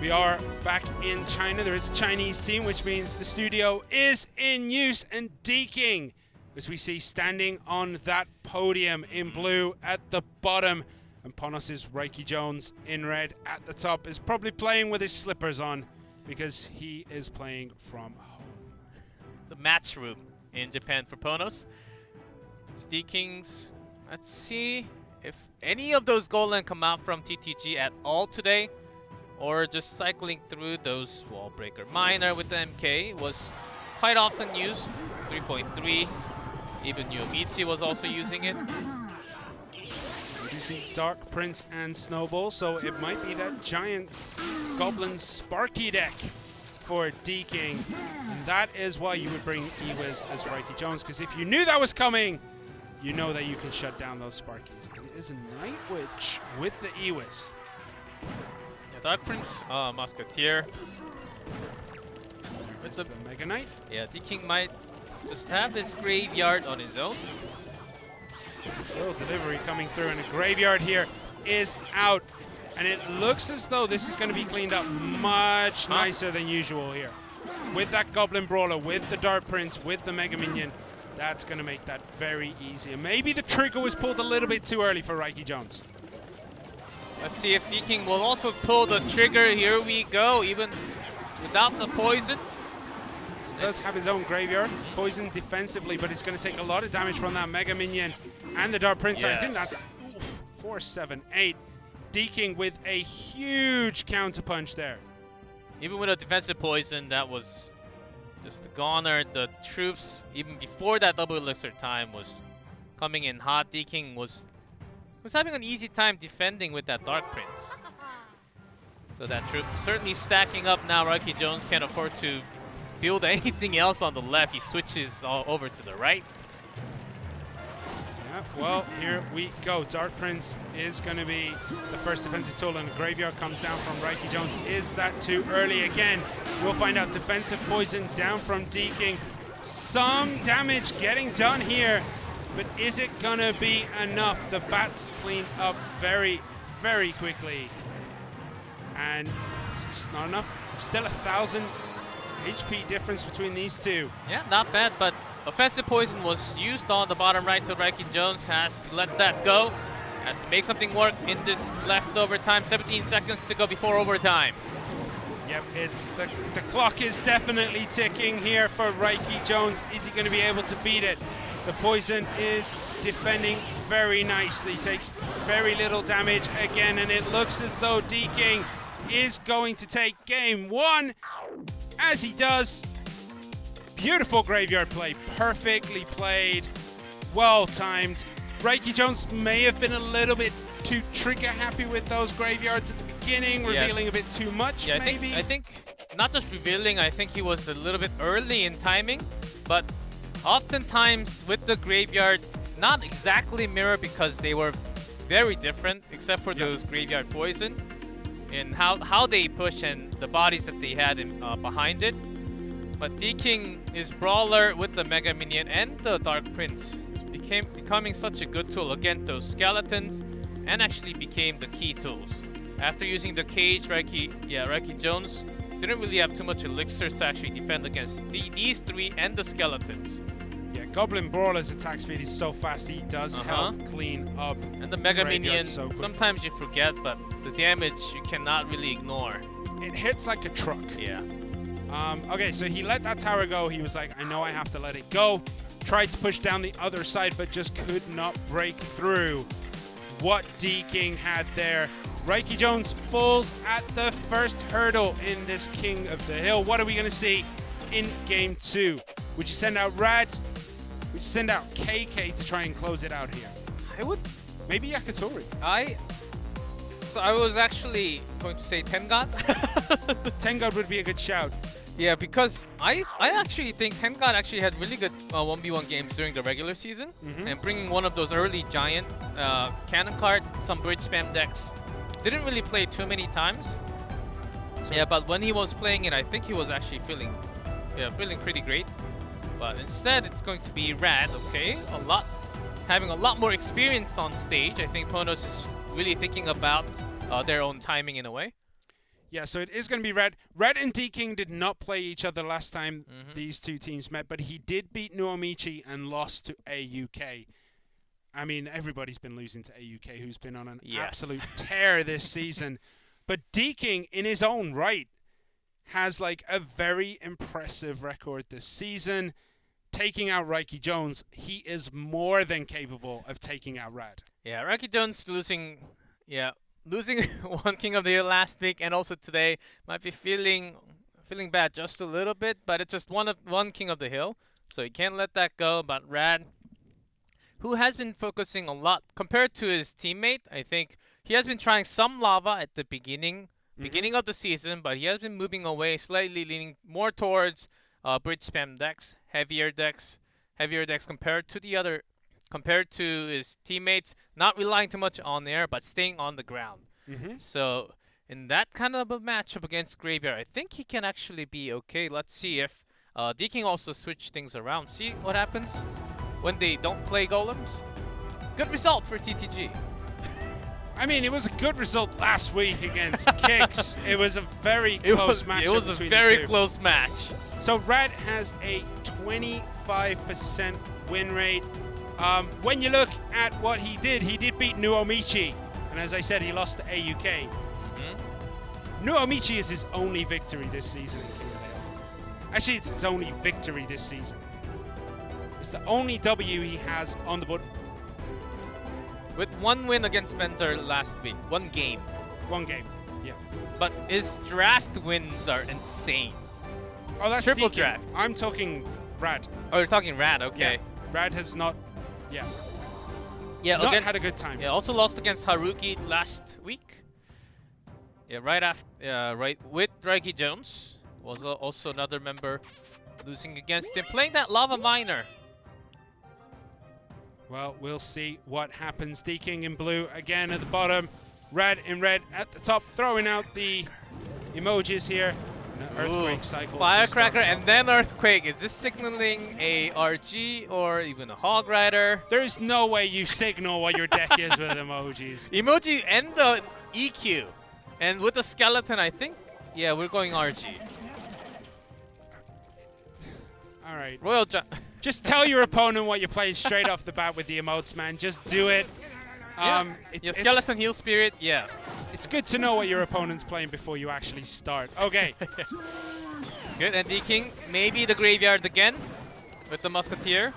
We are back in China. There is a Chinese team, which means the studio is in use. And D-King, as we see standing on that podium in blue at the bottom. And Ponos' Reiki Jones in red at the top is probably playing with his slippers on because he is playing from home. The match room in Japan for Ponos. D-Kings. Let's see if any of those golem come out from TTG at all today, or just cycling through those Wallbreaker Miner with the MK was quite often used. 3.3. Even Nuomichi was also using it. We do see Dark Prince and Snowball, so it might be that giant Goblin Sparky deck for D-King. And that is why you would bring Ewiz as Reiki Jones, because if you knew that was coming, you know that you can shut down those Sparkies. It is a Night Witch with the Ewiz. Yeah, Dark Prince, Musketeer. With the Mega Knight. Yeah, D-King might just have his graveyard on his own. Little delivery coming through, and the graveyard here is out. And it looks as though this is going to be cleaned up much nicer than usual here. With that Goblin Brawler, with the Dark Prince, with the Mega Minion, that's going to make that very easy. And maybe the trigger was pulled a little bit too early for Reiki Jones. Let's see if D-King will also pull the trigger. Here we go, even without the poison. So he does have his own graveyard. Poison defensively, but it's going to take a lot of damage from that Mega Minion and the Dark Prince. Yes. I think that's 4, 7, 8. D-King with a huge counterpunch there. Even with a defensive poison, that was just the goner. The troops, even before that double elixir time, was coming in hot. D-King was having an easy time defending with that Dark Prince. So that troop certainly stacking up now. Reiki Jones can't afford to build anything else on the left. He switches all over to the right. Yeah, well, here we go. Dark Prince is going to be the first defensive tool, and the graveyard comes down from Reiki Jones. Is that too early again? We'll find out. Defensive poison down from D-King. Some damage getting done here, but is it going to be enough? The bats clean up very, very quickly. And it's just not enough. Still 1,000 HP difference between these two. Yeah, not bad, but offensive poison was used on the bottom right, so Reiki Jones has to let that go. Has to make something work in this leftover time. 17 seconds to go before overtime. Yep, it's the clock is definitely ticking here for Reiki Jones. Is he going to be able to beat it? The poison is defending very nicely. Takes very little damage again, and it looks as though D-King is going to take game one, as he does. Beautiful graveyard play, perfectly played, well timed. Reiki Jones may have been a little bit too trigger happy with those graveyards at the beginning, revealing a bit too much, yeah, maybe. I think not just revealing, I think he was a little bit early in timing, but oftentimes with the graveyard, not exactly mirror because they were very different, except for those Graveyard Poison and how they push and the bodies that they had behind it. But D-King is Brawler with the Mega Minion and the Dark Prince becoming such a good tool against those skeletons, and actually became the key tools. After using the cage, Reiki Jones didn't really have too much elixirs to actually defend against these three and the skeletons. Yeah, Goblin Brawler's attack speed is so fast, he does help clean up. And the Mega Minion, so sometimes you forget, but the damage you cannot really ignore. It hits like a truck. Yeah. Okay, so he let that tower go. He was like, I know I have to let it go. Tried to push down the other side, but just could not break through what D-King had there. Reiki Jones falls at the first hurdle in this King of the Hill. What are we going to see in Game 2? Would you send out Rad? Would you send out KK to try and close it out here? I would. Maybe Yakitori. So I was actually going to say Tengad. Tengad would be a good shout. Yeah, because I actually think Tengad actually had really good 1v1 games during the regular season. And bringing one of those early giant cannon card, some bridge spam decks. Didn't really play too many times. Yeah, but when he was playing it, I think he was actually feeling pretty great. But instead, it's going to be Rad, okay? Having a lot more experience on stage. I think Ponos is really thinking about their own timing in a way. Yeah, so it is going to be Red. Red and D-King did not play each other last time these two teams met, but he did beat Nuomichi and lost to AUK. I mean, everybody's been losing to AUK, who's been on an absolute tear this season. But D-King, in his own right, has like a very impressive record this season. Taking out Reiki Jones, he is more than capable of taking out Rad. Yeah, Reiki Jones losing one King of the Hill last week and also today might be feeling bad just a little bit, but it's just one King of the Hill, so you can't let that go. But Rad, who has been focusing a lot compared to his teammate, I think he has been trying some lava at the beginning of the season, but he has been moving away, slightly leaning more towards bridge spam decks, heavier decks compared to his teammates, not relying too much on air, but staying on the ground. So in that kind of a matchup against Graveyard, I think he can actually be okay. Let's see if D-King also switch things around. See what happens when they don't play golems. Good result for TTG. I mean, it was a good result last week against Kicks. It was a very close match. It was a very close match. So Red has a 25% win rate. When you look at what he did beat Nuomichi. And as I said, he lost to AUK. Nuomichi is his only victory this season in King of the Hill. Actually, it's his only victory this season. It's the only W he has on the board. With one win against Spencer last week. One game, yeah. But his draft wins are insane. Oh, that's triple D-King. draft. I'm talking Rad. Oh, you're talking Rad, okay. Yeah. Rad has not, not had a good time. Yeah, also lost against Haruki last week. Yeah, right with Reiki Jones. Was also another member losing against him. Playing that Lava Miner. Well, we'll see what happens. D-King in blue again at the bottom. Rad in red at the top, throwing out the emojis here. Earthquake cycle. Firecracker and then Earthquake. Is this signaling a RG or even a Hog Rider? There's no way you signal what your deck is with emojis. Emoji and the EQ. And with the skeleton, I think, yeah, we're going RG. All right. Royal Just tell your opponent what you're playing straight off the bat with the emotes, man. Just do it. Your skeleton heal spirit, yeah. It's good to know what your opponent's playing before you actually start. Okay. Good, and D-King, maybe the graveyard again with the Musketeer.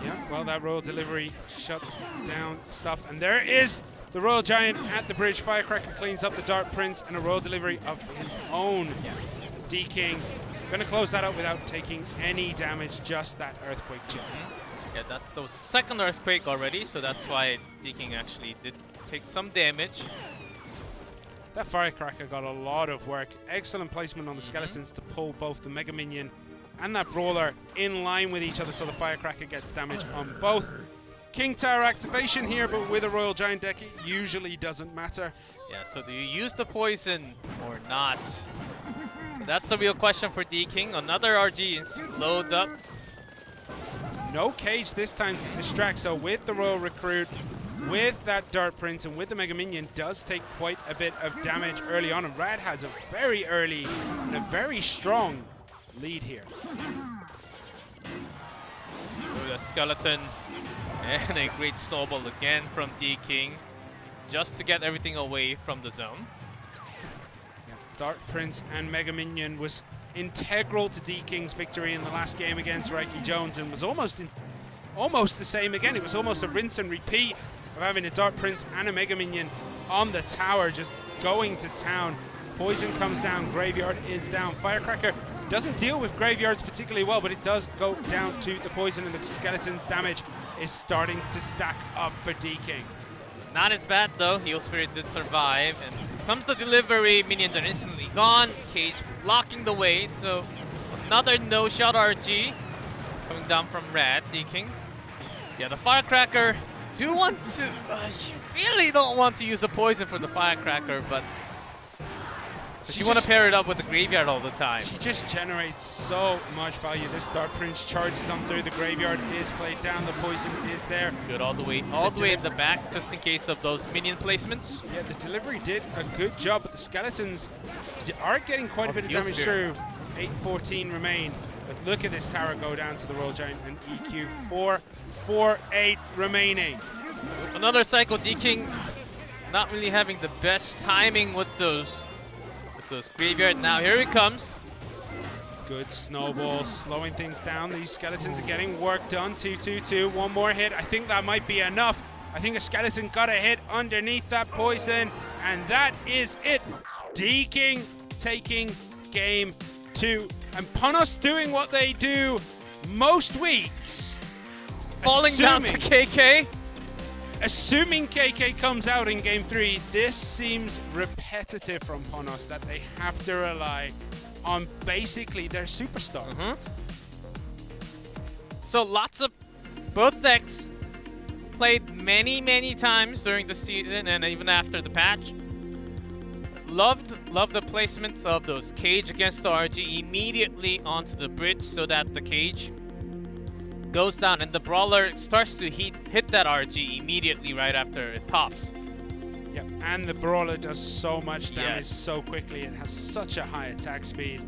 Yeah, well, that Royal Delivery shuts down stuff. And there is the Royal Giant at the bridge. Firecracker cleans up the Dark Prince and a Royal Delivery of his own. D-King going to close that up without taking any damage, just that Earthquake chip. Yeah, that was the second Earthquake already, so that's why D-King actually did take some damage. That Firecracker got a lot of work. Excellent placement on the skeletons to pull both the Mega Minion and that Brawler in line with each other, so the Firecracker gets damage on both. King Tower activation here, but with a Royal Giant deck, it usually doesn't matter. Yeah, so do you use the poison or not? That's the real question for D-King. Another RG is load up. No cage this time to distract, so with the Royal Recruit, with that Dart Prince and with the Mega Minion, does take quite a bit of damage early on, and Rad has a very early and a very strong lead here. Ooh, the skeleton and a great snowball again from D-King just to get everything away from the zone. Yeah, Dart Prince and Mega Minion was integral to D-King's victory in the last game against Reiki Jones, and was almost the same again. It was almost a rinse and repeat of having a Dart Prince and a Mega Minion on the tower, just going to town. Poison comes down, Graveyard is down. Firecracker doesn't deal with Graveyards particularly well, but it does go down to the Poison, and the Skeleton's damage is starting to stack up for D-King. Not as bad though. Heal Spirit did survive, and comes the delivery. Minions are instantly gone. Cage blocking the way, so another no-shot RG coming down from Rad. D-King. Yeah, the Firecracker do want to. You really don't want to use the poison for the Firecracker, but you want to pair it up with the Graveyard all the time. She just generates so much value. This Dart Prince charges on through. The Graveyard is played down. The Poison is there. Good all the way at the back, just in case of those minion placements. Yeah, the delivery did a good job, but the Skeletons are getting quite a bit of damage through. 8-14 remain. But look at this tower go down to the Royal Giant and EQ. 4-4-8 remaining. So another cycle. D-King not really having the best timing with those Graveyard. Now here he comes. Good snowball, slowing things down. These Skeletons are getting work done. 2-2-2. One more hit. I think that might be enough. I think a Skeleton got a hit underneath that Poison, and that is it. D-King taking game 2. And Ponos doing what they do most weeks. Falling down to KK. Assuming KK comes out in game 3, this seems repetitive from Ponos, that they have to rely on basically their superstar. So lots of both decks played many times during the season and even after the patch. Loved the placements of those Cage against the RG immediately onto the bridge so that the Cage goes down and the Brawler starts to hit that RG immediately right after it pops. Yep, and the Brawler does so much damage so quickly. It has such a high attack speed.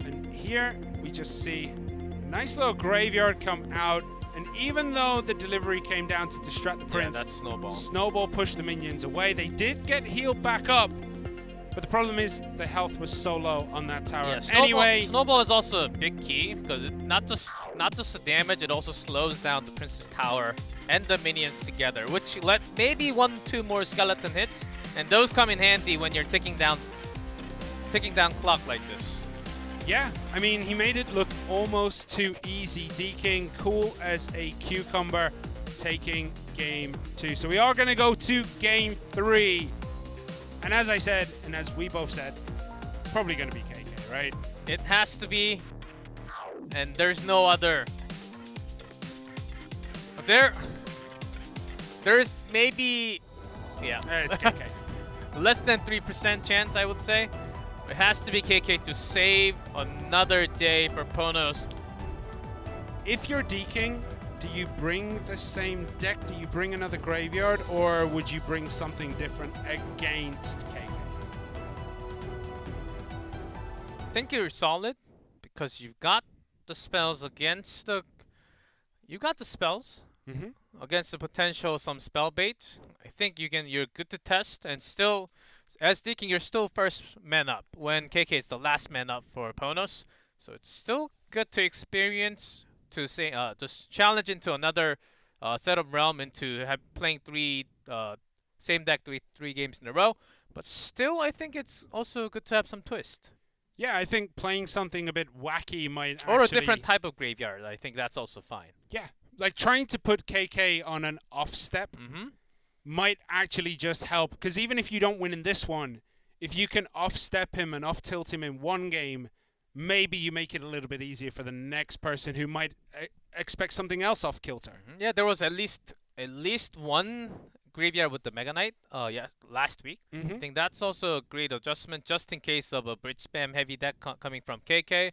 And here we just see a nice little Graveyard come out. And even though the delivery came down to distract the Prince, that's Snowball. Snowball pushed the minions away. They did get healed back up. But the problem is the health was so low on that tower. Yeah, Snowball, anyway, Snowball is also a big key because not just the damage, it also slows down the Prince's tower and the minions together, which let maybe 1-2 more skeleton hits, and those come in handy when you're ticking down clock like this. yeah, I mean, he made it look almost too easy. D-King, cool as a cucumber, taking game 2. So we are going to go to game 3. And as I said, and as we both said, it's probably going to be KK, right? It has to be, and there's no other. There's maybe, It's KK. less than 3% chance, I would say. It has to be KK to save another day for Ponos. If you're D-King, do you bring the same deck? Do you bring another Graveyard, or would you bring something different against KK? I think you're solid because you've got the spells against the. You got the spells against the potential some spell bait. I think you're good to test, and still, as D-King, you're still first man up when KK is the last man up for Ponos. So it's still good to experience. To say just challenge into another set of realm into playing same deck three games in a row, but still I think it's also good to have some twist. Yeah, I think playing something a bit wacky might or actually... a different type of Graveyard. I think that's also fine. Yeah, like trying to put KK on an off step might actually just help, because even if you don't win in this one, if you can off step him and off tilt him in one game, maybe you make it a little bit easier for the next person who might expect something else off kilter. Yeah, there was at least at least one graveyard with the Mega Knight. Last week. I think that's also a great adjustment, just in case of a bridge spam heavy deck coming from KK.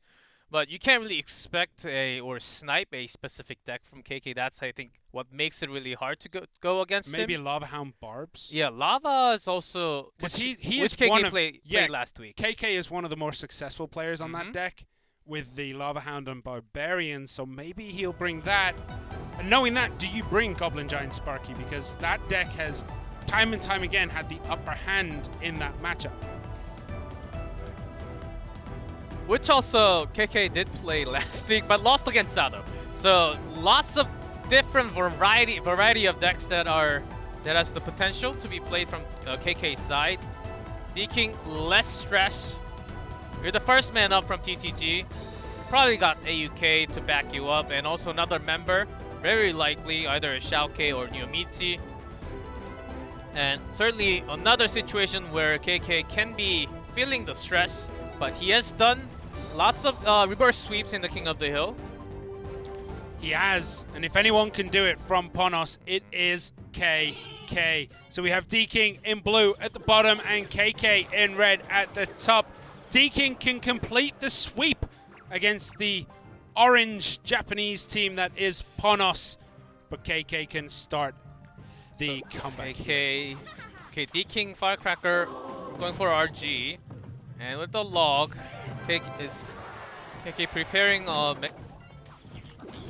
But you can't really expect or snipe a specific deck from KK. That's, I think, what makes it really hard to go against him. Maybe Lava Hound Barbs. Yeah, Lava is also because which is KK one of played last week. KK is one of the more successful players on that deck with the Lava Hound and Barbarian, so maybe he'll bring that. And knowing that, do you bring Goblin Giant Sparky? Because that deck has time and time again had the upper hand in that matchup. Which also KK did play last week, but lost against Sado. So lots of different variety of decks that has the potential to be played from KK's side. D-King, less stress. You're the first man up from TTG. Probably got AUK to back you up, and also another member, very likely either a Xiaoke or Neomitsi. And certainly another situation where KK can be feeling the stress, but he has done lots of reverse sweeps in the King of the Hill. He has, and if anyone can do it from Ponos, it is KK. So we have D-King in blue at the bottom and KK in red at the top. D-King can complete the sweep against the orange Japanese team that is Ponos, but KK can start the comeback. Okay, D-King Firecracker going for RG, and with the log, KK preparing a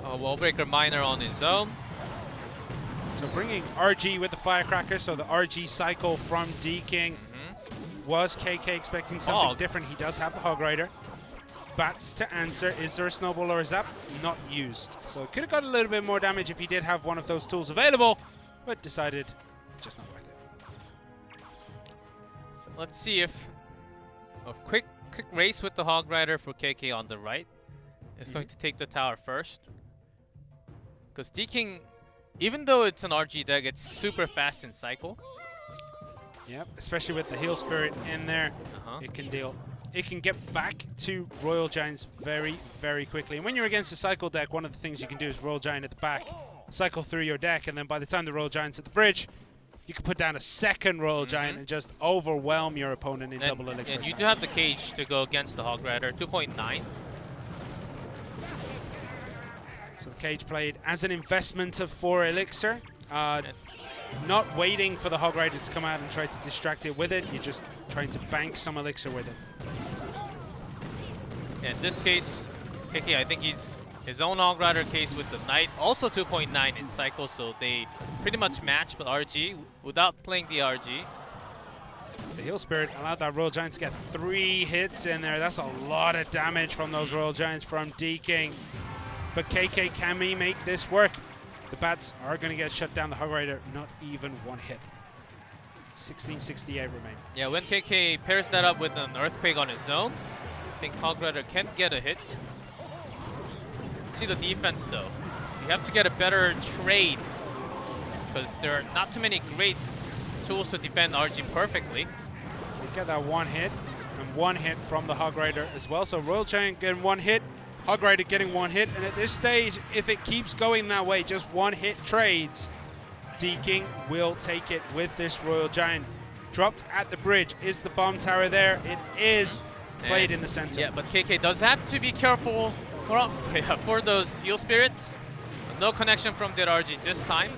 Wallbreaker Miner on his own. So bringing RG with the Firecracker, so the RG cycle from D-King. Was KK expecting something different? He does have the Hog Rider. Bats to answer. Is there a Snowball or a Zap? Not used. So it could have got a little bit more damage if he did have one of those tools available, but decided just not worth it. So let's see if a quick race with the Hog Rider for KK on the right is going to take the tower first. Because D-King, even though it's an RG deck, it's super fast in cycle. Yep, especially with the Heal Spirit in there, it can get back to Royal Giants very, very quickly. And when you're against a cycle deck, one of the things you can do is Royal Giant at the back, cycle through your deck, and then by the time the Royal Giant's at the bridge, you can put down a second Royal Giant and just overwhelm your opponent in double elixir. And you do have the cage to go against the Hog Rider, 2.9. So the cage played as an investment of 4 elixir. Not waiting for the Hog Rider to come out and try to distract it with it. You're just trying to bank some elixir with it. In this case, KK, I think he's his own Hog Rider case with the Knight, also 2.9 in cycle, so they pretty much match with RG without playing the RG. The Heal Spirit allowed that Royal Giant to get 3 hits in there. That's a lot of damage from those Royal Giants from D-King. But KK, can he make this work? The bats are going to get shut down. The Hog Rider, not even 1 hit. 1668 remain. Yeah, when KK pairs that up with an Earthquake on his own, I think Hog Rider can get a hit. See the defense though. You have to get a better trade because there are not too many great tools to defend RG perfectly. You get that 1 hit and 1 hit from the Hog Rider as well. So Royal Giant getting 1 hit. Hog Rider getting 1 hit, and at this stage, if it keeps going that way, just 1-hit trades, D-King will take it with this Royal Giant. Dropped at the bridge. Is the bomb tower there? It is. Played in the center. Yeah, but KK does have to be careful for those Heal Spirits. No connection from their RG this time.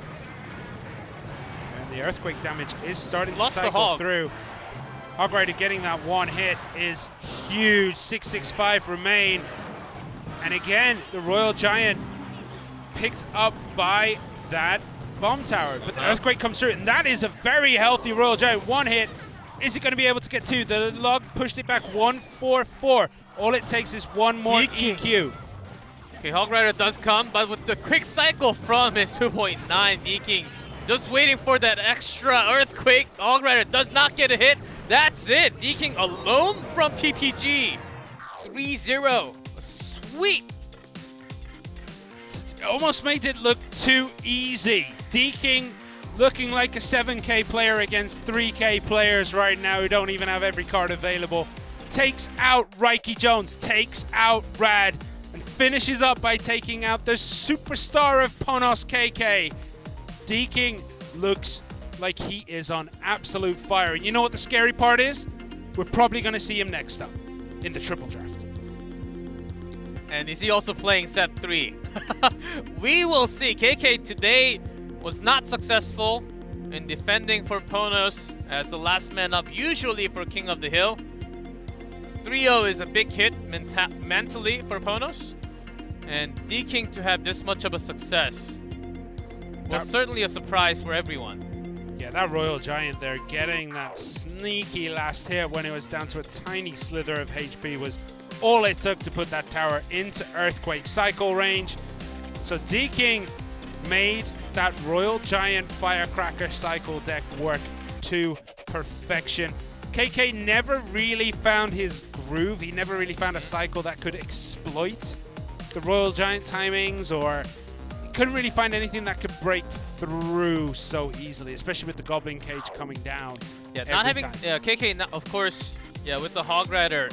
And the Earthquake damage is starting Lost to cycle the Hog. through. Hog Rider getting that 1 hit is huge. 665 remain. And again, the Royal Giant picked up by that bomb tower. But the Earthquake comes through, and that is a very healthy Royal Giant. 1 hit. Is it going to be able to get 2? The log pushed it back 144. All it takes is 1 more EQ. Okay, Hog Rider does come, but with the quick cycle from his 2.9, D-King just waiting for that extra Earthquake. Hog Rider does not get a hit. That's it. D-King alone from TTG. 3-0. Sweet. Almost made it look too easy. D-King looking like a 7K player against 3K players right now who don't even have every card available. Takes out Reiki Jones, takes out Rad, and finishes up by taking out the superstar of Ponos, KK. D-King looks like he is on absolute fire. And you know what the scary part is? We're probably going to see him next up in the triple draft. And is he also playing set 3? We will see. KK today was not successful in defending for Ponos as the last man up, usually for King of the Hill. 3-0 is a big hit mentally for Ponos. And D-King to have this much of a success was certainly a surprise for everyone. Yeah, that Royal Giant there getting that sneaky last hit when it was down to a tiny slither of HP was all it took to put that tower into Earthquake cycle range. So D-King made that Royal Giant Firecracker cycle deck work to perfection. KK never really found his groove. He never really found a cycle that could exploit the Royal Giant timings, or he couldn't really find anything that could break through so easily, especially with the Goblin Cage coming down. Yeah, not having KK, of course, yeah, with the Hog Rider,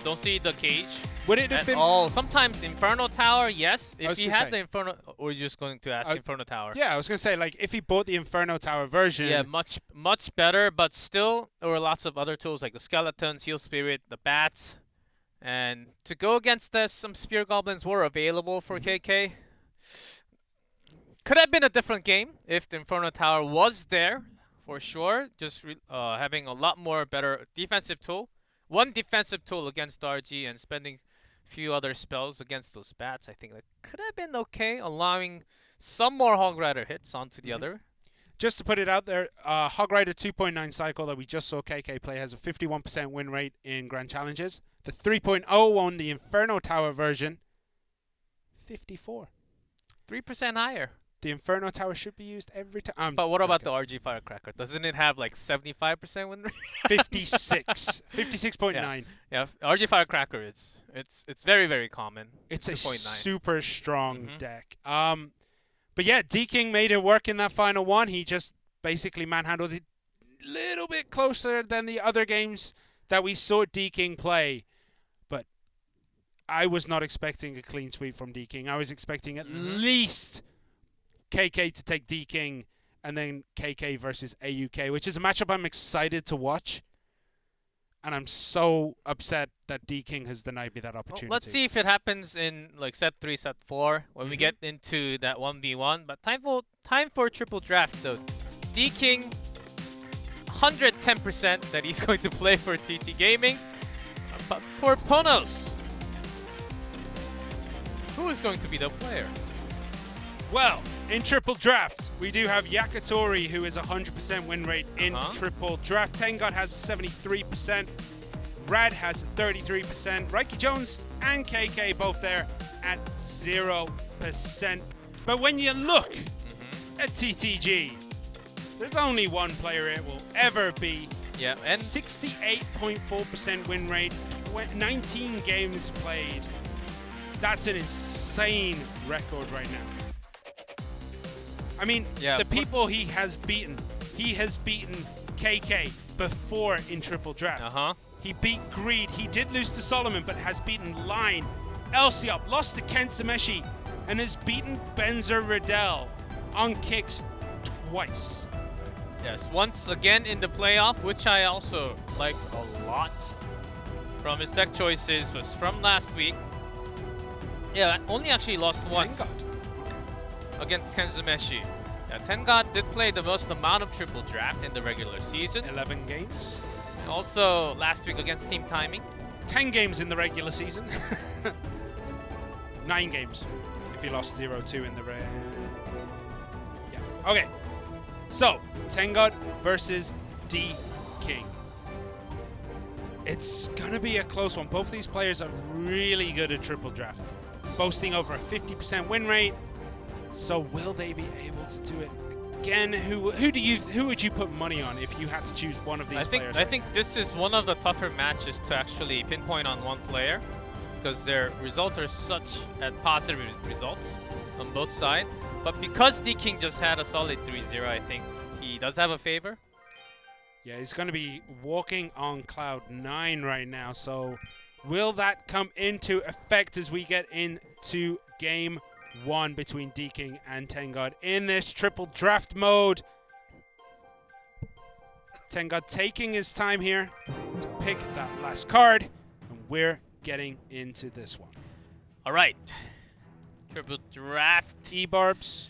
don't see the cage. Would it have been all? Sometimes Inferno Tower, yes. If he had the Inferno, or are you just going to ask Inferno Tower? Yeah, I was gonna say, like, if he bought the Inferno Tower version. Yeah, much better, but still there were lots of other tools like the Skeletons, Heal Spirit, the Bats, and to go against this, some Spear Goblins were available for KK. Could have been a different game if the Inferno Tower was there, for sure. Just having a lot more better defensive tool. One defensive tool against RG and spending a few other spells against those bats. I think that could have been okay, allowing some more Hog Rider hits onto the other. Just to put it out there, Hog Rider 2.9 cycle that we just saw KK play has a 51% win rate in Grand Challenges. The 3.0 one, the Inferno Tower version, 54. 3% higher. The Inferno Tower should be used every time. But what about the RG Firecracker? Doesn't it have like 75% win rate? 56. 56.9. Yeah, RG Firecracker, it's very, very common. It's a super strong deck. But yeah, D-King made it work in that final one. He just basically manhandled it a little bit closer than the other games that we saw D-King play. But I was not expecting a clean sweep from D-King. I was expecting at least KK to take D-King and then KK versus AUK, which is a matchup I'm excited to watch. And I'm so upset that D-King has denied me that opportunity. Well, let's see if it happens in like set 3, set 4 when we get into that 1v1. But time for triple draft though. D-King, 110% that he's going to play for TT Gaming. But for Ponos, who is going to be the player? Well, in triple draft, we do have Yakitori, who is 100% win rate in triple draft. Tengod has 73%. Rad has 33%. Reiki Jones and KK both there at 0%. But when you look at TTG, there's only one player it will ever be. Yeah, and 68.4% win rate, 19 games played. That's an insane record right now. I mean, the people he has beaten KK before in triple draft. He beat Greed. He did lose to Solomon, but has beaten Line, Elsiop, lost to Ken Sameshi, and has beaten Benzer Riddell on kicks twice. Yes, once again in the playoff, which I also like a lot from his deck choices, was from last week. Yeah, only actually lost once against Kenzumeshi. Yeah, Tengod did play the most amount of triple draft in the regular season. 11 games. And also last week against Team Timing. 10 games in the regular season. 9 games if you lost 0-2 in the Yeah. Okay. So, Tengod versus D-King. It's going to be a close one. Both of these players are really good at triple draft, boasting over a 50% win rate. So will they be able to do it again? Who would you put money on if you had to choose one of these players? I think this is one of the tougher matches to actually pinpoint on one player, because their results are such positive results on both sides. But because D-King just had a solid 3-0, I think he does have a favor. Yeah, he's going to be walking on cloud 9 right now. So will that come into effect as we get into game 1 between D-King and Tengod in this triple draft mode. Tengod taking his time here to pick that last card, and we're getting into this one. All right. Triple draft. E-Barbs.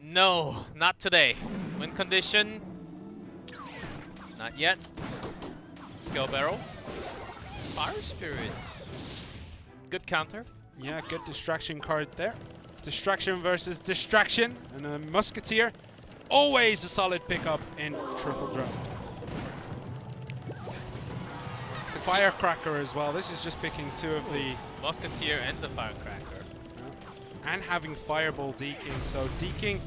No, not today. Win condition. Not yet. Skill barrel. Fire spirits. Good counter. Yeah, good distraction card there. Distraction versus distraction. And a Musketeer. Always a solid pickup in triple draft. Firecracker as well. This is just picking 2 of the... Musketeer and the Firecracker. And having Fireball D-King. So D-King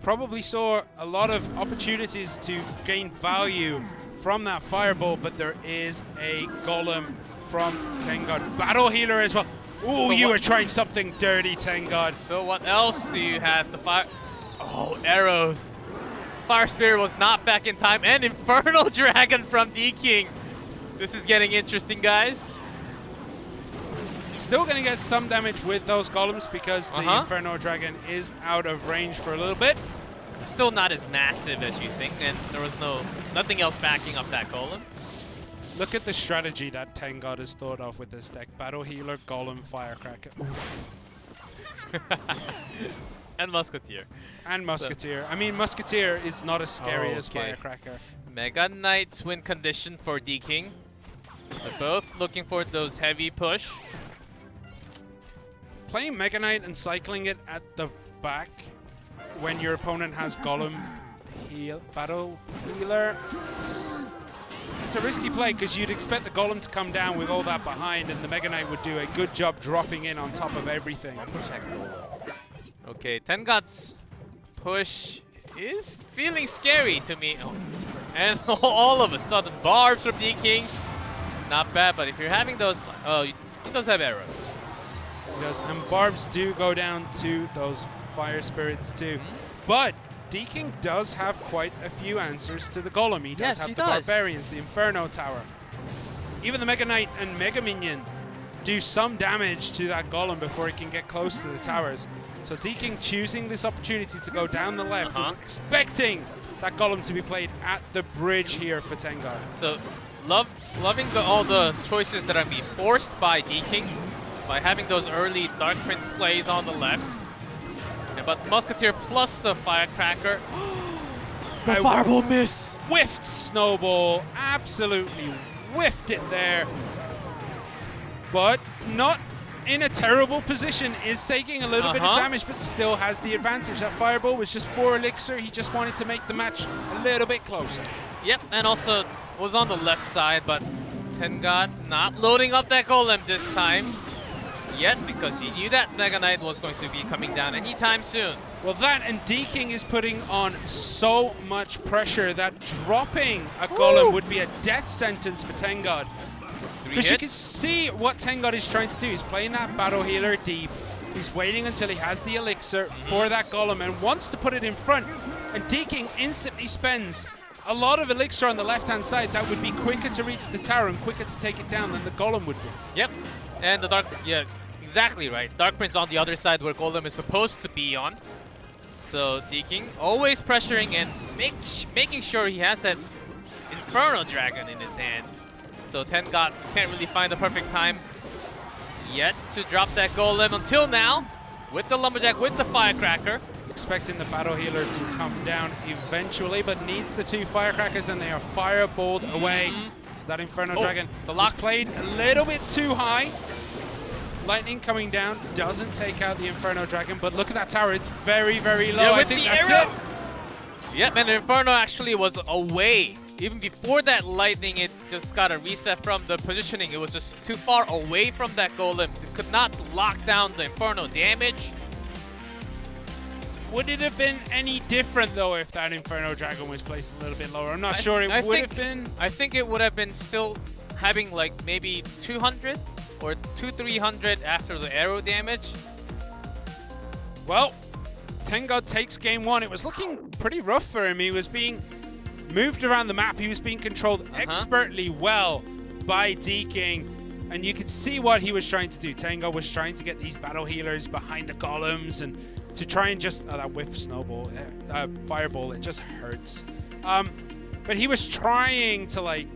probably saw a lot of opportunities to gain value from that Fireball, but there is a Golem from Tengod. Battle Healer as well. Ooh, so you were trying something dirty, Tengod. So what else do you have? The fire... Oh, arrows. Fire Spirit was not back in time. And Infernal Dragon from D-King. This is getting interesting, guys. Still going to get some damage with those golems because the Inferno Dragon is out of range for a little bit. Still not as massive as you think, and there was nothing else backing up that golem. Look at the strategy that Tengod has thought of with this deck. Battle Healer, Golem, Firecracker. And Musketeer. And Musketeer. So, I mean, Musketeer is not as scary as Firecracker. Mega Knight's win condition for D-King. They're both looking for those heavy push. Playing Mega Knight and cycling it at the back when your opponent has Golem Battle Healer, it's a risky play because you'd expect the Golem to come down with all that behind, and the Mega Knight would do a good job dropping in on top of everything. Okay, Tengod's push is feeling scary to me. Oh. And all of a sudden, barbs from D-King. Not bad, but if you're having those... Oh, he does have arrows. He does, and barbs do go down to those fire spirits too. But D-King does have quite a few answers to the Golem. He does have the Barbarians, the Inferno Tower. Even the Mega Knight and Mega Minion do some damage to that Golem before he can get close to the towers. So D-King choosing this opportunity to go down the left, expecting that Golem to be played at the bridge here for Tengod. So loving all the choices that are being forced by D-King by having those early Dark Prince plays on the left. Yeah, but Musketeer plus the Firecracker. The Fireball miss! Whiffed Snowball, absolutely whiffed it there. But not in a terrible position, is taking a little bit of damage, but still has the advantage. That Fireball was just 4 elixir. He just wanted to make the match a little bit closer. Yep, and also was on the left side, but Tengod not loading up that Golem this time yet, because he knew that Mega Knight was going to be coming down anytime soon. Well, that and D-King is putting on so much pressure that dropping a Golem would be a death sentence for Tengod. Because you can see what Tengod is trying to do. He's playing that Battle Healer deep. He's waiting until he has the elixir for that Golem and wants to put it in front. And D-King instantly spends a lot of elixir on the left-hand side that would be quicker to reach the tower and quicker to take it down than the Golem would be. Yep, and the Dark, yeah, exactly right. Dark Prince on the other side where Golem is supposed to be on. So D-King always pressuring and making sure he has that Inferno Dragon in his hand. So Tengod can't really find the perfect time yet to drop that Golem until now with the Lumberjack, with the Firecracker. Expecting the Battle Healer to come down eventually, but needs the 2 Firecrackers and they are fireballed away. So that Inferno Dragon was played a little bit too high. Lightning coming down doesn't take out the Inferno Dragon, but look at that tower. It's very, very low. I think that's it. Yep, and Inferno actually was away. Even before that lightning, it just got a reset from the positioning. It was just too far away from that Golem. It could not lock down the Inferno damage. Would it have been any different, though, if that Inferno Dragon was placed a little bit lower? I'm not sure it would have been. I think it would have been still having like maybe 200 or 200-300 after the arrow damage. Well, Tengod takes game 1. It was looking pretty rough for him. He was being moved around the map. He was being controlled expertly well by D-King. And you could see what he was trying to do. Tenga was trying to get these battle healers behind the columns and to try and just that whiff snowball, fireball. It just hurts. But he was trying to like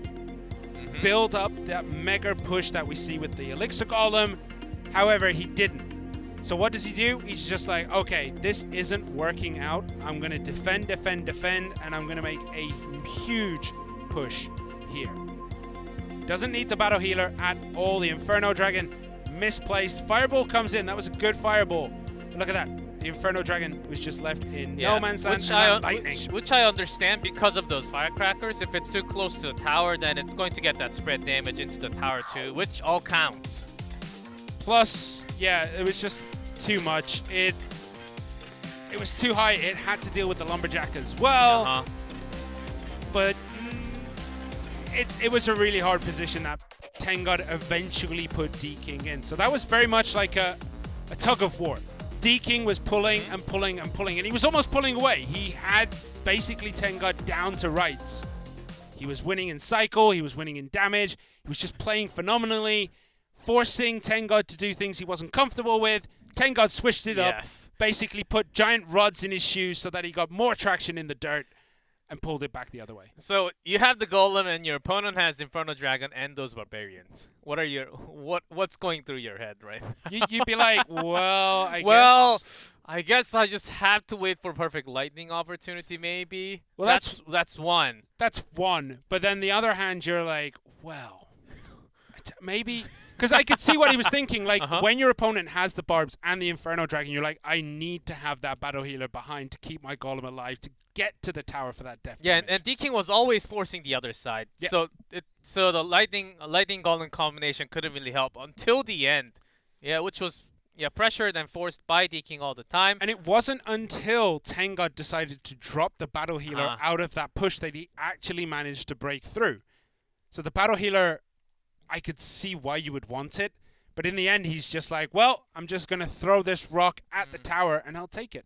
build up that mega push that we see with the elixir golem. However, he didn't. So what does he do? He's just like, okay, this isn't working out. I'm gonna defend, and I'm gonna make a huge push here. Doesn't need the battle healer at all. The Inferno Dragon misplaced. Fireball comes in. That was a good fireball. Look at that. The Inferno Dragon was just left in no man's land. Which I understand because of those firecrackers. If it's too close to the tower, then it's going to get that spread damage into the tower too, which all counts. Plus, yeah, it was just too much. It was too high. It had to deal with the lumberjack as well. But it was a really hard position that Tenga eventually put D-King in. So that was very much like a tug of war. D-King was pulling and pulling and pulling, and he was almost pulling away. He had basically Tenga down to rights. He was winning in cycle. He was winning in damage. He was just playing phenomenally, forcing Tenga to do things he wasn't comfortable with. Tenga switched it up, basically put giant rods in his shoes so that he got more traction in the dirt and pulled it back the other way. So you have the golem and your opponent has Inferno Dragon and those barbarians. What's going through your head right now? You'd be like, well, I guess I just have to wait for perfect lightning opportunity maybe. Well, that's one. That's one. But then the other hand, you're like, well, maybe. Because I could see what he was thinking. Like, when your opponent has the barbs and the Inferno Dragon, you're like, I need to have that battle healer behind to keep my golem alive, to get to the tower for that death damage. And D-King was always forcing the other side. Yeah. So the lightning golem combination couldn't really help until the end. Yeah, which was pressured and forced by D-King all the time. And it wasn't until Tenga decided to drop the battle healer out of that push that he actually managed to break through. So the battle healer, I could see why you would want it, but in the end, he's just like, well, I'm just going to throw this rock at the tower, and I'll take it.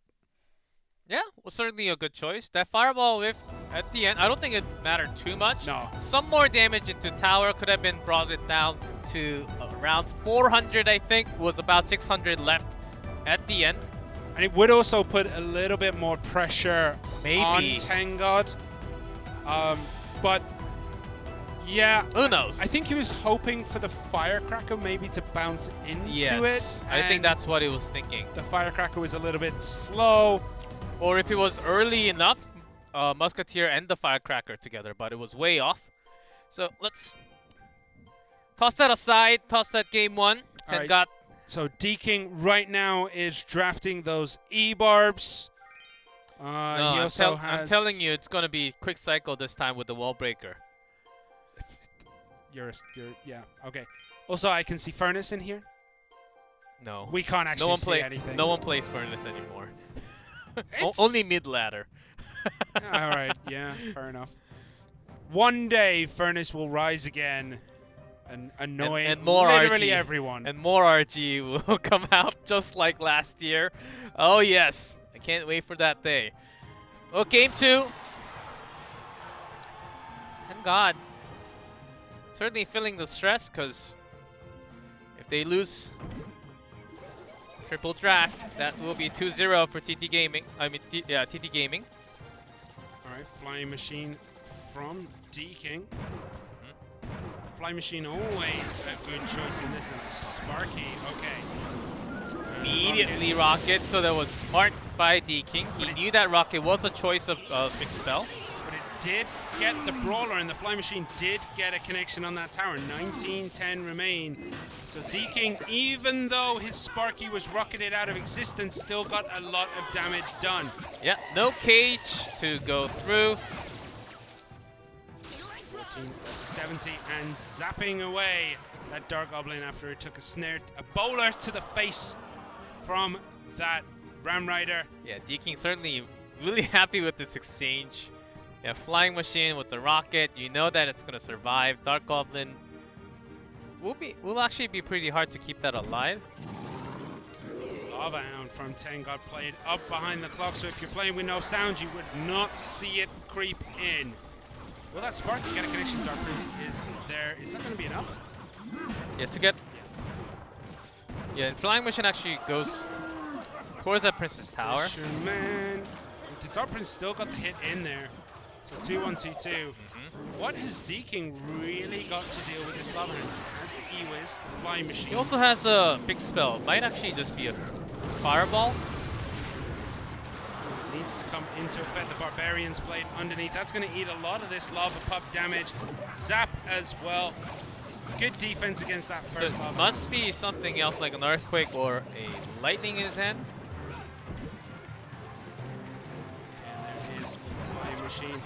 Yeah, well, certainly a good choice. That fireball whiff at the end, I don't think it mattered too much. No. Some more damage into tower could have been brought it down to around 400, I think. Was about 600 left at the end. And it would also put a little bit more pressure on Tenga. But yeah, who knows? I think he was hoping for the firecracker maybe to bounce into it. I think that's what he was thinking. The firecracker was a little bit slow. Or if it was early enough, Musketeer and the firecracker together, but it was way off. So let's toss that aside, toss that game one. And got so D-King right now is drafting those E-barbs. No, I'm telling you, it's going to be quick cycle this time with the wall breaker. Yeah, okay. Also, I can see Furnace in here. No. We can't actually see anything. No one plays Furnace anymore. Only mid-ladder. All right, yeah, fair enough. One day, Furnace will rise again and annoy and more literally RG. Everyone. And more RG will come out just like last year. Oh, yes. I can't wait for that day. Well, game two. Thank God. Certainly feeling the stress, because if they lose triple draft, that will be 2-0 for TT Gaming. TT Gaming. All right, Flying Machine from D-King. Flying Machine always a good choice in this, and Sparky, okay. Immediately Rocket, so that was smart by D-King. He knew that Rocket was a choice of mixed spell. But it did get the Brawler, and the Flying Machine did get a connection on that tower. 19-10 remain. So D-King, even though his Sparky was rocketed out of existence, still got a lot of damage done. Yeah, no cage to go through. 14-70 and zapping away that Dark Goblin after it took a bowler to the face from that Ram Rider. Yeah, D-King certainly really happy with this exchange. Yeah, Flying Machine with the rocket. You know that it's gonna survive. Dark Goblin will actually be pretty hard to keep that alive. Lava Hound from Tenga played up behind the clock, so if you're playing with no sound, you would not see it creep in. Will that Spark get a connection? Dark Prince is there. Is that going to be enough? Yeah, to get... Yeah, Flying Machine actually goes towards that Princess Tower. Fisherman. The Dark Prince still got the hit in there. So 2-1-2-2. What has D-King really got to deal with this lava hand? Has the E-Wiz, the Flying Machine. He also has a big spell. Might actually just be a Fireball. Needs to come into effect. The Barbarian's Blade underneath. That's going to eat a lot of this lava pup damage. Zap as well. Good defense against that So first it lava. must be something else like an Earthquake or a Lightning in his hand. And there is the Flying Machine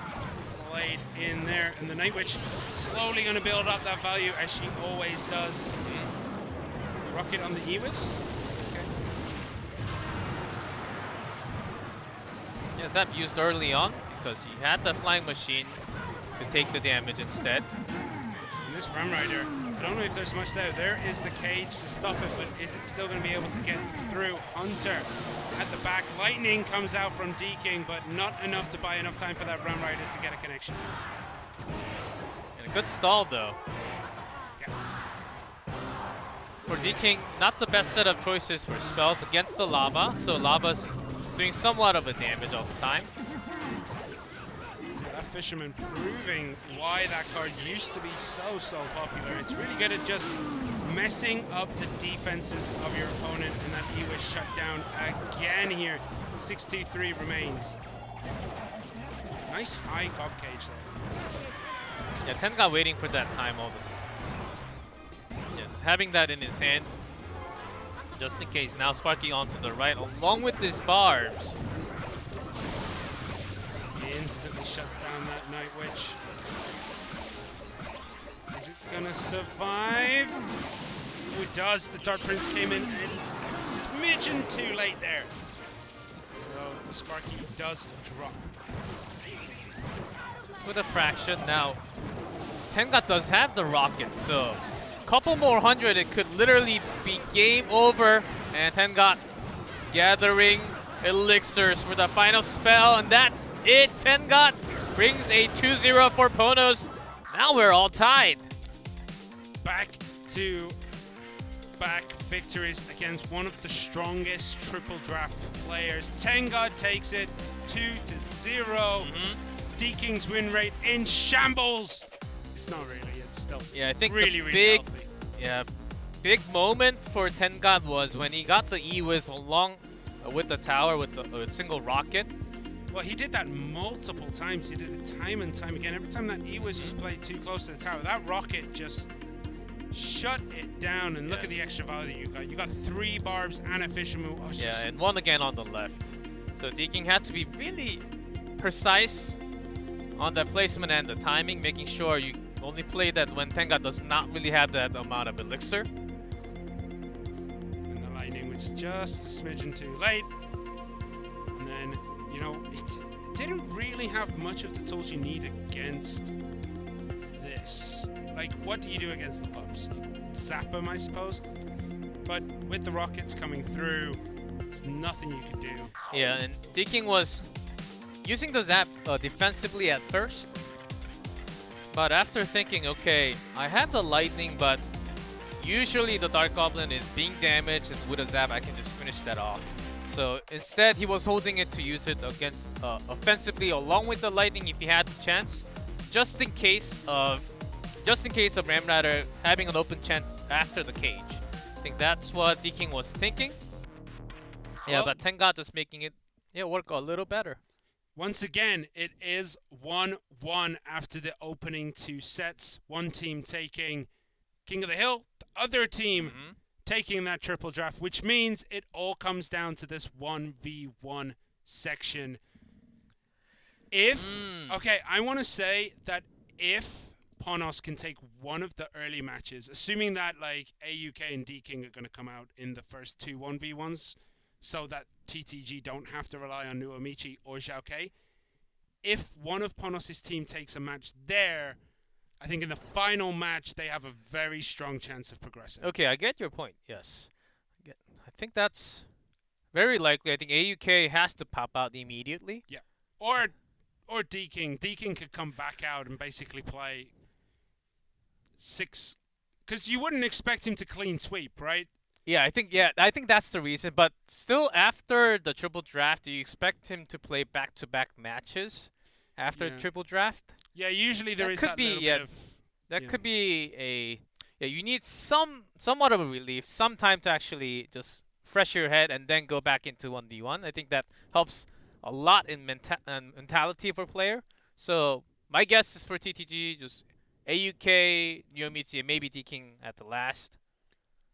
Blade in there. And the Night Witch slowly going to build up that value as she always does. Rocket on the E-Wiz. Yeah, Zap used early on because he had the Flying Machine to take the damage instead. And this Ram Rider, I don't know if there's much there. There is the cage to stop it, but is it still going to be able to get through? Hunter at the back. Lightning comes out from D-King, but not enough to buy enough time for that Ram Rider to get a connection. And a good stall though. Yeah. For D-King, not the best set of choices for spells against the lava, so lava's doing somewhat of a damage all the time. That Fisherman proving why that card used to be so popular. It's really good at just messing up the defenses of your opponent, and that E-Wiz shut down again here. 6-2-3 remains. Nice high Gob Cage there. Yeah, Tenga waiting for that time all the time. Yeah, just having that in his hand. Just in case. Now Sparky onto the right along with his barbs. He instantly shuts down that Night Witch. Is it gonna survive? Oh, it does. The Dark Prince came in a smidgen too late there. So the Sparky does drop. Just with a fraction. Now, Tenga does have the rocket, so couple more hundred, it could literally be game over. And Tenga gathering elixirs for the final spell, and that's it. Tenga brings a 2-0 for Ponos. Now we're all tied. Back to back victories against one of the strongest triple draft players. Tenga takes it 2-0. D-King's win rate in shambles. It's not really. It's still Yeah, I think really, the really big, healthy. big moment for Tenga was when he got the E-Wiz along with the tower with the single rocket. Well, he did that multiple times. He did it time and time again. Every time that E-Wiz was played too close to the tower, that rocket just shut it down. And look at the extra value you got. You got 3 barbs and a fisherman. Oh, Yeah, and one again on the left. So D-King had to be really precise on the placement and the timing, making sure you only play that when Tenga does not really have that amount of elixir. And the Lightning was just a smidgen too late. And then, you know, it didn't really have much of the tools you need against this. Like, what do you do against the pups? You zap them, I suppose. But with the rockets coming through, there's nothing you can do. Yeah, and D-King was using the zap defensively at first. But after thinking, okay, I have the lightning, but usually the Dark Goblin is being damaged, and with a zap I can just finish that off. So instead, he was holding it to use it against offensively along with the lightning if he had the chance, just in case of Ram Rider having an open chance after the cage. I think that's what D-King was thinking. Yeah, but Tenga just making it work a little better. Once again, it is 1-1 after the opening 2 sets. One team taking King of the Hill, the other team taking that triple draft, which means it all comes down to this 1v1 section. Okay, I want to say that if Ponos can take one of the early matches, assuming that like AUK and D-King are going to come out in the first 2 1v1s, so that TTG don't have to rely on Nuomichi or Zhao Kei. If one of Ponos' team takes a match there, I think in the final match they have a very strong chance of progressing. Okay, I get your point, yes. I think that's very likely. I think AUK has to pop out immediately. Yeah. Or D-King. D-King could come back out and basically play 6 because you wouldn't expect him to clean sweep, right? Yeah, I think that's the reason. But still, after the triple draft, do you expect him to play back-to-back matches after the triple draft? Yeah, usually there is could that be, little bit of... That could be a... Yeah, you need somewhat of a relief, some time to actually just fresh your head and then go back into 1v1. I think that helps a lot in mentality for player. So my guess is for TTG, just AUK, Yomichi, and maybe D-King at the last.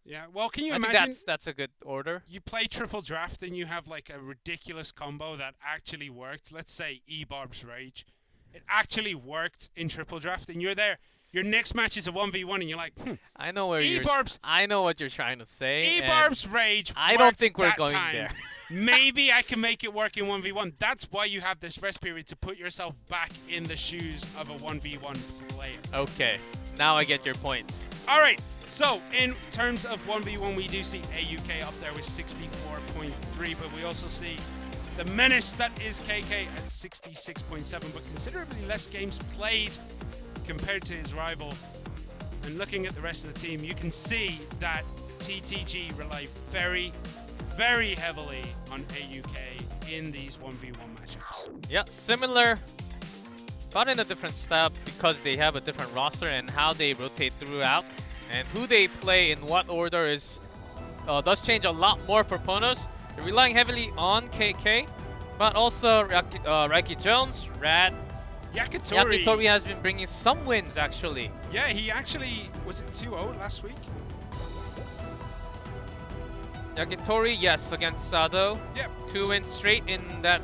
Yeah, well, can you I imagine? think that's a good order. You play triple draft and you have like a ridiculous combo that actually worked. Let's say E-Barb's Rage. It actually worked in triple draft, and you're there. Your next match is a 1v1, and you're like, I know where I know what you're trying to say. E-Barb's Rage. I don't think we're that going time. there. Maybe I can make it work in 1v1. That's why you have this rest period, to put yourself back in the shoes of a 1v1 player. Okay, now I get your points. All right. So, in terms of 1v1, we do see AUK up there with 64.3, but we also see the menace that is KK at 66.7, but considerably less games played compared to his rival. And looking at the rest of the team, you can see that TTG rely very, very heavily on AUK in these 1v1 matchups. Yeah, similar, but in a different style because they have a different roster and how they rotate throughout. And who they play in what order is does change a lot more for Ponos. They're relying heavily on KK, but also Raiki Jones, Rad. Yakitori has been bringing some wins, actually. Yeah, he actually, was it 2-0 last week? Yakitori, yes, against Sado. Yep. 2 wins straight in that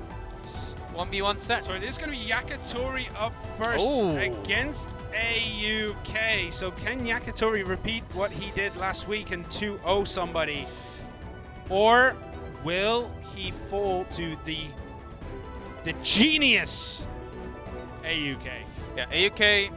1v1 set. So it is going to be Yakitori up first against AUK. So can Yakitori repeat what he did last week and 2-0 somebody? Or will he fall to the genius AUK? Yeah, AUK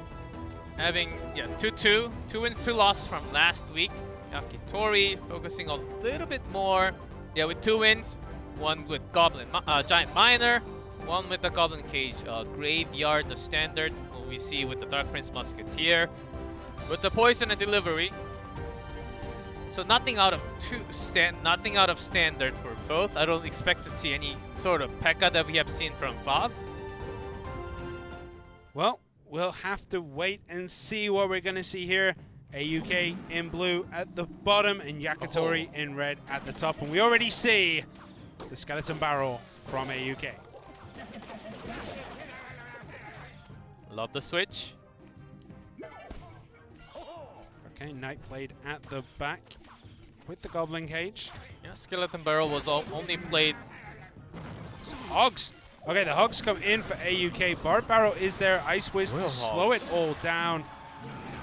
having 2-2. 2 wins, 2 losses from last week. Yakitori focusing a little bit more. Yeah, with 2 wins. 1 with Giant Miner. 1 with the Goblin Cage, Graveyard, the standard, what we see with the Dark Prince Musketeer. With the Poison and Delivery. So nothing out of standard for both. I don't expect to see any sort of P.E.K.K.A that we have seen from Bob. Well, we'll have to wait and see what we're going to see here. AUK in blue at the bottom and Yakitori in red at the top. And we already see the Skeleton Barrel from AUK. Love the switch. Okay, Knight played at the back with the Goblin Cage. Yeah, Skeleton Barrel was only played. Hogs. Okay, the Hogs come in for AUK. Barb Barrel is there. Ice Whiz to slow it all down.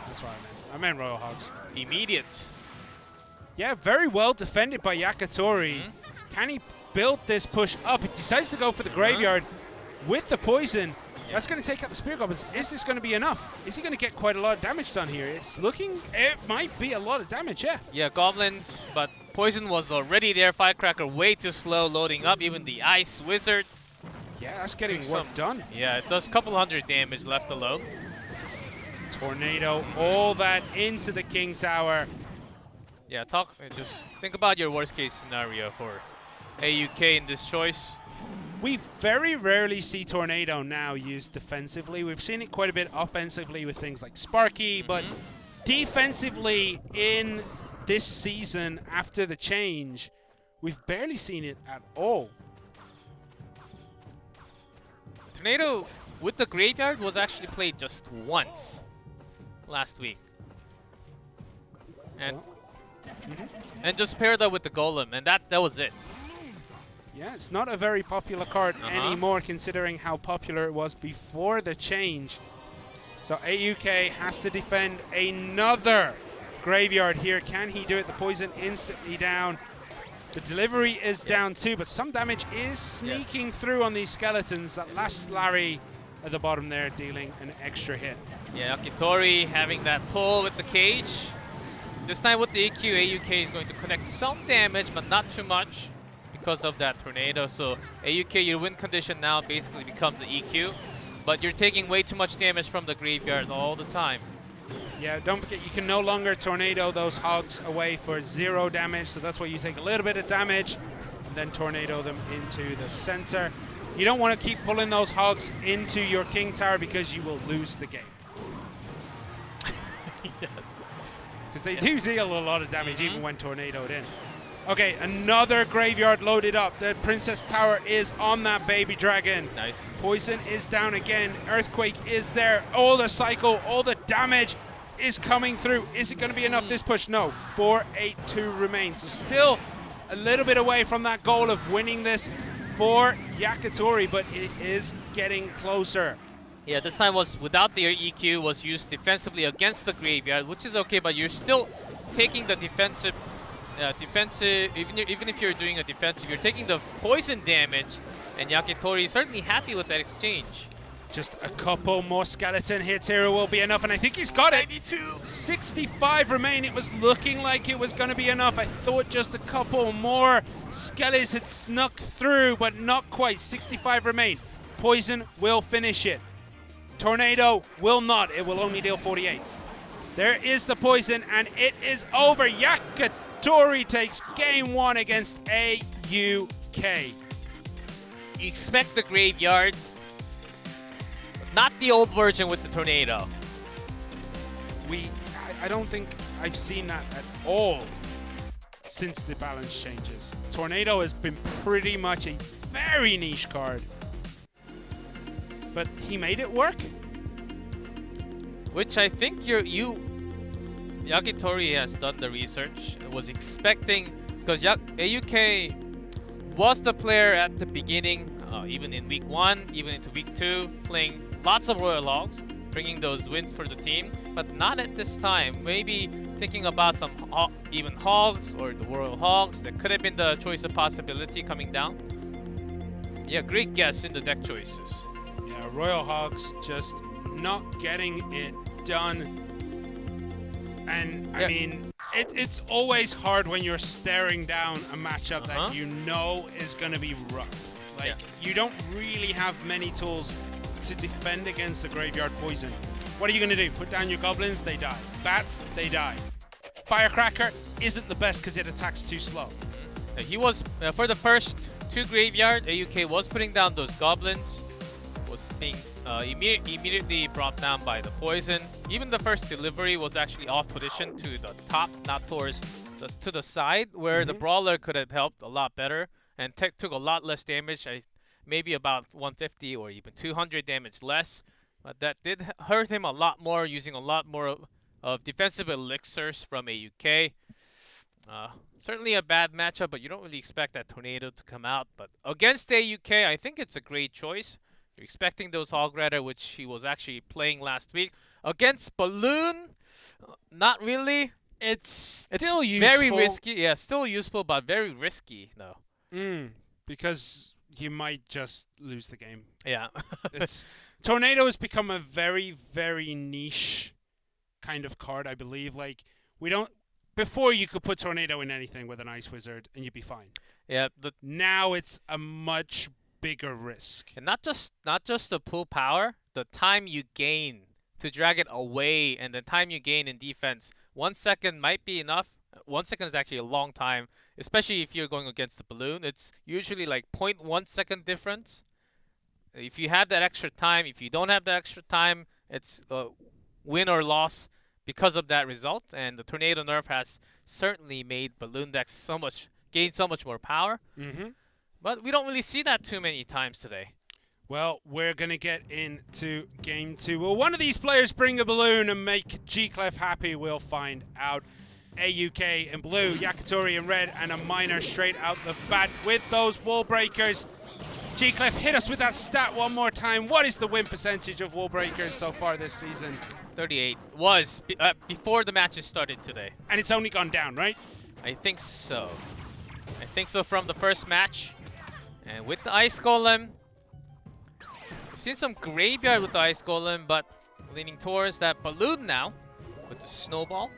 That's what I meant. I meant Royal Hogs. Immediate. Yeah, very well defended by Yakitori. Can he build this push up? He decides to go for the Graveyard with the Poison. That's going to take out the Spear Goblins. Is this going to be enough? Is he going to get quite a lot of damage done here? It's looking, it might be a lot of damage, yeah. Yeah, Goblins, but Poison was already there. Firecracker way too slow loading up. Even the Ice Wizard. Yeah, that's getting work done. Yeah, it does a couple hundred damage left alone. Tornado, all that into the King Tower. Yeah, just think about your worst case scenario for AUK in this choice. We very rarely see Tornado now used defensively. We've seen it quite a bit offensively with things like Sparky, but defensively in this season after the change, we've barely seen it at all. Tornado with the Graveyard was actually played just once last week. And just paired that with the Golem, and that was it. Yeah, it's not a very popular card anymore, considering how popular it was before the change. So AUK has to defend another Graveyard here. Can he do it? The Poison instantly down. The delivery is down too, but some damage is sneaking through on these skeletons. That last Larry at the bottom there dealing an extra hit. Yeah, Yakitori having that pull with the cage. This time with the EQ, AUK is going to connect some damage, but not too much because of that Tornado. So AUK, your win condition now basically becomes the EQ, but you're taking way too much damage from the Graveyard all the time. Yeah, don't forget you can no longer tornado those hogs away for 0 damage, so that's why you take a little bit of damage and then tornado them into the center. You don't want to keep pulling those hogs into your king tower because you will lose the game. Because they do deal a lot of damage even when tornadoed in. Okay, another graveyard loaded up. The Princess Tower is on that baby dragon. Nice. Poison is down again. Earthquake is there. All the cycle, all the damage is coming through. Is it going to be enough this push? No. 4-8-2 remains. So still a little bit away from that goal of winning this for Yakitori, but it is getting closer. Yeah, this time was without the EQ, was used defensively against the graveyard, which is okay, but you're still taking the defensive, even if you're doing a defensive, you're taking the poison damage, and Yakitori is certainly happy with that exchange. Just a couple more skeleton hits here will be enough, and I think he's got it. 65 remain. It was looking like it was going to be enough. I thought just a couple more skellies had snuck through, but not quite. 65 remain. Poison will finish it. Tornado will not. It will only deal 48. There is the poison, and it is over. Yakitori takes game 1 against AUK. You expect the graveyard, but not the old version with the tornado. I don't think I've seen that at all since the balance changes. Tornado has been pretty much a very niche card. But he made it work. Which I think Yakitori has done the research and was expecting, because AUK was the player at the beginning, even in week 1, even into week 2, playing lots of Royal Hogs, bringing those wins for the team, but not at this time. Maybe thinking about some even Hogs or the Royal Hogs. That could have been the choice of possibility coming down. Yeah, great guess in the deck choices. Yeah, Royal Hogs just not getting it done. And I mean, it's always hard when you're staring down a matchup that you know is going to be rough. Like, you don't really have many tools to defend against the graveyard poison. What are you going to do? Put down your goblins? They die. Bats? They die. Firecracker isn't the best because it attacks too slow. He was, for the first 2 graveyard, AUK was putting down those goblins. Was being immediately brought down by the poison. Even the first delivery was actually off position to the top, not towards to the side, where the brawler could have helped a lot better and took a lot less damage. Maybe about 150 or even 200 damage less, but that did hurt him a lot more, using a lot more of defensive elixirs from AUK. Certainly a bad matchup, but you don't really expect that tornado to come out. But against AUK, I think it's a great choice. You're expecting those Hog Rider, which he was actually playing last week. Against Balloon, not really. It's still useful. Very risky. Yeah, still useful, but very risky, though. Because you might just lose the game. Yeah. Tornado has become a very, very niche kind of card, I believe. Like, before you could put Tornado in anything with an Ice Wizard and you'd be fine. Yeah. Now it's a much bigger risk. And not just the pull power, the time you gain to drag it away, and the time you gain in defense. 1 second might be enough. 1 second is actually a long time, especially if you're going against the Balloon. It's usually like 0.1 second difference. If you have that extra time, if you don't have that extra time, it's win or loss because of that result. And the Tornado nerf has certainly made Balloon decks gain so much more power. But we don't really see that too many times today. Well, we're going to get into game 2. Will one of these players bring a balloon and make G-Clef happy? We'll find out. AUK in blue, Yakitori in red, and a miner straight out the bat with those wall breakers. G-Clef, hit us with that stat one more time. What is the win percentage of wall breakers so far this season? 38 was before the matches started today. And it's only gone down, right? I think so. I think so from the first match. And with the Ice Golem, we've seen some graveyard with the Ice Golem, but leaning towards that balloon now with the snowball.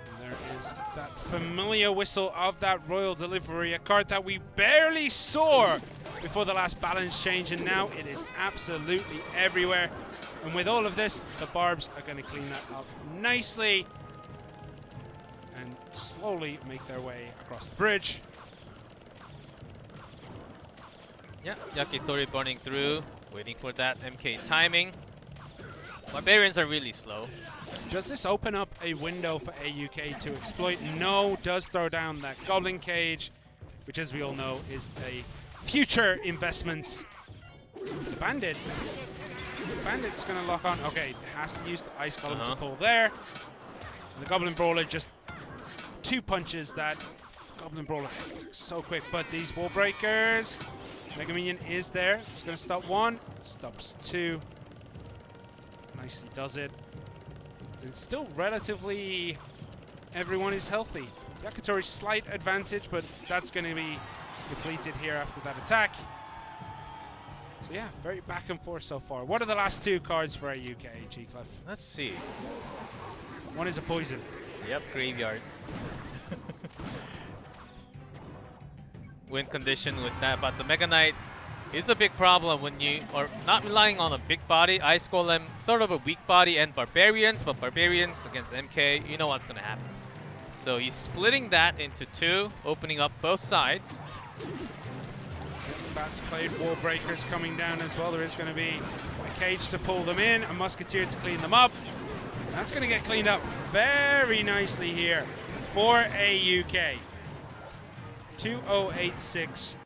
And there is that familiar whistle of that Royal Delivery, a card that we barely saw before the last balance change, and now it is absolutely everywhere. And with all of this, the Barbs are going to clean that up nicely and slowly make their way across the bridge. Yeah, Yakitori burning through, waiting for that MK timing. Barbarians are really slow. Does this open up a window for AUK to exploit? No, does throw down that Goblin Cage, which as we all know is a future investment. The Bandit's going to lock on. Okay, has to use the Ice Golem to pull there. And the Goblin Brawler just 2 punches that Goblin Brawler so quick. But these wall breakers, Mega Minion is there. It's going to stop 1, stops 2. Nicely does it. And still relatively everyone is healthy. Yakitori's slight advantage, but that's going to be depleted here after that attack. So yeah, very back and forth so far. What are the last 2 cards for AUK, G-Clef? Let's see. One is a poison. Yep, graveyard. Win condition with that, but the Mega Knight is a big problem when you are not relying on a big body. Ice Golem, sort of a weak body, and Barbarians, but Barbarians against MK, you know what's going to happen. So he's splitting that into 2, opening up both sides. Bats played, wall breakers coming down as well. There is going to be a cage to pull them in, a Musketeer to clean them up. That's going to get cleaned up very nicely here for AUK. 2086.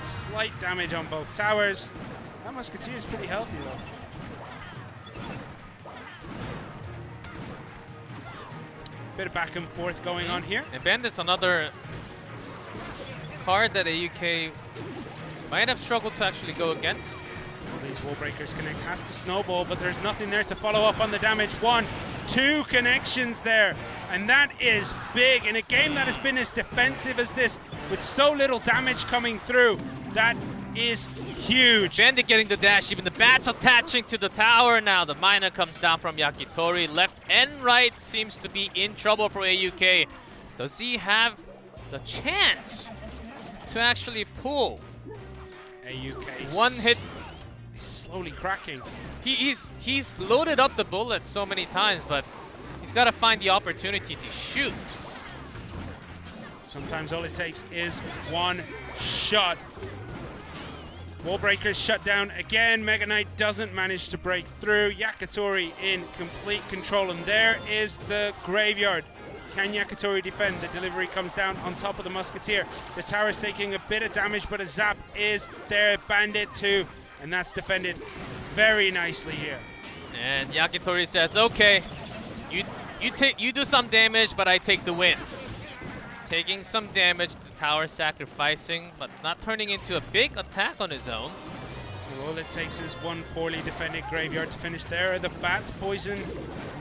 Slight damage on both towers. That Musketeer is pretty healthy though. Bit of back and forth going on here. And Bandit's another card that AUK might have struggled to actually go against. All these wall breakers connect, has to snowball, but there's nothing there to follow up on the damage. 1, 2 connections there, and that is big in a game that has been as defensive as this, with so little damage coming through. That is huge. Bandit getting the dash, even the bats attaching to the tower now. The miner comes down from Yakitori. Left and right seems to be in trouble for AUK. Does he have the chance to actually pull? AUK. 1 hit. He's slowly cracking. He's loaded up the bullet so many times, but he's got to find the opportunity to shoot. Sometimes all it takes is 1 shot. Wall breakers shut down again. Mega Knight doesn't manage to break through. Yakitori in complete control, and there is the graveyard. Can Yakitori defend? The delivery comes down on top of the Musketeer. The tower's taking a bit of damage, but a zap is there. Bandit too, and that's defended very nicely here. And Yakitori says, "Okay, you do some damage, but I take the win." Taking some damage, the tower sacrificing, but not turning into a big attack on his own. All it takes is 1 poorly defended graveyard to finish there. The bats poison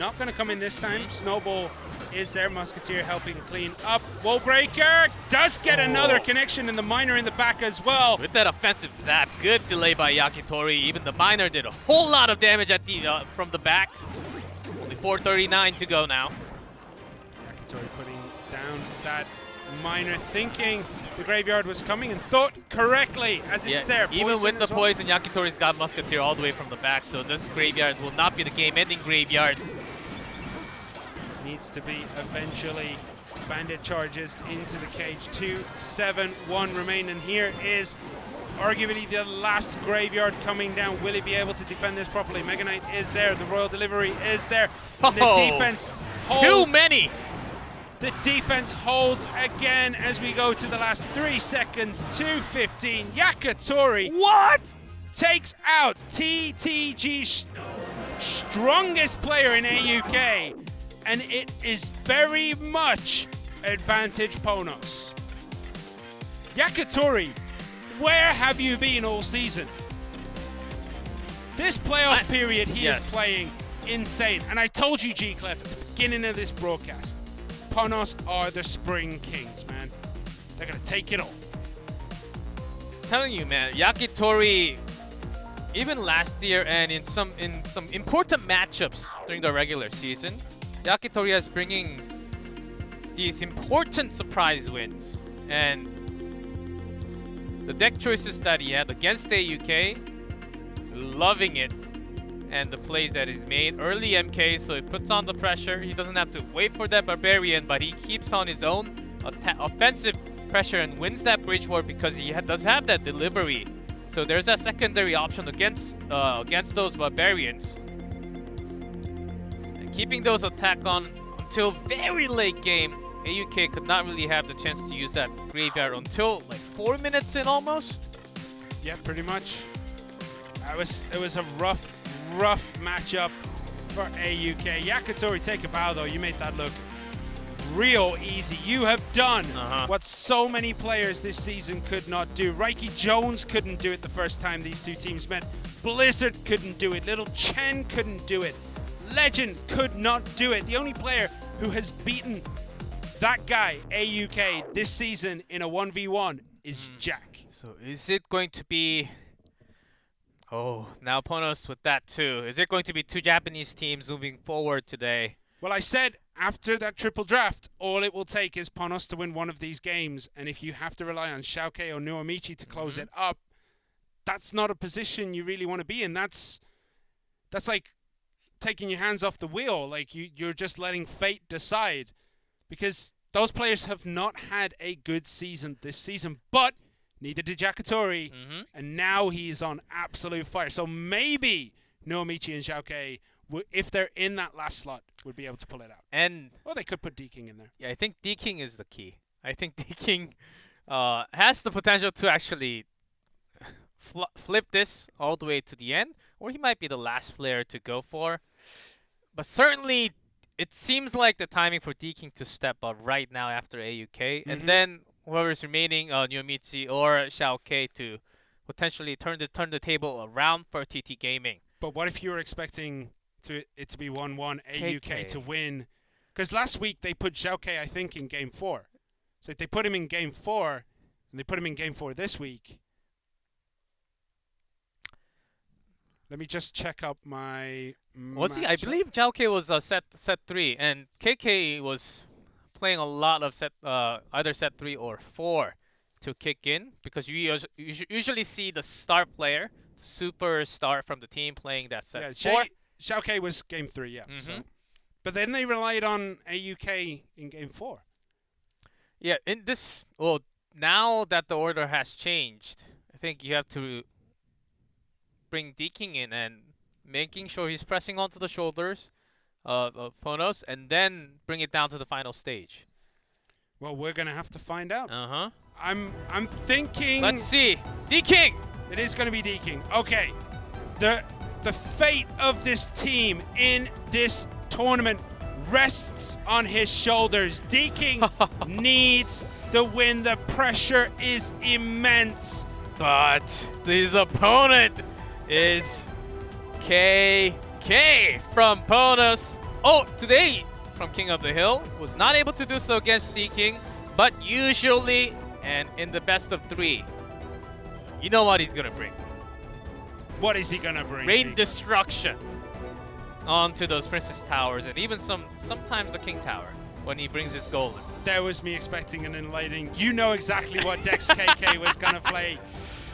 not going to come in this time. Snowball is there. Musketeer helping clean up. Wallbreaker does get another connection, and the miner in the back as well. With that offensive zap, good delay by Yakitori. Even the miner did a whole lot of damage at the from the back. Only 439 to go now. Yakitori putting down that miner, thinking the graveyard was coming, and thought correctly as it's there. Even with the well. poison, Yakitori's got Musketeer all the way from the back, so this graveyard will not be the game-ending graveyard. Needs to be eventually. Bandit charges into the cage. 2-7-1 remain, and here is arguably the last graveyard coming down. Will he be able to defend this properly? Mega Knight is there. The Royal Delivery is there. And the defense holds. Too many! The defense holds again as we go to the last 3 seconds. 2:15. Yakitori. What? Takes out TTG's strongest player in AUK. And it is very much advantage Ponos. Yakitori, where have you been all season? This playoff period he is playing insane. And I told you, G-Clef, at the beginning of this broadcast, Ponos are the Spring Kings, man. They're going to take it all. I'm telling you, man, Yakitori, even last year and in some important matchups during the regular season, Yakitori is bringing these important surprise wins. And the deck choices that he had against AUK, loving it. and the plays that he's made. Early MK, so it puts on the pressure. He doesn't have to wait for that Barbarian, but he keeps on his own offensive pressure and wins that bridge war because he does have that delivery. So there's a secondary option against those Barbarians. And keeping those attack on until very late game, AUK could not really have the chance to use that graveyard until like 4 minutes in almost. Yeah, pretty much. It was a rough matchup for AUK. Yakitori, take a bow though. You made that look real easy. You have done what so many players this season could not do. Reiki Jones couldn't do it the first time these two teams met. Blizzard couldn't do it. Little Chen couldn't do it. Legend could not do it. The only player who has beaten that guy, AUK, this season in a 1v1 is Jack. So is it going to be... Oh, now Ponos with that too. Is it going to be two Japanese teams moving forward today? Well, I said after that triple draft, all it will take is Ponos to win one of these games. And if you have to rely on Xiaokei or Nuomichi to close it up, that's not a position you really want to be in. That's like taking your hands off the wheel. Like you're just letting fate decide. Because those players have not had a good season this season. But neither did Yakitori. And now he's on absolute fire. So maybe Nuomichi and Xiaokei, if they're in that last slot, would be able to pull it out. And or they could put D-King in there. Yeah, I think D-King is the key. I think D-King has the potential to actually flip this all the way to the end, or he might be the last player to go for. But certainly, it seems like the timing for D-King to step up right now after AUK, and then whoever's remaining, Nuomichi or Xiaokei, to potentially turn the table around for TT Gaming. But what if you were expecting it to be 1-1, AUK to win? Because last week they put Xiaokei, I think, in Game 4. So if they put him in Game 4, and they put him in Game 4 this week... Let me just check up my Was he? I believe Xiaokei was set 3, and KK was playing a lot of either set 3 or 4 to kick in, because you usually see the star player, superstar from the team, playing that set 4. Xiaokei was Game 3, yeah. So. But then they relied on AUK in Game 4. Yeah, in this... Well, now that the order has changed, I think you have to bring D-King in and making sure he's pressing onto the shoulders of Ponos, and then bring it down to the final stage. Well, we're going to have to find out. I'm thinking... Let's see. D-King! It is going to be D-King. Okay. The fate of this team in this tournament rests on his shoulders. D-King needs the win. The pressure is immense. But his opponent is KK from Ponos. Oh, today from King of the Hill was not able to do so against D-King, but usually, and in the best of 3, you know what he's gonna bring. What is he gonna bring? Rain destruction onto those Princess Towers, and even sometimes the King Tower when he brings his golem. There was me expecting an enlightening. You know exactly what Dex KK was gonna play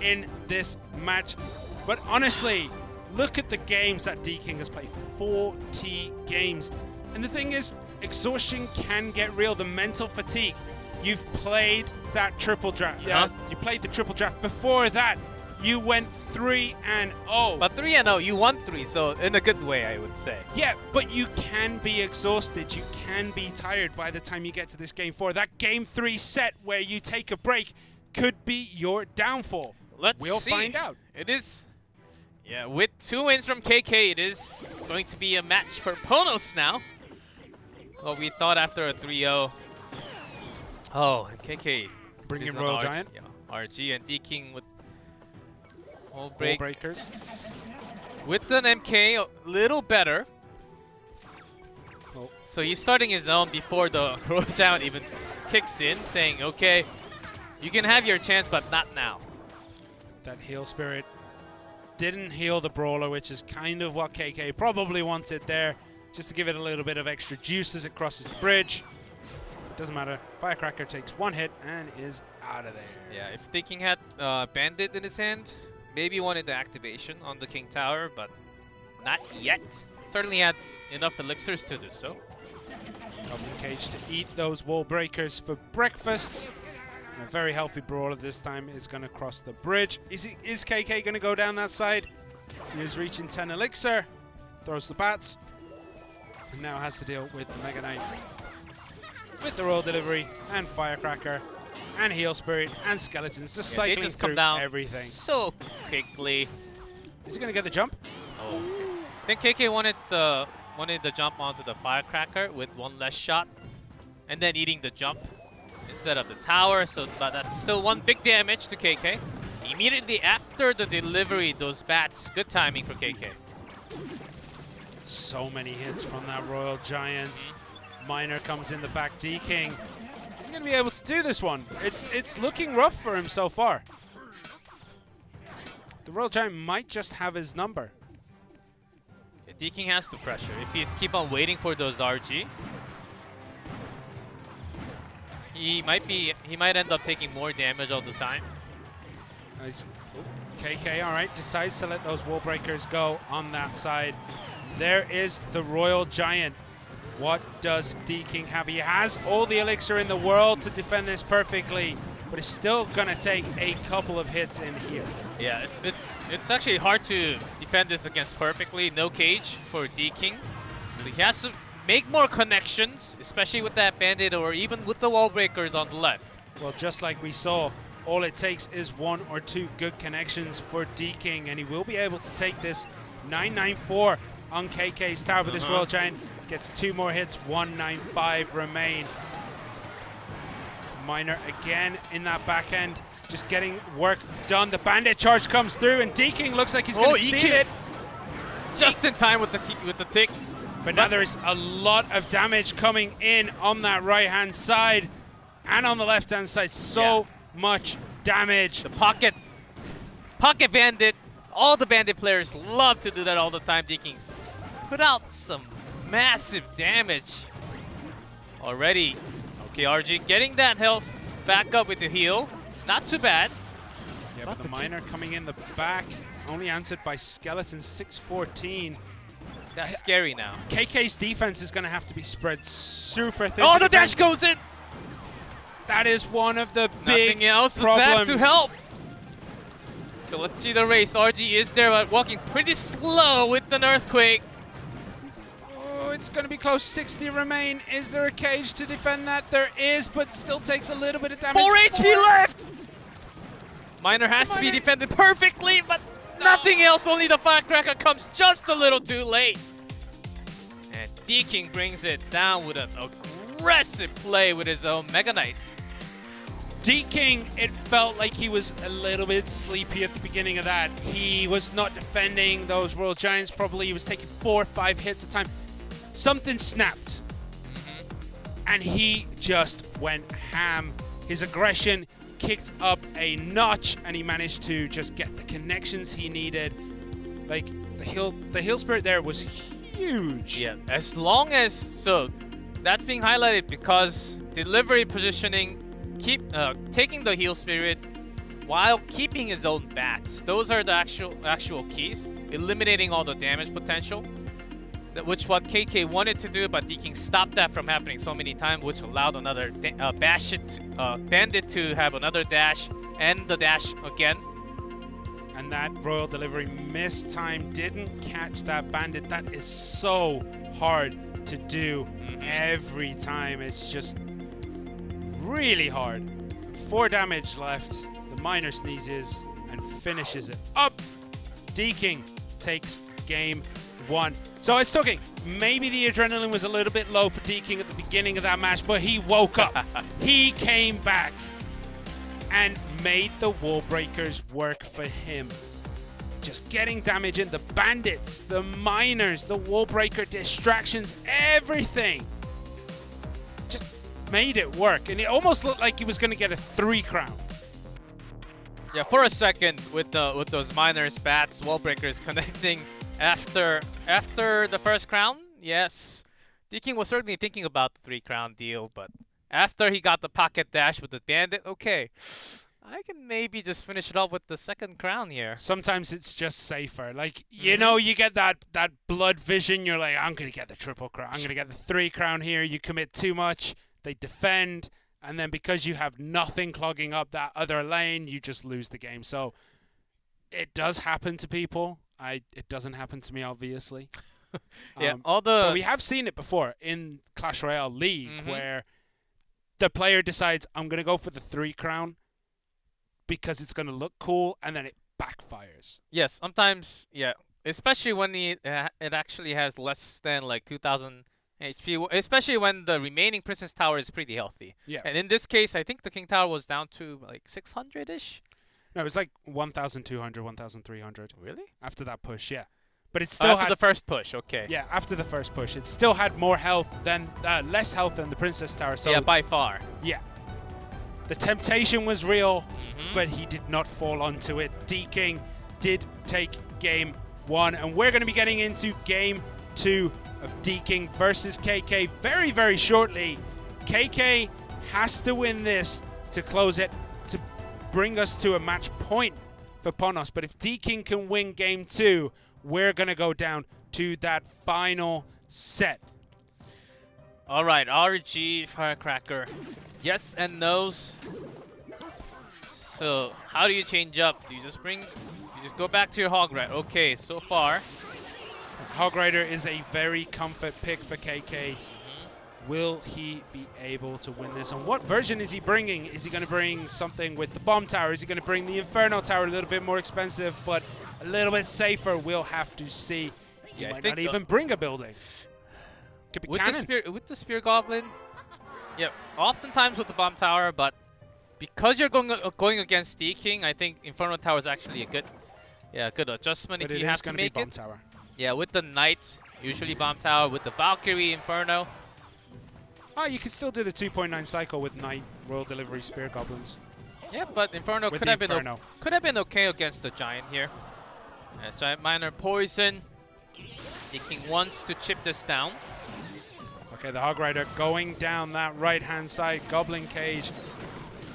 in this match. But honestly, look at the games that D-King has played. 40 games. And the thing is, exhaustion can get real. The mental fatigue. You've played that triple draft. You played the triple draft. Before that, you went 3-0. But 3-0, you won 3, so in a good way, I would say. Yeah, but you can be exhausted. You can be tired by the time you get to this Game 4. That Game 3 set where you take a break could be your downfall. We'll find out. It is... Yeah, with 2 wins from KK, it is going to be a match for Ponos now. Well, we thought after a 3-0. Oh, and KK. Bring in Royal Giant. Yeah, RG and D-King with all breakers. With an MK, a little better. Oh. So he's starting his own before the Royal Giant even kicks in, saying, okay, you can have your chance, but not now. That heal spirit didn't heal the brawler, which is kind of what KK probably wanted there, just to give it a little bit of extra juice as it crosses the bridge. It doesn't matter. Firecracker takes 1 hit and is out of there. Yeah, if D-King had Bandit in his hand, maybe wanted the activation on the King Tower, but Not yet. Certainly had enough elixirs to do so. Open cage to eat those wall breakers for breakfast. And a very healthy brawler this time is going to cross the bridge. Is KK going to go down that side? He is reaching 10 elixir. Throws the bats. And now has to deal with the Mega Knight. With the roll delivery and firecracker and heal spirit and skeletons just cycling they just through come down everything. so quickly. Is he going to get the jump? Oh. I think KK wanted the jump onto the firecracker with one less shot, and then eating the jump instead of the tower. So, but that's still one big damage to KK. Immediately after the delivery, those bats. Good timing for KK. So many hits from that Royal Giant. Miner comes in the back, D-King. He's going to be able to do this one. It's looking rough for him so far. The Royal Giant might just have his number. D-King has to pressure. If he's keep on waiting for those RG, he might end up taking more damage all the time. KK, all right, decides to let those wall breakers go on that side. There is the Royal Giant. What does D-King have? He has all the elixir in the world to defend this perfectly, but it's still gonna take a couple of hits in here. Yeah, it's actually hard to defend this against perfectly. No cage for D-King. So he has to make more connections, especially with that bandit or even with the wall breakers on the left. Well, just like we saw, all it takes is 1 or 2 good connections for D-King, and he will be able to take this 994 on KK's tower, but this Royal Giant gets 2 more hits, 195 remain. Miner again in that back end, just getting work done. The bandit charge comes through, and D-King looks like he's going to steal it. Just in time with the tick. But now there is a lot of damage coming in on that right-hand side and on the left-hand side. So much damage. The pocket bandit. All the bandit players love to do that all the time. D-King's put out some massive damage already. Okay, RG getting that health back up with the heal. Not too bad. Yeah, but the Miner coming in the back, only answered by Skeleton 614. That's scary now. KK's defense is going to have to be spread super thin. Oh, the dash goes in! That is one of the big Nothing else problems. is that to help. So let's see the race. RG is there, but walking pretty slow with an earthquake. Oh, it's going to be close. 60 remain. Is there a cage to defend that? There is, but still takes a little bit of damage. 4 HP left! Miner has to be defended perfectly, but nothing else. Only the firecracker comes just a little too late. And D-King brings it down with an aggressive play with his own Mega Knight. D-King, it felt like he was a little bit sleepy at the beginning of that. He was not defending those Royal Giants probably. He was taking 4 or 5 hits at a time. Something snapped. And he just went ham. His aggression kicked up a notch, and he managed to just get the connections he needed. Like, the heal spirit there was huge. Yeah, as long as... So, that's being highlighted because delivery positioning, taking the heal spirit while keeping his own bats. Those are the actual keys. Eliminating all the damage potential. Which what KK wanted to do, but D-King stopped that from happening so many times, which allowed another bandit to have another dash and the dash again. And that Royal Delivery missed time, didn't catch that bandit. That is so hard to do every time. It's just really hard. 4 damage left. The Miner sneezes and finishes it up. D-King takes game 1. So I was talking, maybe the adrenaline was a little bit low for D-King at the beginning of that match, but he woke up. He came back and made the wall breakers work for him. Just getting damage in, the bandits, the miners, the wall breaker distractions, everything. Just made it work. And it almost looked like he was going to get a 3 crown. Yeah, for a second with those miners, bats, wall breakers connecting after the first crown, yes. D-King was certainly thinking about the 3 crown deal, but after he got the pocket dash with the bandit, okay. I can maybe just finish it off with the second crown here. Sometimes it's just safer. Like, you know, you get that blood vision. You're like, I'm going to get the triple crown. I'm going to get the 3 crown here. You commit too much. They defend. And then because you have nothing clogging up that other lane, you just lose the game. So it does happen to people. It doesn't happen to me, obviously. Yeah, but we have seen it before in Clash Royale League where the player decides, I'm going to go for the 3 crown because it's going to look cool, and then it backfires. Yes, sometimes, yeah. Especially when it actually has less than like 2,000 HP, especially when the remaining Princess Tower is pretty healthy. Yeah. And in this case, I think the King Tower was down to like 600-ish. No, it was like 1,200, 1,300. Really? After that push, yeah. But it still after the first push, okay. Yeah, after the first push. It still had more health than, less health than the Princess Tower. So yeah, by far. Yeah. The temptation was real, but he did not fall onto it. D-King did take game 1, and we're going to be getting into game 2 of D-King versus KK very, very shortly. KK has to win this to close it, to bring us to a match point for Ponos. But if D-King can win game 2, we're going to go down to that final set. All right, RG Firecracker. Yes and no's. So how do you change up? Do you just go back to your Hog Rider? Okay, so far. Hog Rider is a very comfort pick for KK. Will he be able to win this? And what version is he bringing? Is he going to bring something with the Bomb Tower? Is he going to bring the Inferno Tower, a little bit more expensive, but a little bit safer? We'll have to see. He might not even bring a building. Could be cannon. With the Spear Goblin, yeah, oftentimes with the Bomb Tower, but because you're going against D-King, I think Inferno Tower is actually a good adjustment but if you have to make Bomb it. Tower. Yeah, with the Knight, usually Bomb Tower. With the Valkyrie, Inferno. Oh, you could still do the 2.9 cycle with Knight, Royal Delivery, Spear Goblins. Yeah, but Inferno could have been okay against the Giant here. Giant Miner Poison. D-King wants to chip this down. Okay, the Hog Rider going down that right-hand side. Goblin Cage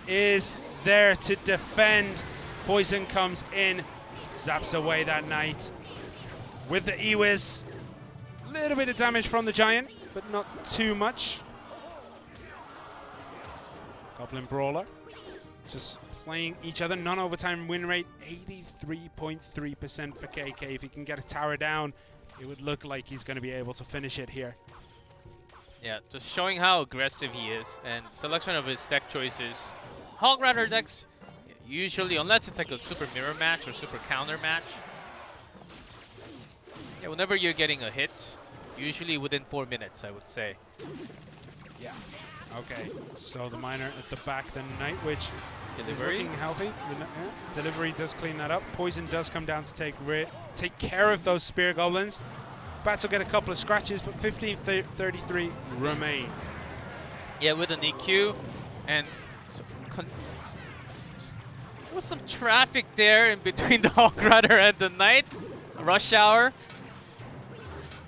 is there to defend. Poison comes in, zaps away that Knight. With the E-Wiz, a little bit of damage from the Giant, but not too much. Goblin Brawler, just playing each other. Non-overtime win rate, 83.3% for KK. If he can get a tower down, it would look like he's going to be able to finish it here. Yeah, just showing how aggressive he is and selection of his deck choices. Hog Rider decks, usually, unless it's like a super mirror match or super counter match, yeah, whenever you're getting a hit, usually within 4 minutes, I would say. Yeah. Okay, so the Miner at the back, the Night Witch is Delivery. looking healthy. Delivery does clean that up. Poison does come down to take care of those Spear Goblins. Bats will get a couple of scratches, but 15-33 remain. Yeah, with an EQ, and there was some traffic there in between the Hog Rider and the Knight. Rush hour.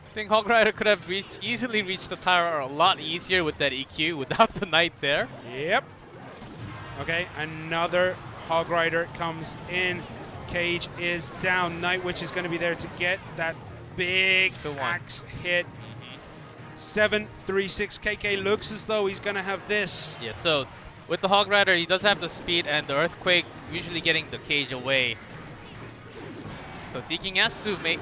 I think Hog Rider could have easily reached the tower a lot easier with that EQ without the Knight there. Yep. Okay, another Hog Rider comes in. Cage is down. Night Witch is going to be there to get that big axe hit. 7-3-6. KK looks as though he's going to have this. Yeah, so with the Hog Rider, he does have the speed and the Earthquake, usually getting the cage away. So D-King has to make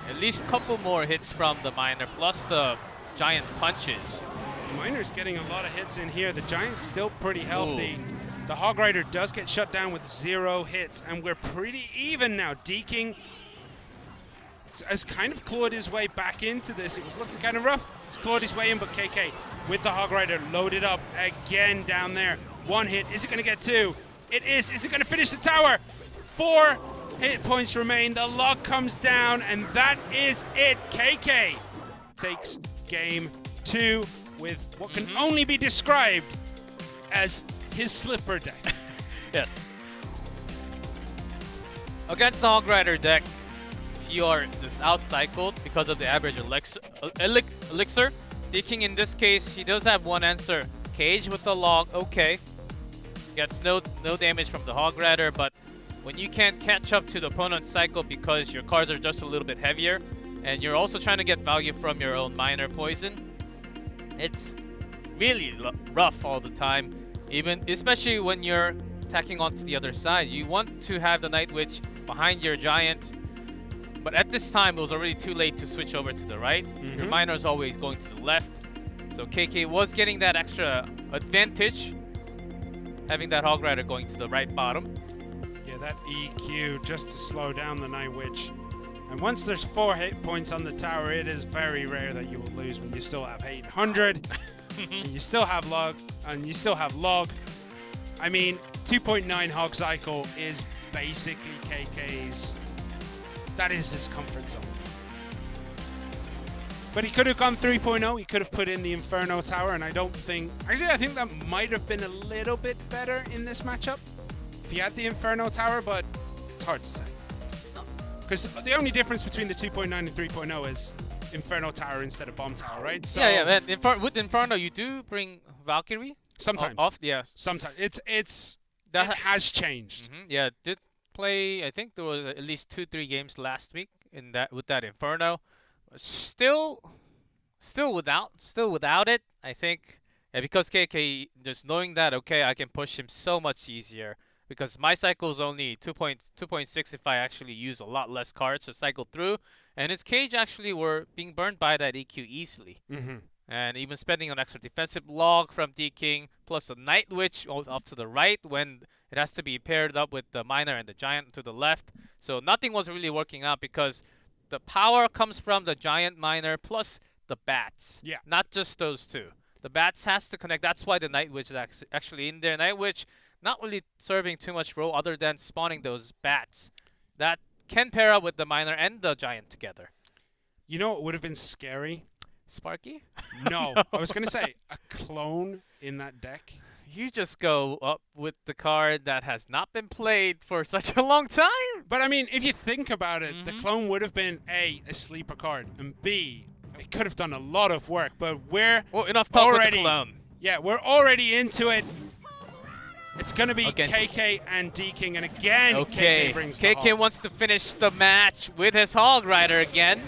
at least a couple more hits from the Miner, plus the Giant punches. Miner's getting a lot of hits in here. The Giant's still pretty healthy. Ooh. The Hog Rider does get shut down with 0 hits, and we're pretty even now. D-King has kind of clawed his way back into this. It was looking kind of rough. He's clawed his way in, but KK with the Hog Rider loaded up again down there. 1 hit. Is it going to get 2? It is. Is it going to finish the tower? 4 hit points remain. The lock comes down, and that is it. KK takes game 2 with what can only be described as his slipper deck. Yes. Against the Hog Rider deck, if you are just out-cycled because of the average elixir, D-King in this case, he does have one answer. Cage with the log, okay. Gets no damage from the Hog Rider, but when you can't catch up to the opponent's cycle because your cards are just a little bit heavier, and you're also trying to get value from your own minor poison, it's really rough all the time. Especially when you're attacking onto the other side, you want to have the Night Witch behind your Giant, but at this time it was already too late to switch over to the right. Your minor is always going to the left, so KK was getting that extra advantage, having that Hog Rider going to the right bottom. Yeah, that EQ just to slow down the Night Witch. And once there's 4 hit points on the tower, it is very rare that you will lose when you still have 800. And you still have log. I mean, 2.9 Hog Cycle is basically KK's. That is his comfort zone. But he could have gone 3.0. He could have put in the Inferno Tower, and I think that might have been a little bit better in this matchup if he had the Inferno Tower, but it's hard to say. Because the only difference between the 2.9 and 3.0 is Inferno Tower instead of Bomb Tower, right? So yeah. With Inferno, you do bring Valkyrie. Sometimes. Sometimes. It has changed. Yeah, did play. I think there was at least 2-3 games last week with that Inferno. Still without it. I think because KK just knowing that I can push him so much easier. Because my cycle is only 2.6 if I actually use a lot less cards to cycle through. And his cage actually were being burned by that EQ easily. And even spending an extra defensive log from D-King, plus a Night Witch off to the right when it has to be paired up with the Minor and the Giant to the left. So nothing was really working out because the power comes from the Giant Minor plus the Bats. Yeah. Not just those two. The Bats has to connect. That's why the Night Witch is actually in there. Night Witch not really serving too much role other than spawning those bats that can pair up with the Minor and the Giant together. You know what would have been scary? Sparky? No, I was going to say a clone in that deck. You just go up with the card that has not been played for such a long time. But I mean, if you think about it, the clone would have been A, a sleeper card, and B, it could have done a lot of work, but we're enough talk with the clone. Yeah, we're already into it. It's going to be KK and D-King, and again, KK brings the KK wants to finish the match with his Hog Rider again.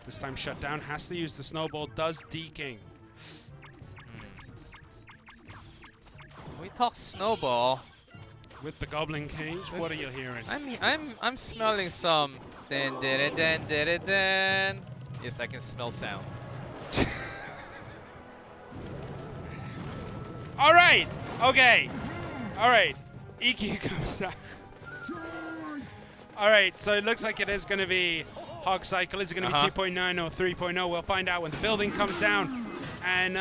This time shut down, has to use the snowball, does D-King. We talk snowball. With the Goblin Cage, what are you hearing? I'm smelling some den. Yes, I can smell sound. All right. Okay. All right. EQ comes down. All right. So it looks like it is going to be Hog Cycle. Is it going to be 2.9 or 3.0? We'll find out when the building comes down. And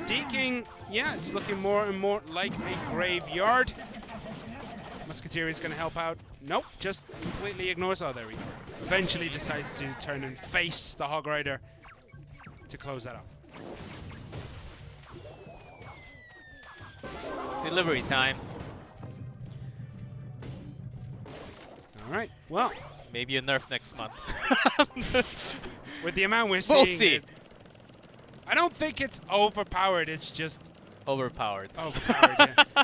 D-King, yeah, it's looking more and more like a graveyard. Musketeer is going to help out. Nope, just completely ignores. Oh, there we go. Eventually decides to turn and face the Hog Rider to close that up. Delivery time. All right, well. Maybe a nerf next month. With the amount we're seeing. We'll see. I don't think it's overpowered, it's just... Overpowered. Overpowered, yeah.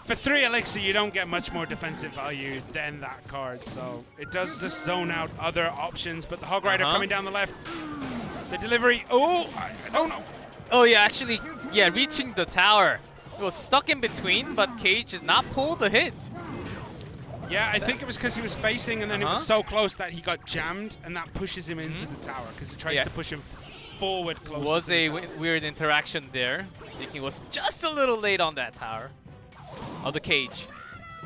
For 3 Elixir, you don't get much more defensive value than that card, so it does just zone out other options, but the Hog Rider coming down the left. The delivery, I don't know. Oh yeah, actually, yeah, reaching the tower. It was stuck in between, but Cage did not pull the hit. Yeah, I think it was because he was facing and then it was so close that he got jammed, and that pushes him into the tower because he tries to push him forward closer. It was a weird interaction there. Thinking was just a little late on that tower. Oh, the cage.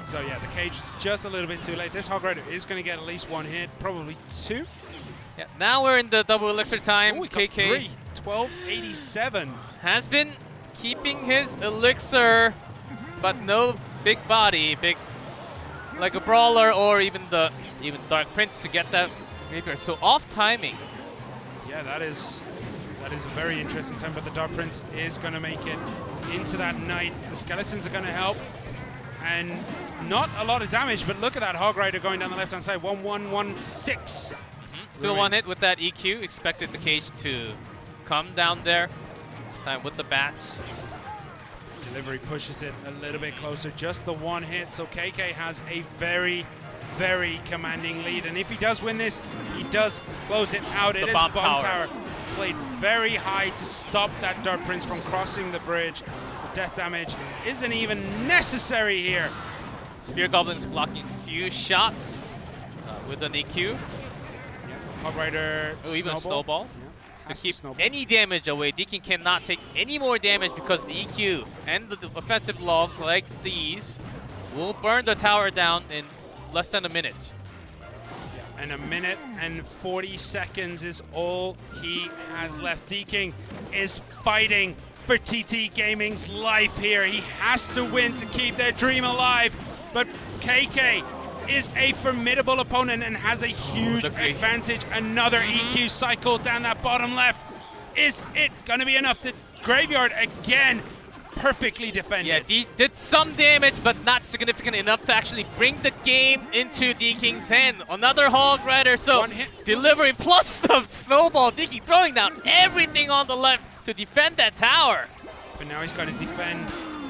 So yeah, the cage was just a little bit too late. This Hog Rider is going to get at least 1 hit, probably 2. Yeah, now we're in the double elixir time. We got KK 1287 has been keeping his elixir, but no big body, like a brawler or even Dark Prince to get that graveyard. So off timing. Yeah, that is a very interesting time, but the Dark Prince is going to make it into that night. The skeletons are going to help, and not a lot of damage, but look at that Hog Rider going down the left-hand side. 1116. Still one hit with that EQ. Expected the cage to come down there. This time with the bats. Delivery pushes it a little bit closer, just the one hit. So KK has a very, very commanding lead. And if he does win this, he does close it out. It is Bomb Tower. Played very high to stop that Dart Prince from crossing the bridge. The death damage isn't even necessary here. Spear Goblins blocking few shots with an EQ. Hog Rider, even Snowball. Yeah. To keep any damage away. Deakin cannot take any more damage because the EQ and the offensive logs like these will burn the tower down in less than a minute. And a minute and 40 seconds is all he has left. Deakin is fighting for TT Gaming's life here. He has to win to keep their dream alive. But KK is a formidable opponent and has a huge advantage. Another EQ cycle down that bottom left. Is it going to be enough? The Graveyard again perfectly defended. Yeah, these did some damage, but not significant enough to actually bring the game into Deakin's hand. Another Hog Rider, so delivery plus the Snowball. Deakin throwing down everything on the left to defend that tower. But now he's got to defend.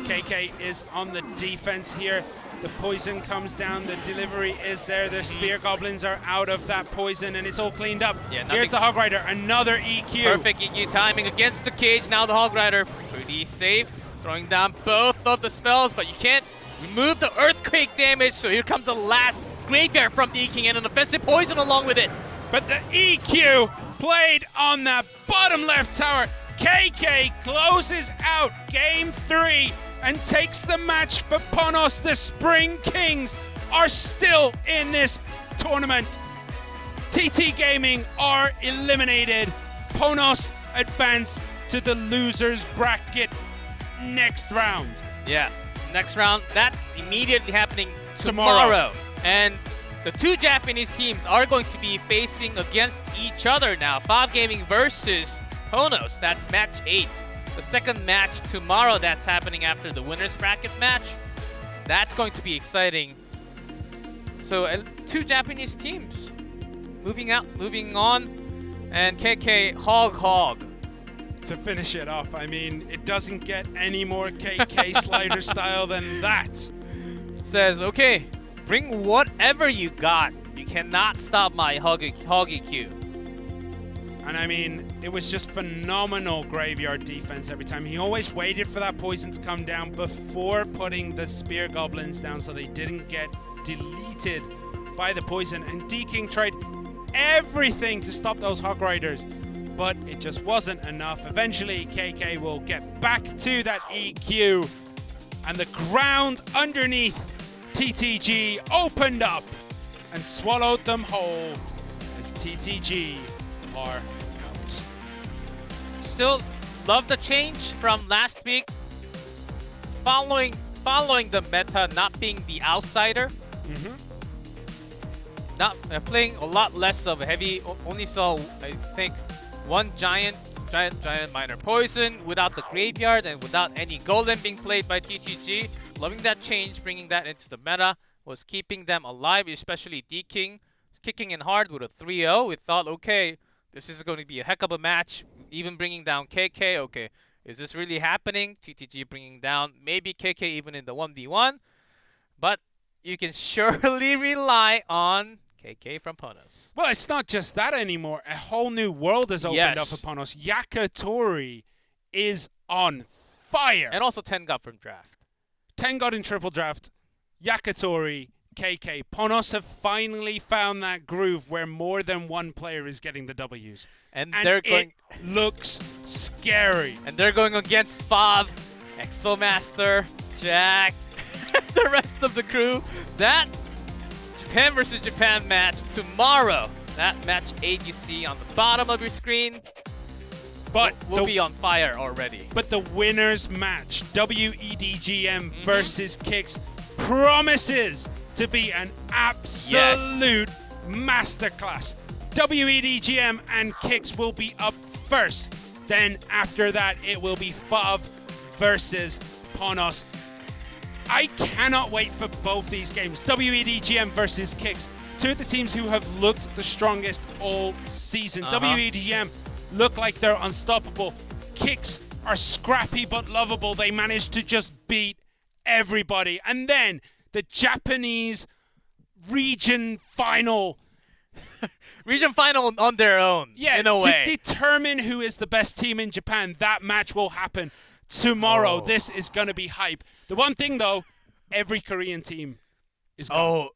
KK is on the defense here. The poison comes down, the delivery is there, the Spear Goblins are out of that poison, and it's all cleaned up. Yeah, here's the Hog Rider, another EQ. Perfect EQ timing against the cage. Now the Hog Rider, pretty safe, throwing down both of the spells, but you can't remove the Earthquake damage, so here comes the last Graveyard from Deakin and an offensive poison along with it. But the EQ played on the bottom left tower. KK closes out Game 3 and takes the match for Ponos. The Spring Kings are still in this tournament. TT Gaming are eliminated. Ponos advance to the losers bracket next round. Yeah, next round, that's immediately happening tomorrow. And the two Japanese teams are going to be facing against each other now. Five Gaming versus Ponos, that's match 8. The second match tomorrow, that's happening after the winner's bracket match. That's going to be exciting. So two Japanese teams moving on, and KK hog. To finish it off, I mean, it doesn't get any more KK slider style than that. Says, okay, bring whatever you got. You cannot stop my hog EQ. And I mean, it was just phenomenal Graveyard defense every time. He always waited for that poison to come down before putting the Spear Goblins down so they didn't get deleted by the poison. And Deakin tried everything to stop those Hog Riders, but it just wasn't enough. Eventually, KK will get back to that EQ, and the ground underneath TTG opened up and swallowed them whole as TTG are out. Still love the change from last week. Following the meta, not being the outsider. Not playing a lot less of a heavy. Only saw, I think, one giant minor poison without the Graveyard and without any golem being played by TTG. Loving that change, bringing that into the meta, was keeping them alive, especially Deakin kicking in hard with a 3-0. We thought, okay, this is going to be a heck of a match. Even bringing down KK, okay, is this really happening? TTG bringing down maybe KK even in the 1v1, but you can surely rely on KK from Ponos. Well, it's not just that anymore. A whole new world has opened up for Ponos. Yakitori is on fire. And also 10 got from draft. 10 got in triple draft. Yakitori, KK. Ponos have finally found that groove where more than one player is getting the W's. And they're going. It looks scary. And they're going against Fav, Expo Master, Jack, the rest of the crew. That Japan versus Japan match tomorrow. That match 8 you see on the bottom of your screen. But we'll be on fire already. But the winners match, WEDGM versus Kicks, promises to be an absolute masterclass. WEDGM and Kicks will be up first. Then after that, it will be Fav versus Ponos. I cannot wait for both these games. WEDGM versus Kicks. Two of the teams who have looked the strongest all season. WEDGM look like they're unstoppable. Kicks are scrappy but lovable. They managed to just beat everybody. And then the Japanese region final. Region final on their own, yeah, in a way. To determine who is the best team in Japan. That match will happen tomorrow. This is going to be hype. The one thing, though, every Korean team is gone.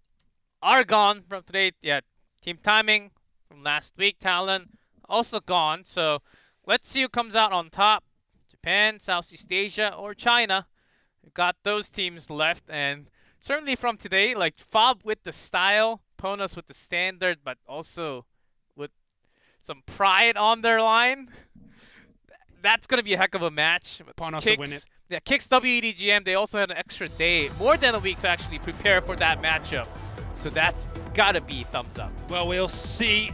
Are gone from today. Yeah, Team Timing from last week. Talon also gone. So let's see who comes out on top. Japan, Southeast Asia, or China. We've got those teams left. And certainly from today, like Fob with the style, Ponos with the standard, but also with some pride on their line. That's going to be a heck of a match. Ponos will win it. Yeah, Kicks WEDGM, they also had an extra day, more than a week to actually prepare for that matchup. So that's got to be thumbs up. Well, we'll see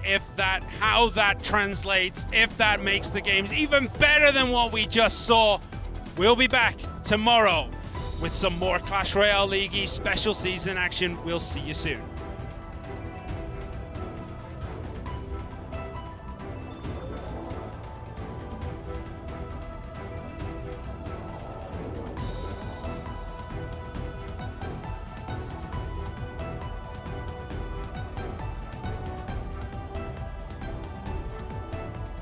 how that translates, if that makes the games even better than what we just saw. We'll be back tomorrow with some more Clash Royale League special season action. We'll see you soon.